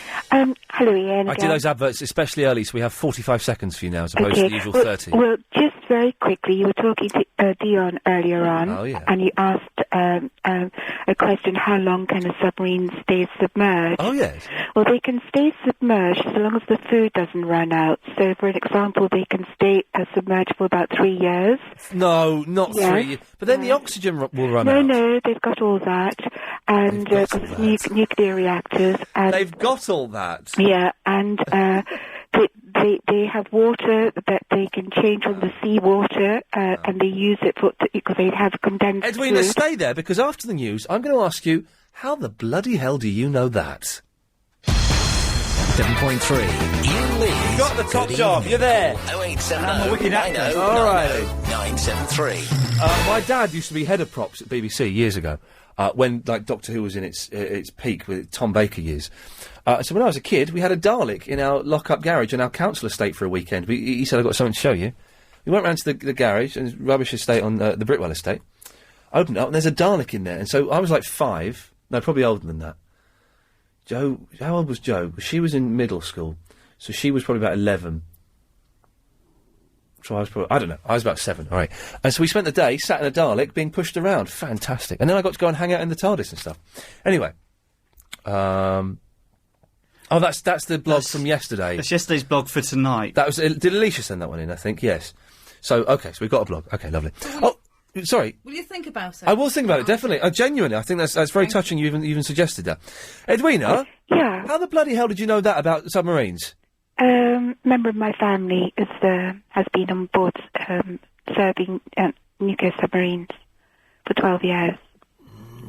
Hello, Ian. I do those adverts especially early, so we have 45 seconds for you now, as opposed to the usual 30. Well, just very quickly, you were talking to Dion earlier on, and you asked a question, how long can a submarine stay submerged? Oh, yes. Well, they can stay submerged as long as the food doesn't run out. So, for an example, they can stay submerged for about 3 years. No, not 3 years. But then the oxygen will run out. No, they've got all that. And nuclear reactors. And they've got all that. Yeah, and they have water that they can change from the seawater, and they use it because they have condensed Edwina, food. stay there, because after the news, I'm going to ask you, how the bloody hell do you know that? 7.3. Iain Lee's You got the top job. You're there. 0870 I'm a wicked actor. 90 All right. 973. My dad used to be head of props at BBC years ago, when Doctor Who was in its peak with Tom Baker years. So when I was a kid, we had a Dalek in our lock-up garage on our council estate for a weekend. He said, I've got something to show you. We went round to the garage, and rubbish estate on the Britwell estate. Opened it up, and there's a Dalek in there. And so I was like 5. No, probably older than that. Jo, how old was Jo? She was in middle school. So she was probably about 11. So I was probably, I don't know, I was about 7, all right. And so we spent the day sat in a Dalek being pushed around. Fantastic. And then I got to go and hang out in the TARDIS and stuff. Anyway. Oh, that's the blog from yesterday. That's yesterday's blog for tonight. That was, did Alicia send that one in, I think? Yes. So, okay, so we've got a blog. Okay, lovely. Oh, sorry. Will you think about it? I will think about it, definitely. Genuinely, I think that's very touching you even suggested that. Edwina? Yeah. How the bloody hell did you know that about submarines? Member of my family has been on board serving nuclear submarines for 12 years.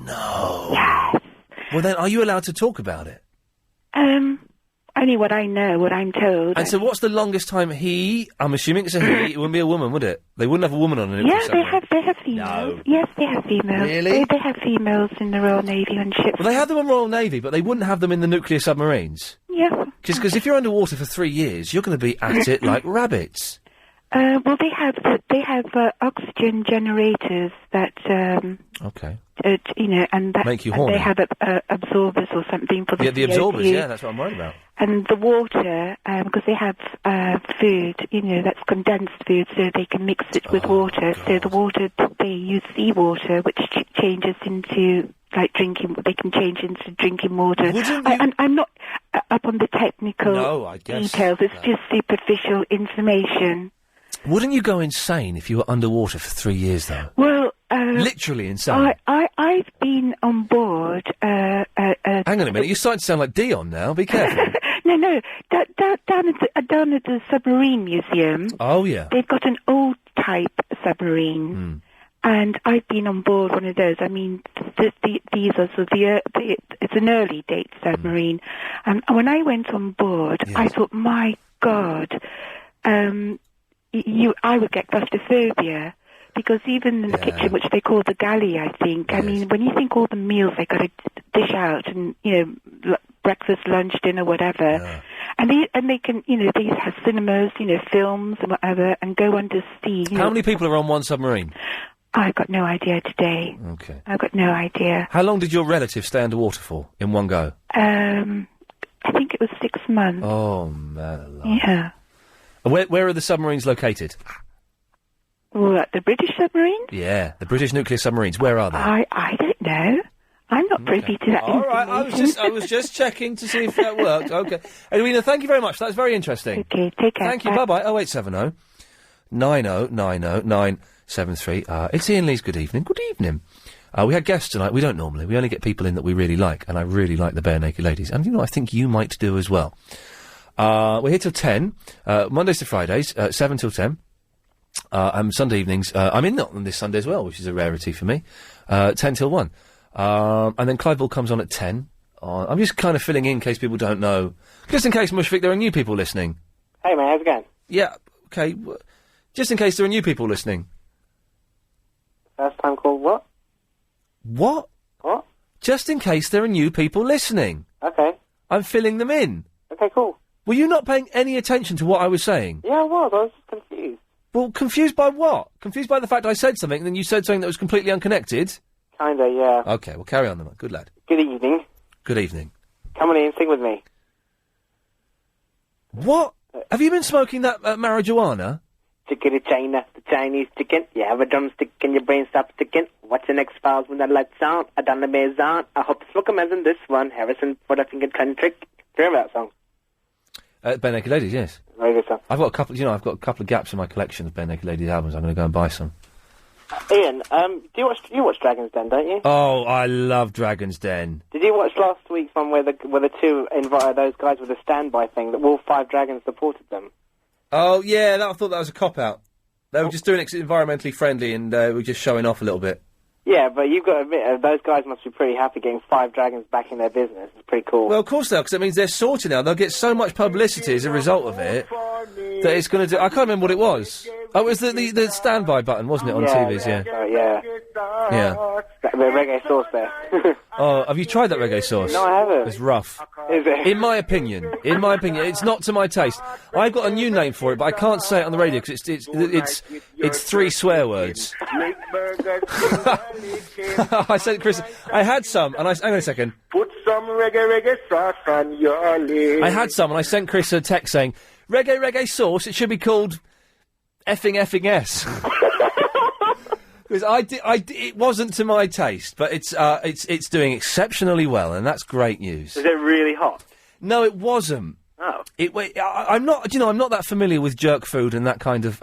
No. Yes. Well, then, are you allowed to talk about it? Only what I know, what I'm told. And so what's the longest time I'm assuming it's a he, it wouldn't be a woman, would it? They wouldn't have a woman on a nuclear submarine. They have females. No. Yes, they have females. Really? They have females in the Royal Navy on ships. Well, they have them on Royal Navy, but they wouldn't have them in the nuclear submarines. Yeah. Because if you're underwater for 3 years, you're going to be at it like rabbits. Well, they have oxygen generators that okay. And that make you and horny. they have absorbers or something for the the absorbers. Yeah, that's what I'm worried about. And the water, because they have food, that's condensed food, so they can mix it with water. God. So the water, they use seawater, which changes into drinking. They can change into drinking water. I'm not up on the technical details. It's just superficial information. Wouldn't you go insane if you were underwater for 3 years, though? Well, literally insane. I've been on board. Hang on a minute, you're starting to sound like Dion now. Be careful. No. Down at the submarine museum. Oh yeah. They've got an old type submarine, and I've been on board one of those. I mean, these are sort of it's an early date submarine, and when I went on board, I thought, my God. I would get claustrophobia. because even in the kitchen, which they call the galley, I think. I mean, when you think all the meals they got to dish out, and breakfast, lunch, dinner, whatever, and they can, they have cinemas, films and whatever, and go under sea. How many people are on one submarine? I've got no idea today. Okay. I've got no idea. How long did your relative stay underwater for in one go? I think it was 6 months. Oh man, alive. Yeah. Where are the submarines located? What, the British submarines? Yeah, the British nuclear submarines. Where are they? I don't know. I'm not privy to that All right, I was just checking to see if that worked. Okay. Edwina, thank you very much. That's very interesting. Okay, take care. Thank you. Bye-bye. 0870 90 90 973. It's Iain Lee's Good Evening. Good evening. We had guests tonight. We don't normally. We only get people in that we really like, and I really like the Bare Naked Ladies. And, I think you might do as well. We're here till 10, Mondays to Fridays, 7 till 10. And Sunday evenings, I'm in on this Sunday as well, which is a rarity for me, 10 till 1. And then Clive Ball comes on at 10. I'm just kind of filling in case people don't know. Just in case, Mushfiq, there are new people listening. Hey, man, how's it going? Yeah, okay. Just in case there are new people listening. First time called what? What? What? Just in case there are new people listening. Okay. I'm filling them in. Okay, cool. Were you not paying any attention to what I was saying? Yeah, I was just confused. Well, confused by what? Confused by the fact I said something and then you said something that was completely unconnected? Kinda, yeah. Okay, well, carry on then. Good lad. Good evening. Good evening. Come on in, sing with me. What? Have you been smoking that marijuana? Chicken to China, the Chinese chicken. You have a drumstick and your brain stops ticking. Watch the next Files when the lights on. I done the maze on. I hope the smoker man's in this one. Harrison for the finger country. Do you remember that song? Bare Naked Ladies, yes. Very good song. I've got a couple. I've got a couple of gaps in my collection of Bare Naked Ladies albums. I'm going to go and buy some. Iain, you watch Dragon's Den, don't you? Oh, I love Dragon's Den. Did you watch last week's one where the two invited those guys with a standby thing that all 5 dragons supported them? Oh yeah, I thought that was a cop out. They were just doing it 'cause it's environmentally friendly and were just showing off a little bit. Yeah, but you've got to admit, those guys must be pretty happy getting 5 dragons back in their business. It's pretty cool. Well, of course they are, because it means they're sorted now. They'll get so much publicity as a result of it that it's going to do... I can't remember what it was. Oh, it was the standby button, wasn't it, on TVs, yeah. Yeah. The reggae sauce there. Oh, have you tried that reggae sauce? No, I haven't. It's rough. Is it? In my opinion, it's not to my taste. I've got a new name for it, but I can't say it on the radio because it's 3 swear words. I said, Chris, I had some, and hang on a second. Put some reggae sauce on your lips. I had some, and I sent Chris a text saying, reggae sauce, it should be called effing S. Because it wasn't to my taste, but it's doing exceptionally well, and that's great news. Is it really hot? No, it wasn't. Oh. I'm not. I'm not that familiar with jerk food and that kind of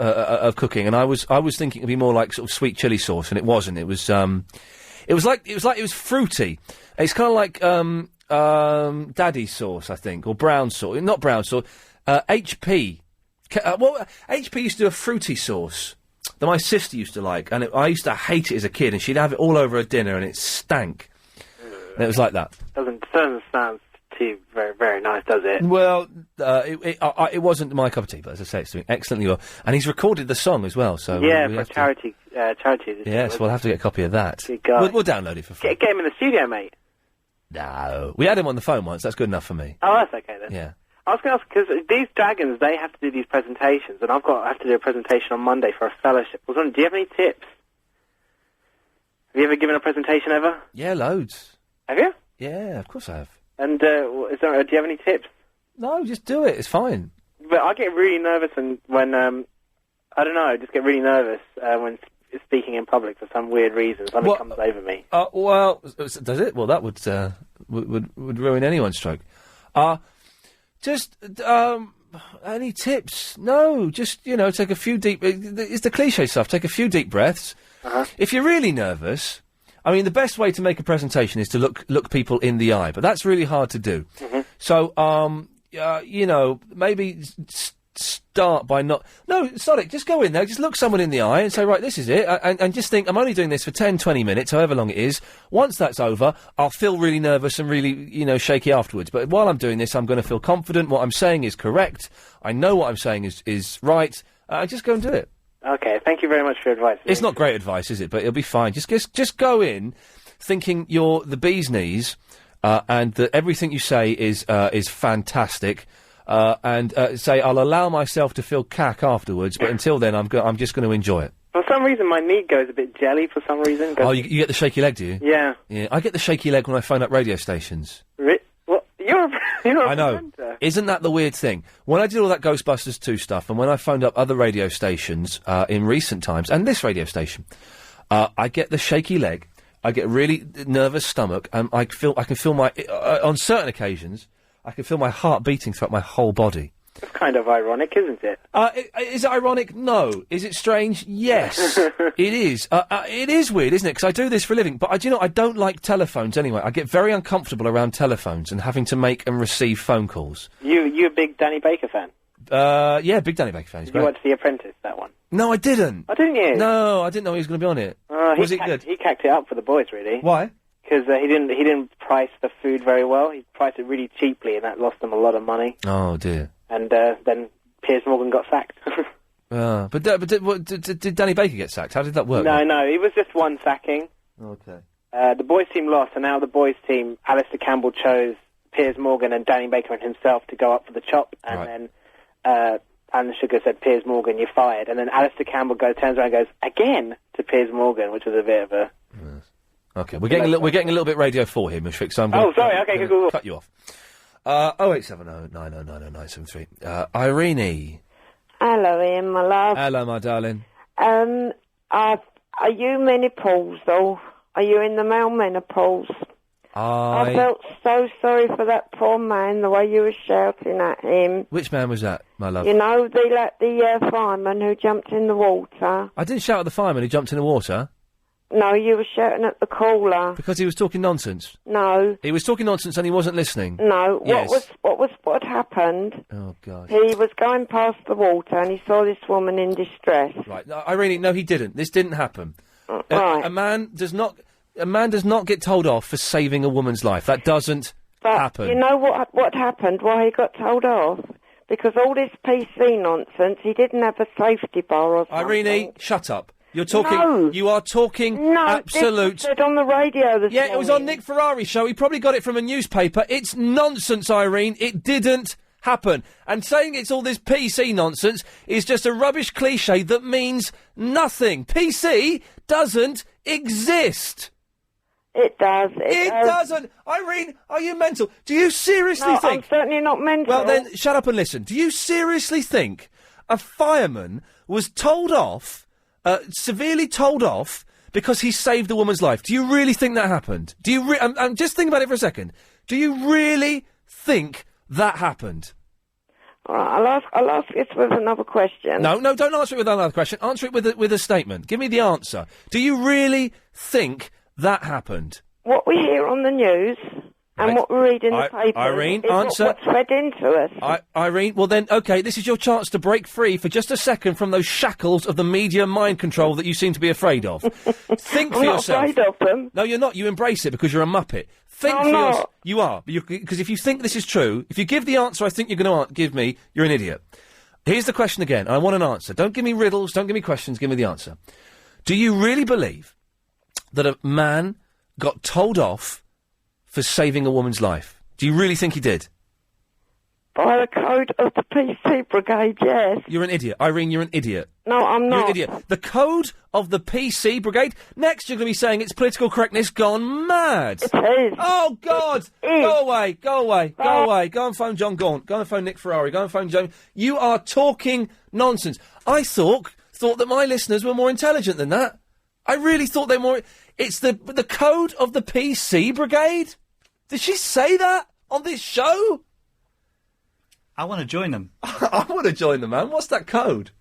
cooking, and I was thinking it'd be more like sort of sweet chili sauce, and it wasn't. It was fruity. It's kind of like daddy sauce, I think, or brown sauce. Not brown sauce. HP. HP used to do a fruity sauce that my sister used to like, and I used to hate it as a kid, and she'd have it all over her dinner, and it stank. And it was like that. Doesn't sound too very, very nice, does it? Well, it wasn't my cup of tea, but as I say, it's doing excellently well. And he's recorded the song as well, so... Yeah, for charity. Yes, we'll have to get a copy of that. We'll download it for free. Get him in the studio, mate. No. We had him on the phone once, that's good enough for me. Oh, that's okay then. Yeah. I was going to ask, because these dragons, they have to do these presentations, and I have to do a presentation on Monday for a fellowship. I was wondering, do you have any tips? Have you ever given a presentation ever? Yeah, loads. Have you? Yeah, of course I have. And do you have any tips? No, just do it. It's fine. But I get really nervous when I don't know, I just get really nervous when speaking in public for some weird reason. Something comes over me. Well, does it? Well, that would ruin anyone's stroke. Just, any tips? No, just, take a few deep... It's the cliche stuff. Take a few deep breaths. Uh-huh. If you're really nervous... I mean, the best way to make a presentation is to look people in the eye, but that's really hard to do. Mm-hmm. So, maybe start by not... No, Sonic, just go in there, just look someone in the eye and say, right, this is it, and just think, I'm only doing this for 10, 20 minutes, however long it is. Once that's over, I'll feel really nervous and really, shaky afterwards. But while I'm doing this, I'm going to feel confident, what I'm saying is correct, I know what I'm saying is right, just go and do it. Okay, thank you very much for your advice. It's not great advice, is it? But it'll be fine. Just go in thinking you're the bee's knees, and that everything you say is fantastic, and say, I'll allow myself to feel cack afterwards, but until then, I'm just going to enjoy it. For some reason, my knee goes a bit jelly for some reason. Oh, you get the shaky leg, do you? Yeah. Yeah, I get the shaky leg when I phone up radio stations. What? You're a I know. presenter. Isn't that the weird thing? When I did all that Ghostbusters 2 stuff, and when I phoned up other radio stations in recent times, and this radio station, I get the shaky leg, I get a really nervous stomach, and I can feel my on certain occasions, I can feel my heart beating throughout my whole body. That's kind of ironic, isn't it? Is it ironic? No. Is it strange? Yes. It is. It is weird, isn't it? Because I do this for a living. But I don't like telephones anyway. I get very uncomfortable around telephones and having to make and receive phone calls. You a big Danny Baker fan? Yeah, big Danny Baker fan. He's You great. watched The Apprentice, that one? No, I didn't. Oh, didn't you? No, I didn't know he was going to be on it. Was it good? He cacked it up for the boys, really. Why? Because he didn't price the food very well. He priced it really cheaply, and that lost them a lot of money. Oh, dear. And then Piers Morgan got sacked. But did Danny Baker get sacked? How did that work? No, it was just one sacking. Okay. The boys' team lost, and now the boys' team, Alistair Campbell chose Piers Morgan and Danny Baker and himself to go up for the chop, and then Alan Sugar said, Piers Morgan, you're fired. And then Alistair Campbell turns around and goes, again, to Piers Morgan, which was a bit of a... Okay, we're getting a little bit Radio 4 here, Mushfik, so I'm going cool. cut you off. 0870 9090973. Irene. Hello, Ian, my love. Hello, my darling. Are you menopausal? Are you in the male menopause? I felt so sorry for that poor man, the way you were shouting at him. Which man was that, my love? You know, the fireman who jumped in the water. I didn't shout at the fireman who jumped in the water. No, you were shouting at the caller. Because he was talking nonsense? No. He was talking nonsense and he wasn't listening? No. Yes. What happened? Oh, God. He was going past the water and he saw this woman in distress. Right. Irene, no, he didn't. This didn't happen. Right. A man does not get told off for saving a woman's life. That doesn't happen. You know what happened, why he got told off? Because all this PC nonsense, he didn't have a safety bar or something. Irene, shut up. You're talking. No. You are talking absolute. This was said on the radio this morning. It was on Nick Ferrari's show. He probably got it from a newspaper. It's nonsense, Irene. It didn't happen. And saying it's all this PC nonsense is just a rubbish cliche that means nothing. PC doesn't exist. It does. It doesn't. Irene, are you mental? Do you seriously No, think... I'm certainly not mental. Well, then, shut up and listen. Do you seriously think a fireman was told off, severely told off, because he saved a woman's life? Do you really think that happened? Do you... just think about it for a second. Do you really think that happened? All right, I'll ask this with another question. No, don't answer it with another question. Answer it with a statement. Give me the answer. Do you really think that happened? What we hear on the news and what we read in the papers Irene, is answer. what's fed into us. Irene, well then, okay, this is your chance to break free for just a second from those shackles of the media mind control that you seem to be afraid of. Think for yourself. I'm not afraid of them. No, you're not. You embrace it because you're a muppet. Think for yourself. You are. Because if you think this is true, if you give the answer I think you're going to give me, you're an idiot. Here's the question again. I want an answer. Don't give me riddles. Don't give me questions. Give me the answer. Do you really believe that a man got told off for saving a woman's life? Do you really think he did? By the code of the PC Brigade, yes. You're an idiot. Irene, you're an idiot. No, I'm not. You're an idiot. The code of the PC Brigade? Next you're going to be saying it's political correctness gone mad. It is. Oh, God! Go away, go away, go away. Go and phone John Gaunt. Go and phone Nick Ferrari. Go and phone Joan. You are talking nonsense. I thought that my listeners were more intelligent than that. I really thought they were more... It's the code of the PC Brigade? Did she say that on this show? I want to join them. I want to join them, man. What's that code?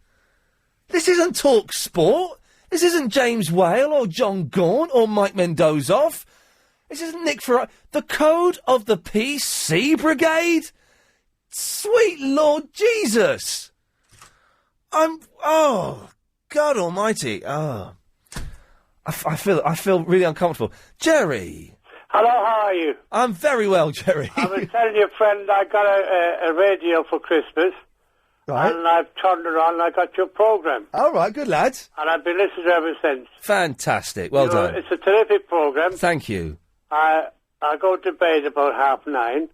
This isn't Talk Sport. This isn't James Whale or John Gaunt or Mike Mendozoff. This isn't Nick Ferrari. The code of the PC Brigade? Sweet Lord Jesus. Oh, God almighty. Oh. I feel really uncomfortable. Jerry. Hello, how are you? I'm very well, Jerry. I was telling your friend I got a radio for Christmas, Right. And I've turned it on and I got your programme. All right, good lad. And I've been listening to it ever since. Fantastic. Well done. It's a terrific programme. Thank you. I go to bed about 9:30,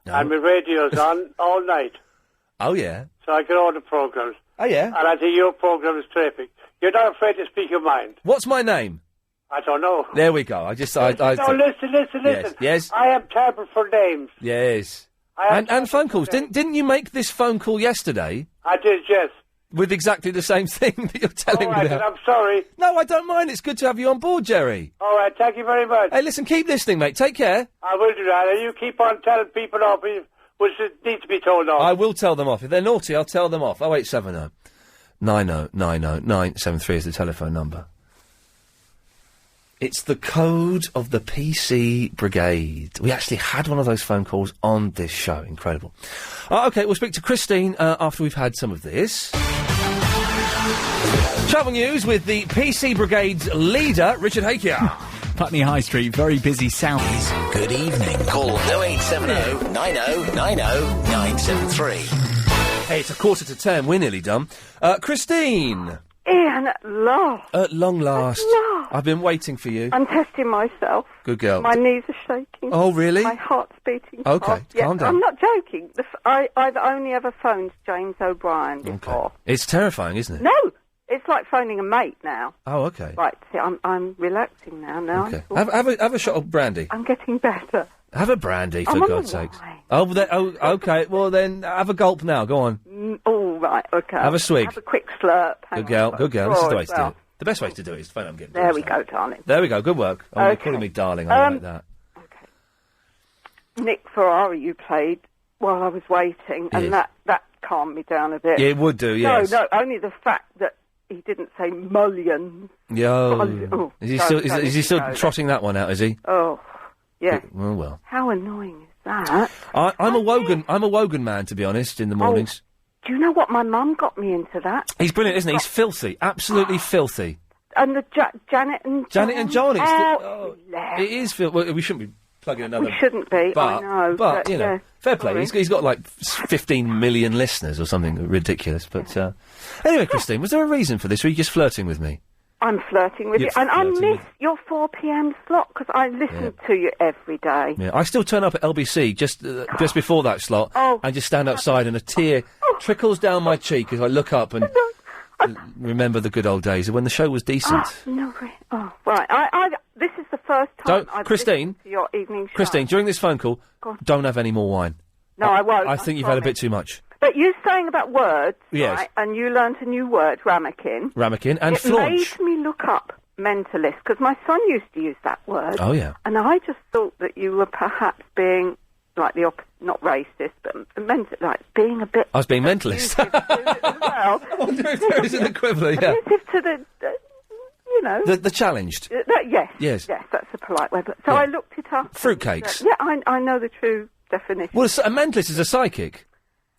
and my radio's on all night. Oh, yeah. So I get all the programmes. Oh, yeah. And I think your programme is terrific. You're not afraid to speak your mind. What's my name? I don't know. There we go. Listen. Yes. I am terrible for names. Yes. And phone calls. Didn't you make this phone call yesterday? I did, yes. With exactly the same thing that you're telling me now. I'm sorry. No, I don't mind. It's good to have you on board, Jerry. All right, thank you very much. Hey, listen, keep listening, mate. Take care. I will do that. And you keep on telling people off which need to be told off. I will tell them off. If they're naughty, I'll tell them off. 0870 90 90 973 is the telephone number. It's the code of the PC Brigade. We actually had one of those phone calls on this show. Incredible. OK, we'll speak to Christine after we've had some of this. Travel news with the PC Brigade's leader, Richard Hakier. Putney High Street, very busy south. Good evening. Call 0870 90 90 973. Hey, it's 9:45. We're nearly done. Christine. Ian, at last. At long last. At last. I've been waiting for you. I'm testing myself. Good girl. My knees are shaking. Oh, really? My heart's beating. Okay, calm down. I'm not joking. I've only ever phoned James O'Brien before. Okay. It's terrifying, isn't it? No, it's like phoning a mate now. Oh, okay. Right, see, I'm relaxing now. Okay. Have a shot of brandy. I'm getting better. Have a brandy, for God's sakes. Okay. Well, then, have a gulp now. Go on. All right, okay. Have a swig. Have a quick slurp. Good girl. This is the way to do it. The best way to do it is phone up and get There we go, darling. There we go. Good work. Oh, you're calling me darling. I like that. Nick Ferrari you played while I was waiting, and that calmed me down a bit. Yeah, it would do, yes. No, only the fact that he didn't say mullions. Yo. Is he still trotting that one out, is he? Oh, yeah. Well. How annoying is that? I'm a Wogan man, to be honest, in the mornings. Do you know what? My mum got me into that. He's brilliant, isn't he? He's filthy. Absolutely filthy. And the Janet and John. It is filthy. Well, we shouldn't be plugging another... We shouldn't be, I know. But you know, fair play. He's got like 15 million listeners or something ridiculous. But anyway, Christine, was there a reason for this, or are you just flirting with me? I'm flirting with you. And I miss your 4 p.m. slot, because I listen to you every day. Yeah, I still turn up at LBC just before that slot and just stand outside and a tear trickles down my cheek as I look up and remember the good old days when the show was decent. Right. This is the first time I've Christine, listened to your evening show. Christine, during this phone call, don't have any more wine. No, I won't. I think you've had a bit too much. But you saying about words, yes, right, and you learnt a new word, ramekin. And flaunch. It made me look up mentalist, because my son used to use that word. Oh, yeah. And I just thought that you were perhaps being, like, the opposite, not racist, but being a bit... I was being mentalist. Well, there is an equivalent, yeah. Abusive to the, you know... The challenged. Yes, that's a polite way. But, I looked it up. Fruitcakes. I know the true definition. Well, a mentalist is a psychic.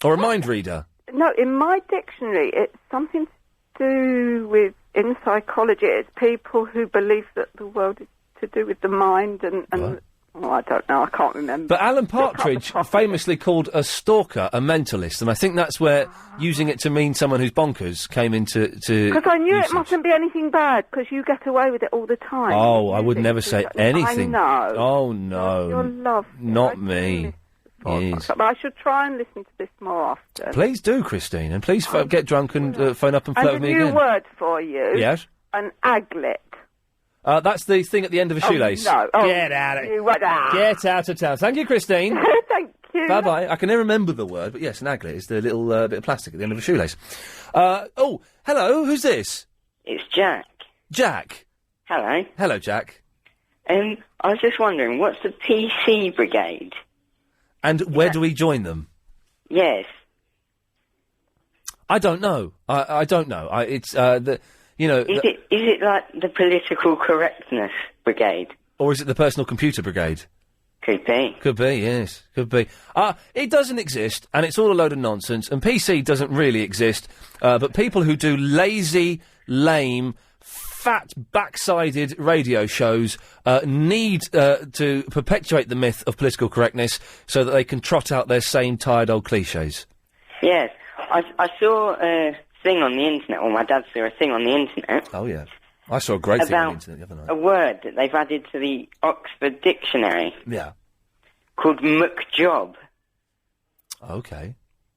Or a mind reader? No, in my dictionary, it's something to do with, in psychology, it's people who believe that the world is to do with the mind and I don't know, I can't remember. But Alan Partridge famously called a stalker a mentalist, and I think that's where using it to mean someone who's bonkers came into... Because I knew it mustn't be anything bad, because you get away with it all the time. Oh, I would never say anything. I know. Oh, no. You're lovely. Not me. Yes. But I should try and listen to this more often. Please do, Christine, and please get drunk and phone up and flirt with me again. And a new word for you. Yes? An aglet. That's the thing at the end of a shoelace. No. Get out of Get out of town. Thank you, Christine. Thank you. Bye-bye. I can never remember the word, but yes, an aglet is the little bit of plastic at the end of a shoelace. Hello, who's this? It's Jack. Jack? Hello. Hello, Jack. I was just wondering, what's the PC Brigade? And where do we join them? Yes. I don't know. I don't know. Is it like the political correctness brigade? Or is it the personal computer brigade? Could be. Could be, yes. Could be. It doesn't exist, and it's all a load of nonsense, and PC doesn't really exist, but people who do lazy, lame, fat, backsided radio shows need to perpetuate the myth of political correctness so that they can trot out their same tired old cliches. Yes. I saw a thing on the internet, or my dad saw a thing on the internet. Oh, yeah. I saw a great thing on the internet the other night. A word that they've added to the Oxford Dictionary. Yeah. Called muckjob. Okay.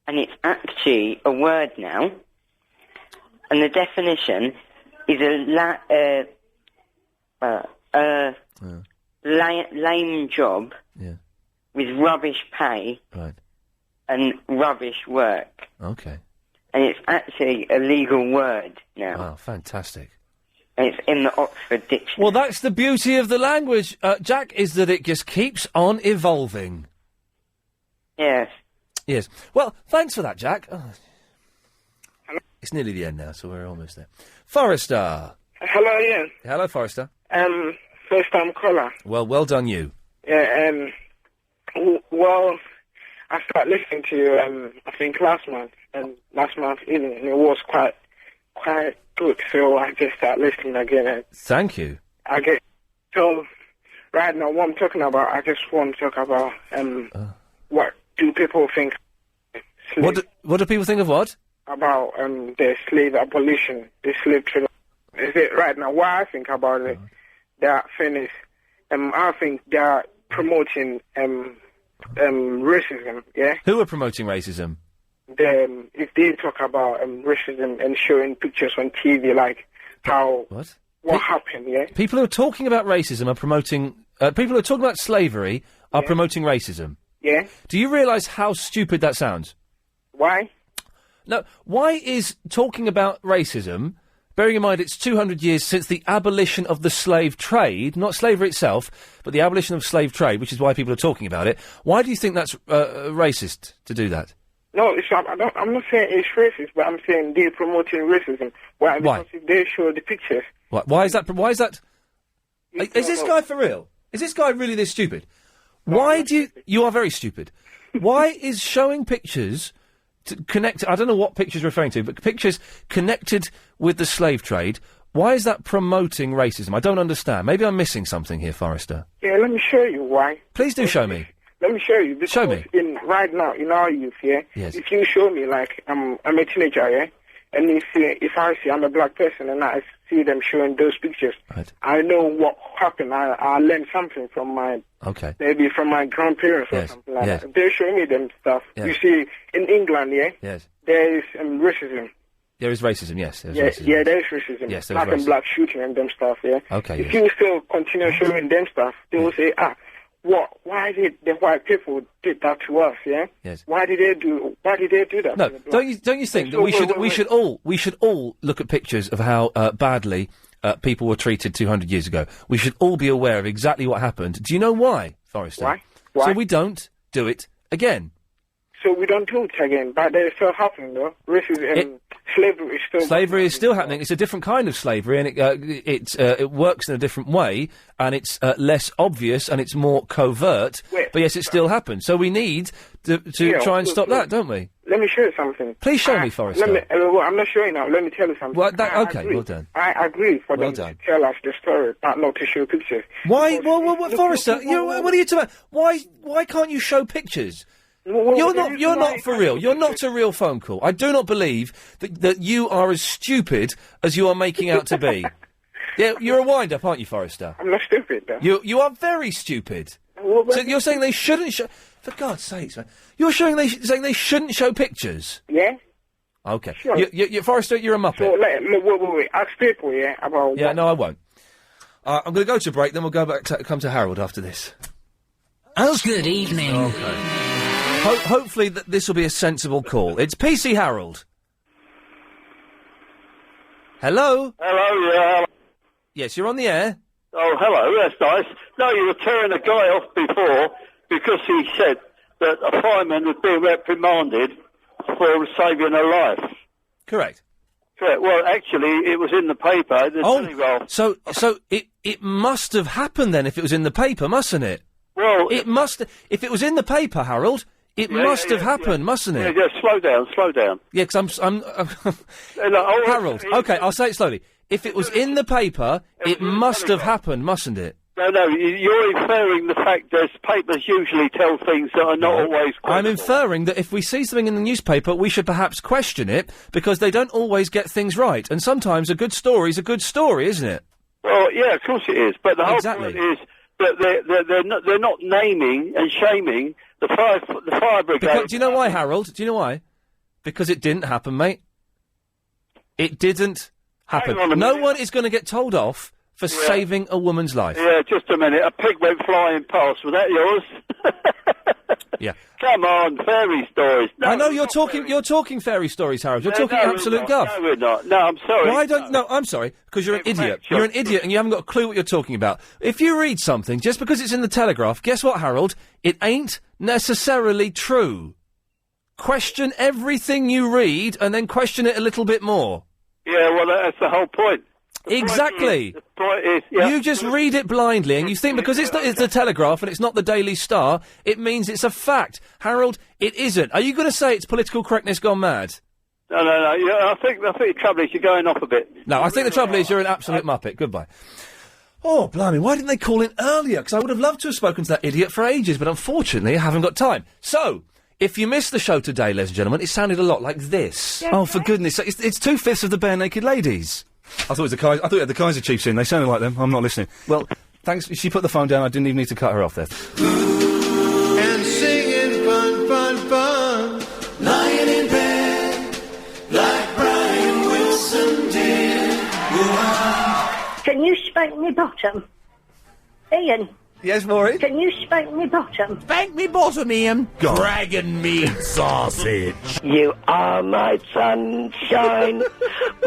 And it's actually a word now. And the definition is lame job with rubbish pay and rubbish work. Okay. And it's actually a legal word now. Wow, fantastic. And it's in the Oxford Dictionary. Well, that's the beauty of the language, Jack, is that it just keeps on evolving. Yes. Yes. Well, thanks for that, Jack. Oh. It's nearly the end now, so we're almost there. Forrester. Hello, Ian. Hello, Forrester. First time caller. Well done, you. Yeah, well, I started listening to you, I think last month evening, and it was quite good, so I just started listening again. And thank you. So, right now, what I'm talking about, I just want to talk about, what do people think? What do people think of what? About, the slave abolition, the slave trade. Is it right now? What I think about it, that thing is, I think they are promoting, racism, yeah? Who are promoting racism? If they talk about racism and showing pictures on TV, like how what happened, yeah. People who are talking about racism are promoting. People who are talking about slavery are promoting racism. Yeah. Do you realise how stupid that sounds? Why? No. Why is talking about racism? Bearing in mind it's 200 years since the abolition of the slave trade, not slavery itself, but the abolition of slave trade, which is why people are talking about it. Why do you think that's racist to do that? No, I'm not saying it's racist, but I'm saying they're promoting racism. Why? Because if they show the pictures. Why is that? Why is that? Is this guy for real? Is this guy really this stupid? Why do you... You are very stupid. Why is showing pictures... I don't know what pictures you're referring to, but pictures connected with the slave trade, why is that promoting racism? I don't understand. Maybe I'm missing something here, Forrester. Yeah, let me show you why. Please do show me. Let me show you. Because show me. Right now, in our youth, yeah? Yes. If you show me, like, I'm a teenager, yeah? And if I see I'm a black person and I see them showing those pictures, I know what happened. I learned something from maybe from my grandparents or something like that. They're showing me them stuff. You see, in England, there is racism. There is racism, yes. There is racism. Yes, black and black shooting and them stuff, yeah? Okay, if you still continue showing them stuff, they will say, why did the white people did that to us? Yeah. Yes. Why did they do that? No. Don't you think that we should all look at pictures of how badly people were treated 200 years ago? We should all be aware of exactly what happened. Do you know why, Forrester? Why? So we don't do it again. So we don't do it again, but they're still happening, though. Racism, slavery is still. Slavery is still happening. It's a different kind of slavery, and it works in a different way, and it's less obvious and it's more covert. But yes, it still happens. So we need to try and stop that, don't we? Let me show you something. Please show me, Forrester. I'm not showing now. Let me tell you something. Well, well done. I agree for them to tell us the story, but not to show pictures. Why? Well, Forrester, what are you talking about? Why can't you show pictures? You're not for real. You're not a real phone call. I do not believe that you are as stupid as you are making out to be. Yeah, you're a wind-up, aren't you, Forrester? I'm not stupid, though. You are very stupid. So you're saying they shouldn't show... For God's sakes, man. You're saying they shouldn't show pictures? Yeah. Okay. Sure. Forrester, you're a muppet. So, wait. Ask people, about... Yeah, no, I won't. I'm going to go to break, then we'll go back come to Harold after this. Oh, good evening. Okay. Hopefully this will be a sensible call. It's PC Harold. Hello? Hello, yeah. Yes, you're on the air. Oh, hello, that's nice. No, you were tearing a guy off before because he said that a fireman was being reprimanded for saving a life. Correct. Correct. Well, actually, it was in the paper. So it must have happened then if it was in the paper, mustn't it? Well... It must... If it was in the paper, Harold... It must have happened, mustn't it? Yeah, slow down. Yeah, because I'm Harold, okay, I'll say it slowly. If it was in the paper, it must have happened, mustn't it? No, you're inferring the fact that papers usually tell things that are not always credible. I'm inferring that if we see something in the newspaper, we should perhaps question it, because they don't always get things right. And sometimes a good story's a good story, isn't it? Well, yeah, of course it is. But the whole point is that they're not naming and shaming the fire brigade. Do you know why, Harold? Do you know why? Because it didn't happen, mate. It didn't happen. Hang on a No minute. one is going to get told off for saving a woman's life. Yeah, just a minute. A pig went flying past. Was that yours? Yeah. Come on, fairy stories. No, I know you're talking fairy stories, Harold. You're talking absolute guff. No, we're not. No, I'm sorry. Why don't? No, I'm sorry, because you're an idiot. You're an idiot, and you haven't got a clue what you're talking about. If you read something just because it's in the Telegraph, guess what, Harold? It ain't necessarily true. Question everything you read, and then question it a little bit more. Yeah, well, that's the whole point. Exactly. The point is, yeah. You just read it blindly, and you think because it's the Telegraph and it's not the Daily Star, it means it's a fact. Harold, it isn't. Are you going to say it's political correctness gone mad? No. Yeah, I think the trouble is you're going off a bit. No, I think the trouble is you're an absolute muppet. Goodbye. Oh, blimey, why didn't they call in earlier? Because I would have loved to have spoken to that idiot for ages, but unfortunately I haven't got time. So, if you missed the show today, ladies and gentlemen, it sounded a lot like this. Yeah, oh, for goodness sake, it's 2/5 of the Bare Naked Ladies. I thought you had the Kaiser Chiefs in. They sounded like them. I'm not listening. Well, thanks. She put the phone down. I didn't even need to cut her off there. And singing fun, fun, fun. Lying in bed like Brian Wilson did. Can you spank me bottom? Ian. Yes, Maureen? Can you spank me bottom? Spank me bottom, Ian. Dragon meat sausage. You are my sunshine,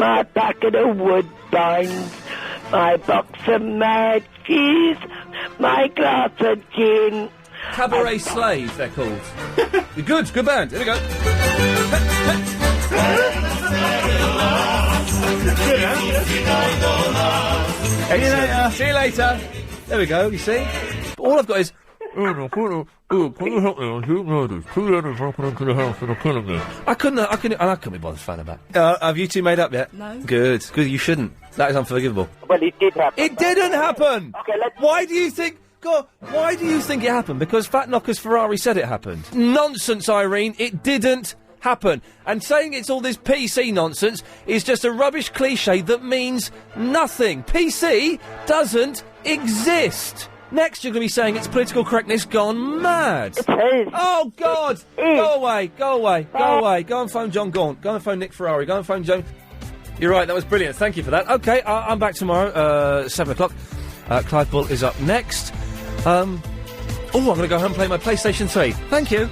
my packet of woodbines, my box of matches, my glass of gin. Cabaret Slave, they're called. Good band. Here we go. See you later. There we go, you see? All I've got is... I couldn't be bothered to find about. Have you two made up yet? No. Good, you shouldn't. That is unforgivable. Well, it did happen. It didn't happen! Okay, why do you think... God, why do you think it happened? Because Fat Knocker's Ferrari said it happened. Nonsense, Irene. It didn't happen. And saying it's all this PC nonsense is just a rubbish cliche that means nothing. PC doesn't exist. Next, you're going to be saying it's political correctness gone mad. It is. Oh, God. Go away. Go and phone John Gaunt. Go and phone Nick Ferrari. Go and phone Joan. You're right, that was brilliant. Thank you for that. OK, I'm back tomorrow, 7 o'clock. Clive Bull is up next. I'm going to go home and play my PlayStation 3. Thank you.